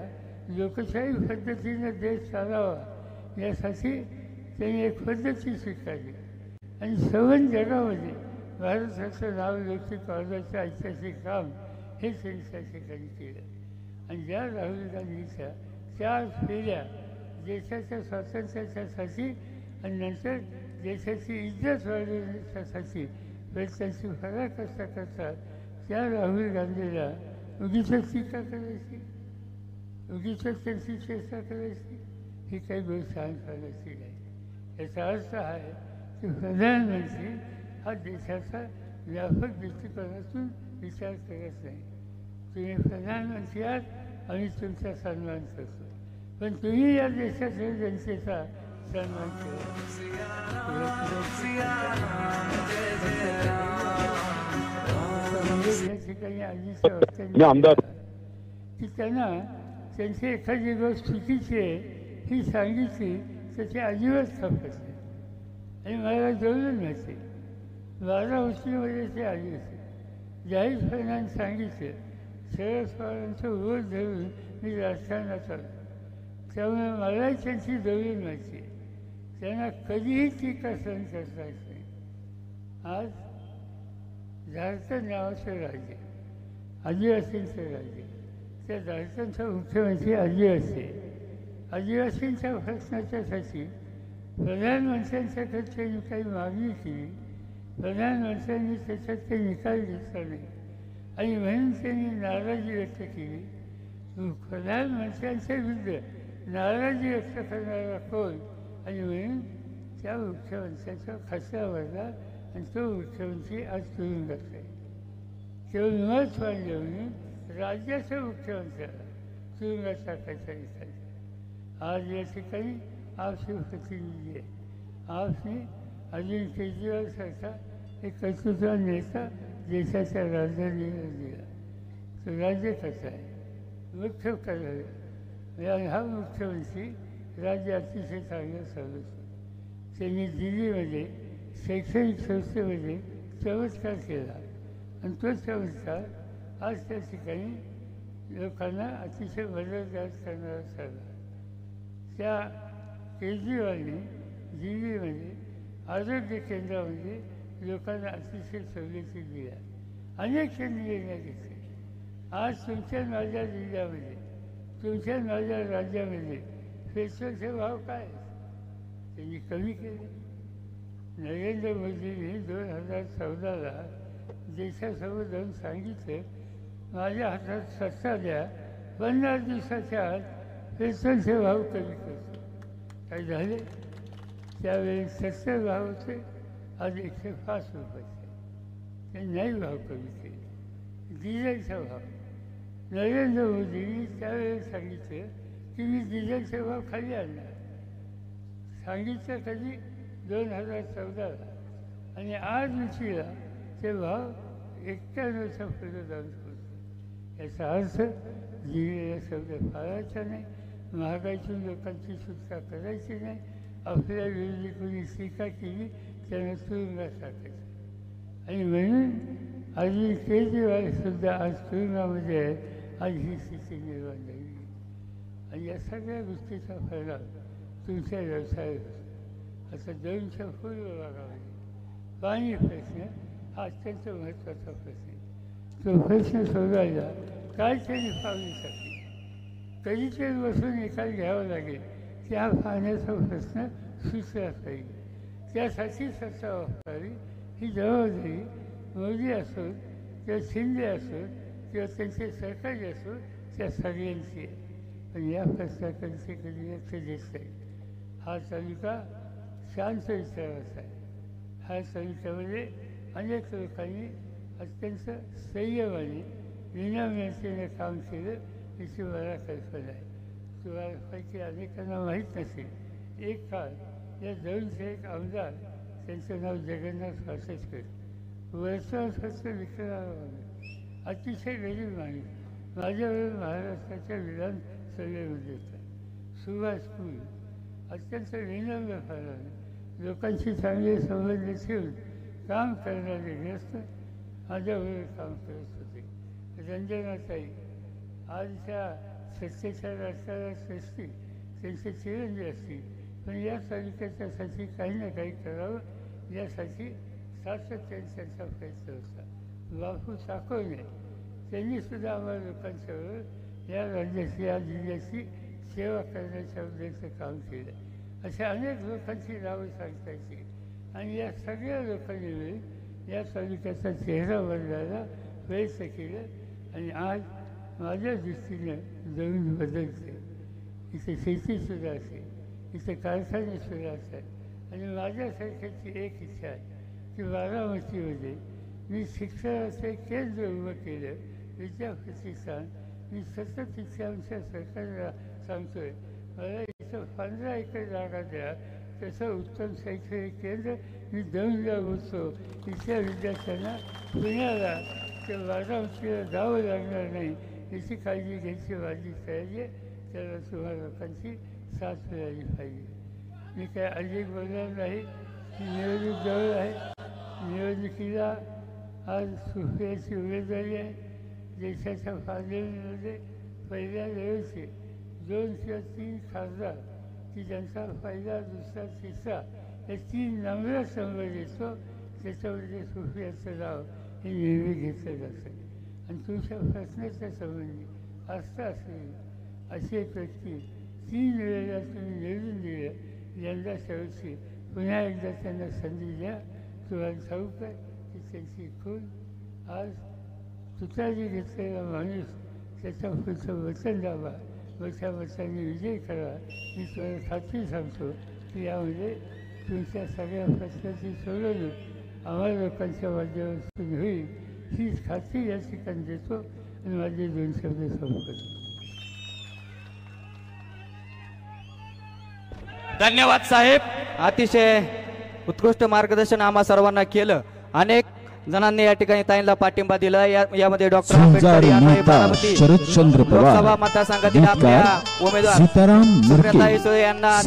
लोकशाही पद्धतीनं देश चालावा यासाठी त्यांनी एक पद्धती स्वीकारली आणि संबंध जगामध्ये भारताचं नाव लौकिक काढण्याचं ऐतिहासिक काम हे त्यांनी त्या ठिकाणी केलं. आणि ज्या राहुल गांधीच्या 4 फेऱ्या देशाच्या स्वातंत्र्याच्यासाठी आणि नंतर देशाची इज्जत वाढवण्यासाठी प्रयत्नांची फरार कसा करतात त्या राहुल गांधीला उगीच टीका करायची, उगीच त्यांची चेष्टा करायची ही काही गोष्ट सांगण्याची नाही. याचा अर्थ आहे की प्रधानमंत्री हा देशाचा व्यापक दृष्टिकोनातून विचार करत नाही. तुम्ही प्रधानमंत्री आहात आणि तुमचा सन्मान करतो, पण तुम्ही या देशाच्या जनतेचा सन्मान या ठिकाणी आजीच्या वक्तव्य की त्यांना त्यांची एखादी गोष्ट चुकीची आहे ही सांगितली तर ते अजिबात खपत नाही. आणि मला जवळून माहिती 12 गोष्टीमध्ये ते आली होते. जाहीरपणाने सांगितलं शरद पवारांचं ओढ धरून मी राजकारणात आलो, त्यामुळे मलाही त्यांची जवळून माहिती आहे. त्यांना कधीही टीका सहन करता येत नाही. आज झारखंड नावाचं राज्य आदिवासींचं राज्य, त्या झारखंडचा मुख्यमंत्री आदिवासी आहे. आदिवासींच्या प्रश्नाच्यासाठी प्रधानमंत्र्यांच्याकडे त्यांनी काही मागणी केली, प्रधानमंत्र्यांनी त्याच्यात काही निकाल घेतला नाही आणि म्हणून त्यांनी नाराजी व्यक्त केली. प्रधानमंत्र्यांच्या विरुद्ध नाराजी व्यक्त करणारा कोण आणि म्हणून त्या मुख्यमंत्र्याचा खटला भरला आणि तो मुख्यमंत्री आज तुरुंगात आहे. केवळ मत मांडलं म्हणून राज्याच्या मुख्यमंत्र्याला तुरुंगात टाकायचा निकाल. आज या ठिकाणी आपचे प्रतिनिधी आहे. आपने अरविंद केजरीवालसारखा एक कर्तृत्वान नेता देशाच्या राजधानीला दिला. तो राज्य कसा आहे मुख्य करावे. हा मुख्यमंत्री राज्य अतिशय चांगलं चालवतो. त्यांनी दिल्लीमध्ये शैक्षणिक संस्थेमध्ये चमत्कार केला आणि तो चमत्कार आज त्या ठिकाणी लोकांना अतिशय मदतगार करणारा ठरला. त्या केजरीवालने दिल्लीमध्ये आरोग्य केंद्रामध्ये लोकांना अतिशय सवलती दिल्या, अनेक निर्णय घेतले. आज तुमच्या माझ्या जिल्ह्यामध्ये तुमच्या माझ्या राज्यामध्ये पेट्रोलचे भाव काय त्यांनी कमी केले. नरेंद्र मोदींनी 2014ला देशासमोर जाऊन सांगितलं माझ्या हातात सत्ता द्या, 50 दिवसाच्या आत पेट्रोलचे भाव कमी करतो. काय झाले त्यावेळी 70 भाव होते, आज 105 रुपयाचे. ते नाही भाव कमी केले. डिझेलचा भाव नरेंद्र मोदींनी त्यावेळी सांगितलं की मी डिझेलचे भाव खाली आणणार. सांगितलं कधी 2014ला आणि आज उशिरा ते भाव 91च्या पुढे जाऊन पोहोचले. याचा अर्थ दिलेला शब्द फाळायचा नाही, महागाईतून लोकांची सुटका करायची नाही. आपल्या विरोधी कोणी टीका केली त्यांना तुरुंगात टाकायचं. आणि म्हणून अरविंद केजरीवालसुद्धा आज तुरुंगामध्ये आहे. आज ही स्थिती निर्माण झाली आणि या सगळ्या गोष्टीचा परिणाम तुमच्या व्यवसायात होतो. आता 2च्या पूर्व भागामध्ये पाणी प्रश्न हा अत्यंत महत्त्वाचा प्रश्न आहे. तो प्रश्न सोडवायला काय तरी पावली टाकली, कधीतरी बसून निकाल घ्यावा लागेल की हा पाण्याचा प्रश्न सुचला पाहिजे. त्यासाठी सत्ता वापरावी ही जबाबदारी मोदी असो किंवा शिंदे असो किंवा त्यांचे सरकारी असो त्या सगळ्यांची आहे. पण या प्रश्नाकडे कधी लक्ष देत नाही. हा तालुका शांत विचाराचा आहे. ह्या तालुक्यामध्ये अनेक लोकांनी अत्यंत संयमाने विनम्रतेने काम केलं याची मला कल्पना आहे. तुम्हाला पैकी अनेकांना माहीत नसेल, एक काळ या 2चे एक आमदार त्यांचं नाव जगन्नाथ वासचकर, वर्षावर्षाचं विकणारा माणूस, अतिशय गरीब माणूस, माझ्यावर महाराष्ट्राच्या विधानसभेमध्ये होता. सुभाष पूल अत्यंत विनम्रपणाने लोकांशी चांगले संबंध ठेवून काम करणारे ग्रस्त माझ्याबरोबर काम करत होते. रंजनाताई आज त्या सत्तेच्या रस्त्याला सृष्टी त्यांचे चिरंजीव असतील, पण या तालुक्याच्यासाठी काही ना काही करावं यासाठी सातत्याने त्यांचा प्रयत्न होता. बापू साकोने त्यांनीसुद्धा आम्हाला लोकांच्याबरोबर या राज्याची या जिल्ह्याची सेवा करण्याच्या उद्देशाने काम केलं. अशा अनेक लोकांची नावं सांगता येतील आणि या सगळ्या लोकांनी मिळून या तालुक्याचा चेहरा बदलायला प्रयत्न केलं आणि आज माझ्या दृष्टीने जमीन बदलते. इथे शेतीसुद्धा असेल, इथे कारखानेसुद्धा असेल आणि माझ्यासारख्याची एक इच्छा आहे की बारामतीमध्ये मी शिक्षणाचे केंद्र उभं केलं, विद्याप्रतिष्ठान. मी सतत इथे आमच्या सरकारला सांगतोय मला इथं 15 एकर जागा द्या, त्याचं उत्तम शैक्षणिक केंद्र मी दौंडला बोलतो. इथल्या विद्यार्थ्यांना पुण्याला ते बारामतीला जावं लागणार नाही याची काळजी घ्यायची माझी तयारी आहे. त्याला तुम्हा लोकांची साथ मिळाली पाहिजे. मी काय अधिक बोलणार नाही. निवडणूक जवळ आहे. निवडणुकीला आज सुप्रियाची उमेदवारी आहे. देशाच्या पार्लमेंटमध्ये पहिल्या वेळेचे 2 किंवा 3 खासदार की ज्यांचा पहिला दुसरा तिसरा हे 3 नंबर संबंध येतो त्याच्यामध्ये सुप्रियाचं नाव हे नेहमी घेतलं जातं. आणि तुमच्या प्रश्नाच्या संबंधी आस्था असलेली अशी एक व्यक्ती 3 वेळेला तुम्ही निवडून दिलं, यंदा शेवटची पुन्हा एकदा त्यांना संधी द्या. तुम्हाला ठाऊक आहे की त्यांची खून आज तुतारी घेतलेला माणूस त्याच्या पुढचं वचन द्यावा, मोठ्या मताने विजय करा. मी तुम्हाला खात्री सांगतो की यामध्ये तुमच्या सगळ्या प्रश्नाची सोडवणूक आम्हाला लोकांच्या माध्यमातून होईल हीच खात्री या ठिकाणी देतो आणि माझे 2 शब्द संपतो. धन्यवाद साहेब. अतिशय उत्कृष्ट मार्गदर्शन आम्हा सर्वांना केलं. अनेक जणांनी या ठिकाणी ताईंना पाठिंबा दिला. यामध्ये डॉक्टर आंबेडकर लोकसभा मतदारसंघातील आपल्या उमेदवार सुप्रियाताई सुळे यांना